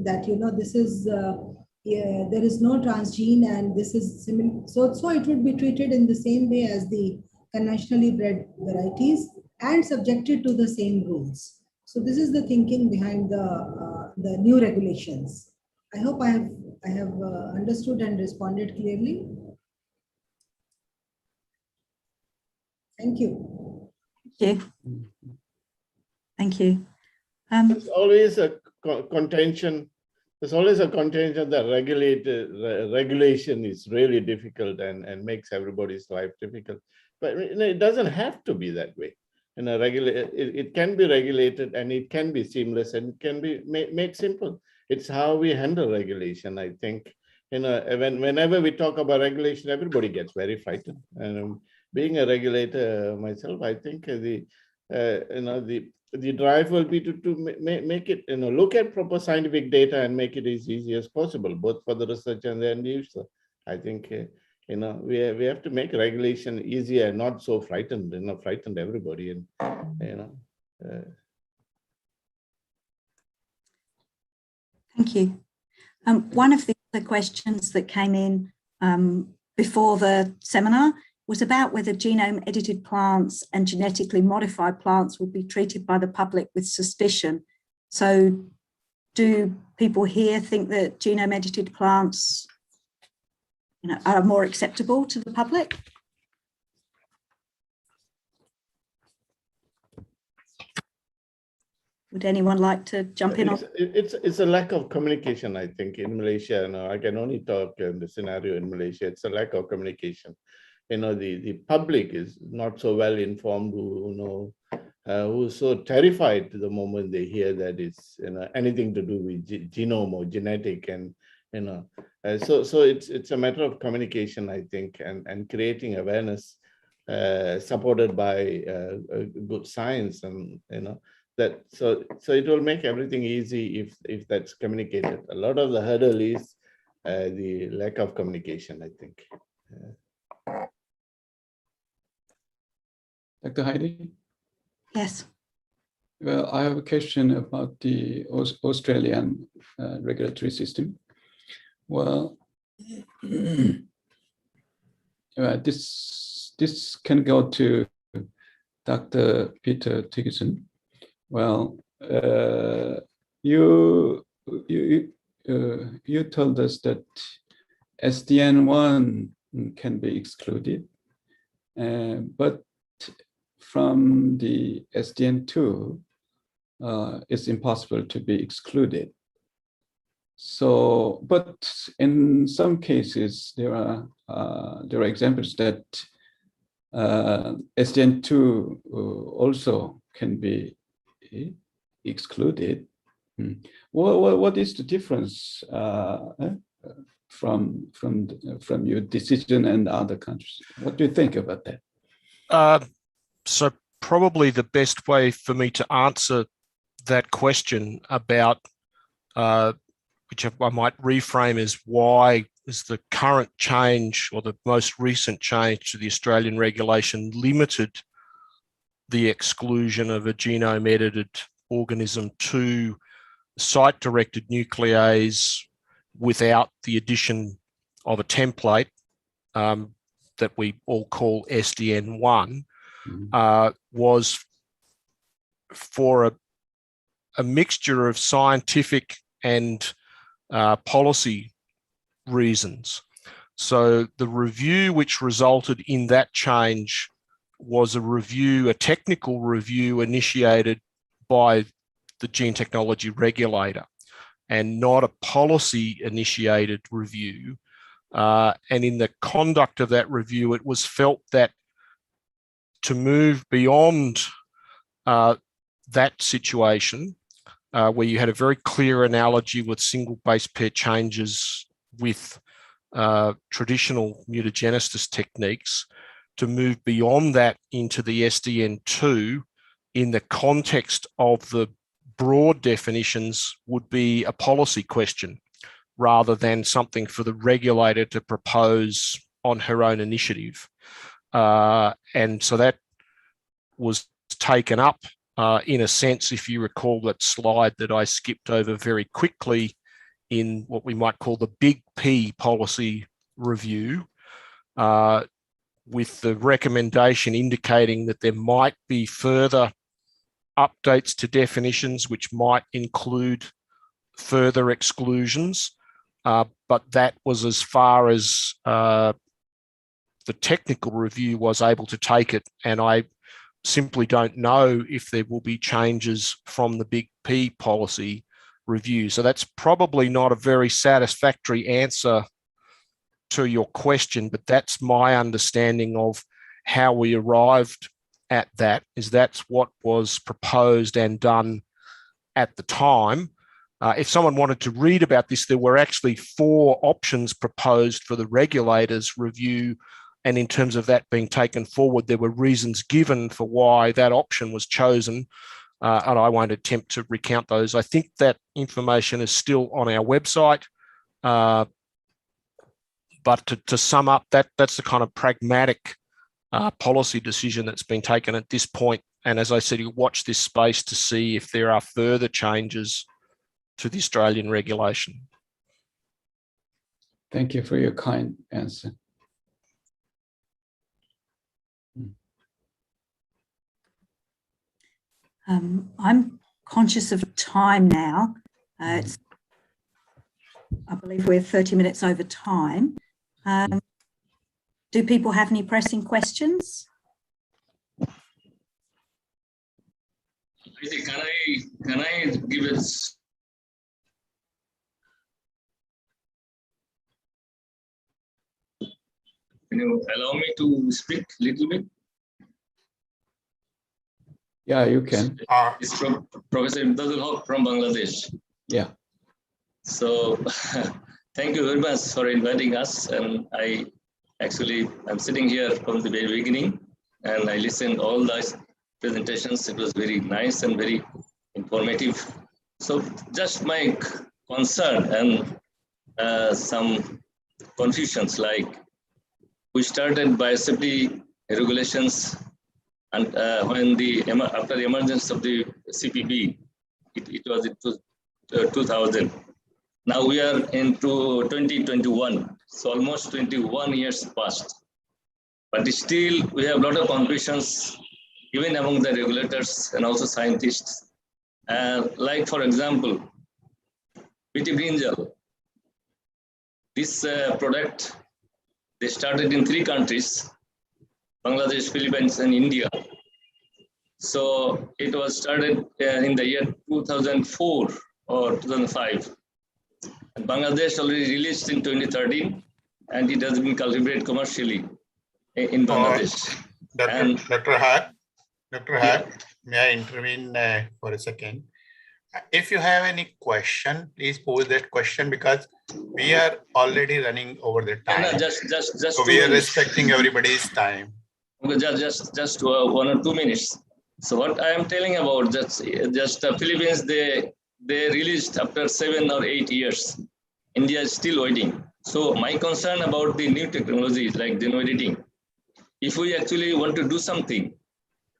that this is there is no transgene and this is similar, so it would be treated in the same way as the conventionally bred varieties and subjected to the same rules. So this is the thinking behind the new regulations. I hope I have understood and responded clearly. Thank you.
Thank you. Thank you.
There's always a contention. There's always a contention that regulation is really difficult and makes everybody's life difficult. But it doesn't have to be that way. It can be regulated, and it can be seamless, and it can be made simple. It's how we handle regulation. I think, whenever we talk about regulation, everybody gets very frightened. And being a regulator myself, I think the drive will be to make it, look at proper scientific data and make it as easy as possible, both for the researcher and the end user. I think, we have to make regulation easier, not so frightened, frightened everybody. And,
Thank you. One of the other questions that came in before the seminar was about whether genome-edited plants and genetically modified plants would be treated by the public with suspicion. So do people here think that genome-edited plants are more acceptable to the public? Would anyone like to jump in?
It's a lack of communication, I think, in Malaysia. I can only talk in the scenario in Malaysia. It's a lack of communication. The public is not so well informed, who's so terrified the moment they hear that it's anything to do with genome or genetic, and so it's a matter of communication, I think, and creating awareness supported by good science, and that so it will make everything easy if that's communicated. A lot of the hurdle is the lack of communication, I think.
Dr. Heidi?
Yes.
Well, I have a question about the Australian regulatory system. Well, this can go to Dr. Peter Tiggerson. Well, you told us that SDN1 can be excluded, but from the SDN2, it's impossible to be excluded. So, but in some cases, there are examples that SDN2 also can be excluded. What is the difference from your decision and other countries? What do you think about that?
So probably the best way for me to answer that question about, which I might reframe as, why is the current change or the most recent change to the Australian regulation limited the exclusion of a genome-edited organism to site-directed nuclease without the addition of a template that we all call SDN1, was for a mixture of scientific and policy reasons. So the review which resulted in that change was a technical review initiated by the gene technology regulator, and not a policy initiated review. And in the conduct of that review, it was felt that to move beyond that situation, where you had a very clear analogy with single base pair changes with traditional mutagenesis techniques, to move beyond that into the SDN2 in the context of the broad definitions would be a policy question rather than something for the regulator to propose on her own initiative. And so that was taken up in a sense, if you recall that slide that I skipped over very quickly, in what we might call the big P policy review, with the recommendation indicating that there might be further updates to definitions which might include further exclusions, but that was as far as the technical review was able to take it, and I simply don't know if there will be changes from the big P policy review. So that's probably not a very satisfactory answer to your question, but that's my understanding of how we arrived at that, is that's what was proposed and done at the time. If someone wanted to read about this, there were actually 4 options proposed for the regulator's review. And in terms of that being taken forward, there were reasons given for why that option was chosen. And I won't attempt to recount those. I think that information is still on our website. But to sum up, that's the kind of pragmatic policy decision that's been taken at this point. And as I said, you watch this space to see if there are further changes to the Australian regulation.
Thank you for your kind answer.
I'm conscious of time now. It's, I believe we're 30 minutes over time. Do people have any pressing questions?
Can I give it? Can you allow me to speak a little bit?
Yeah, you can.
It's from Professor Imdadul Haq from Bangladesh.
Yeah.
So thank you very much for inviting us. And I'm sitting here from the very beginning, and I listened all those presentations. It was very nice and very informative. So just my concern and some confusions, like we started biosafety regulations, and when after the emergence of the CPB, it was 2000. Now we are into 2021, so almost 21 years passed. But still, we have a lot of confusions, even among the regulators and also scientists. Like, for example, BT brinjal. This product, they started in 3 countries, Bangladesh, Philippines, and India. So it was started in the year 2004 or 2005. And Bangladesh already released in 2013, and it has been cultivated commercially in Bangladesh.
Dr. Haq, may I intervene for a second? If you have any question, please pose that question, because we are already running over the time.
No, just
so we are respecting everybody's time.
Okay, just 1 or 2 minutes. So what I am telling about, just the Philippines, they released after 7 or 8 years. India is still waiting. So my concern about the new technologies like genome editing, if we actually want to do something,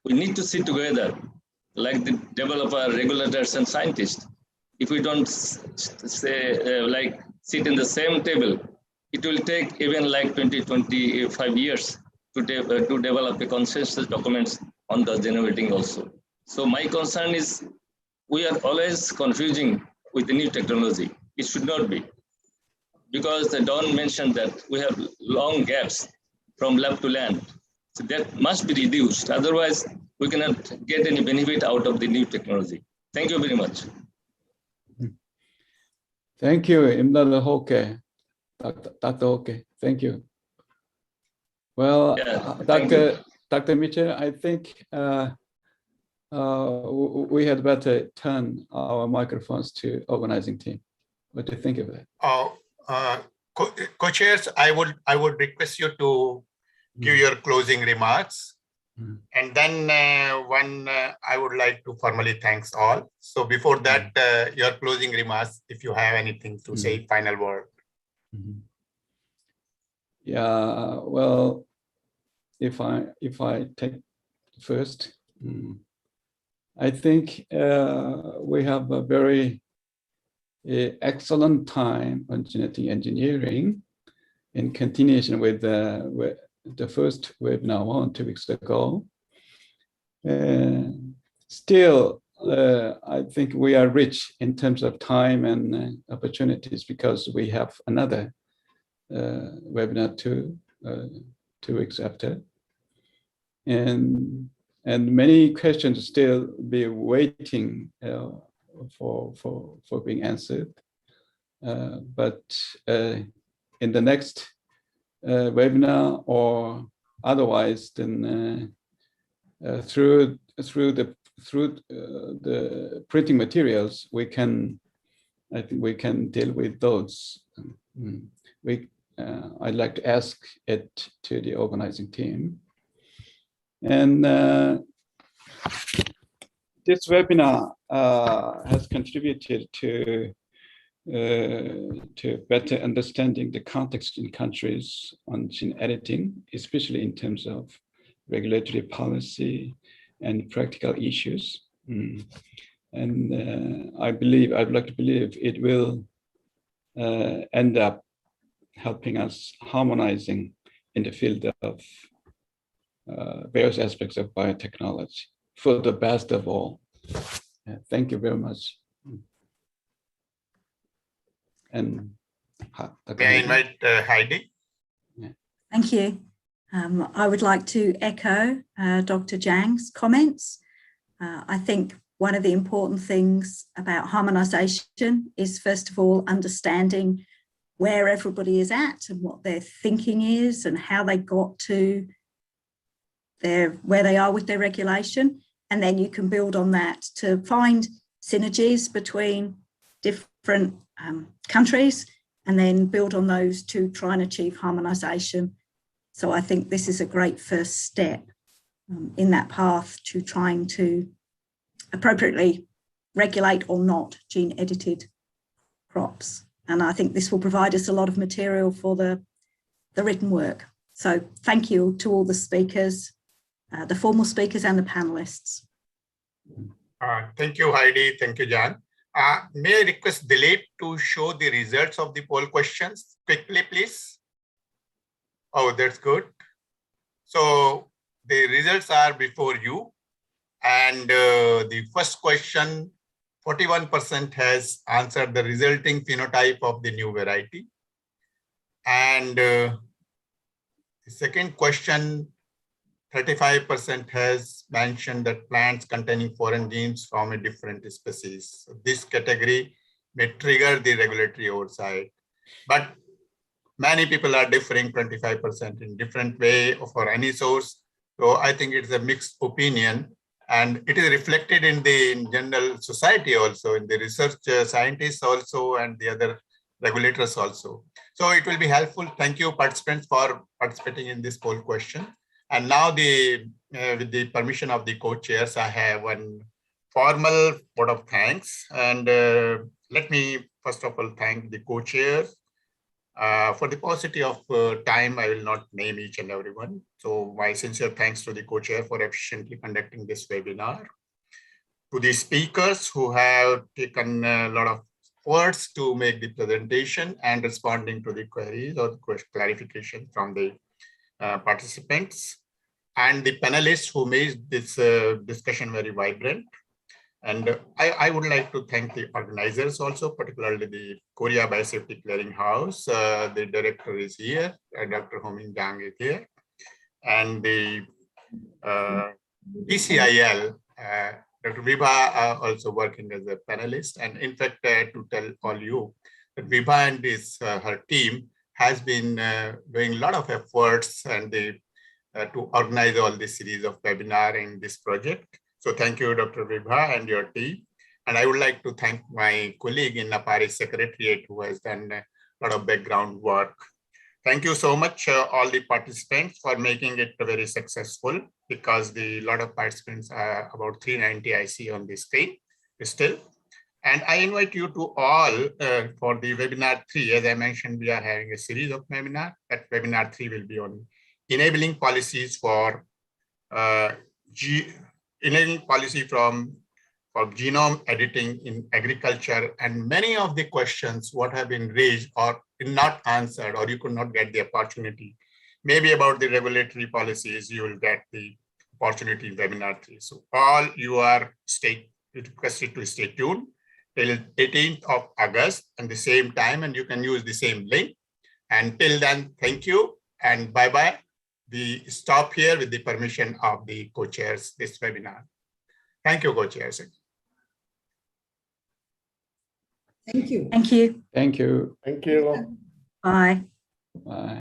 we need to sit together, like the developer, regulators, and scientists. If we don't say like sit in the same table, it will take even like 20-25 years to develop a consensus documents on the genome editing also. So my concern is we are always confusing with the new technology. It should not be, because Don mentioned that we have long gaps from lab to land. So that must be reduced. Otherwise, we cannot get any benefit out of the new technology. Thank you very much.
Thank you, Imdadul Haq, Dr. Haq. Thank you. Well, yeah, Dr. Mitchell, I think we had better turn our microphones to organizing team. What do you think of that?
Co-chairs, I would request you to give your closing remarks. And then I would like to formally thanks all. So before that, your closing remarks, if you have anything to say, final word.
Yeah, well, if I take first, I think we have a very excellent time on genetic engineering in continuation with the first webinar 1 or 2 weeks ago. Still, I think we are rich in terms of time and opportunities, because we have another webinar 2 weeks after. And many questions still be waiting for being answered. But in the next webinar or otherwise, then through the printing materials, I think we can deal with those. I'd like to ask it to the organizing team. And this webinar has contributed to better understanding the context in countries on gene editing, especially in terms of regulatory policy and practical issues. And I'd like to believe it will end up helping us harmonizing in the field of various aspects of biotechnology for the best of all. Thank you very much. And
may I invite Heidi?
Thank you. I would like to echo Dr. Zhang's comments. I think one of the important things about harmonisation is, first of all, understanding where everybody is at and what their thinking is and how they got to where they are with their regulation. And then you can build on that to find synergies between different countries and then build on those to try and achieve harmonisation. So I think this is a great first step in that path to trying to appropriately regulate or not gene-edited crops. And I think this will provide us a lot of material for the written work. So thank you to all the speakers, the formal speakers and the panelists.
Thank you, Heidi. Thank you, Jan. May I request Dilip to show the results of the poll questions quickly, please? Oh, that's good. So the results are before you. And the first question, 41% has answered the resulting phenotype of the new variety. And the second question, 35% has mentioned that plants containing foreign genes from a different species. So this category may trigger the regulatory oversight. But many people are differing 25% in different way for any source. So I think it's a mixed opinion. And it is reflected in the general society also, in the research scientists also, and the other regulators also. So it will be helpful. Thank you, participants, for participating in this poll question. And now, with the permission of the co-chairs, I have one formal vote of thanks. And let me, first of all, thank the co-chairs. For the paucity of time, I will not name each and everyone. So my sincere thanks to the co-chair for efficiently conducting this webinar. To the speakers who have taken a lot of words to make the presentation and responding to the queries or the clarification from the participants, and the panelists who made this discussion very vibrant. And I would like to thank the organizers also, particularly the Korea Biosafety Clearinghouse. The director is here, Dr. Homing Jang is here. And the PCIL, Dr. Vibha also working as a panelist. And in fact, to tell all you, that Vibha and her team has been doing a lot of efforts and to organize all this series of webinar in this project. So thank you, Dr. Vibha and your team. And I would like to thank my colleague in Napari Secretariat who has done a lot of background work. Thank you so much, all the participants, for making it very successful, because a lot of participants are about 390 I see on the screen still. And I invite you to all for the webinar 3. As I mentioned, we are having a series of webinars. That webinar 3 will be on enabling policies for enabling policy for genome editing in agriculture. And many of the questions what have been raised or not answered, or you could not get the opportunity, maybe about the regulatory policies, you will get the opportunity in webinar 3. So all you are requested to stay tuned till 18th of August and the same time, and you can use the same link. And till then, thank you and bye-bye. We stop here with the permission of the co-chairs this webinar. Thank you, co-chairs.
Thank you.
Thank you.
Thank you.
Thank you.
Bye.
Bye.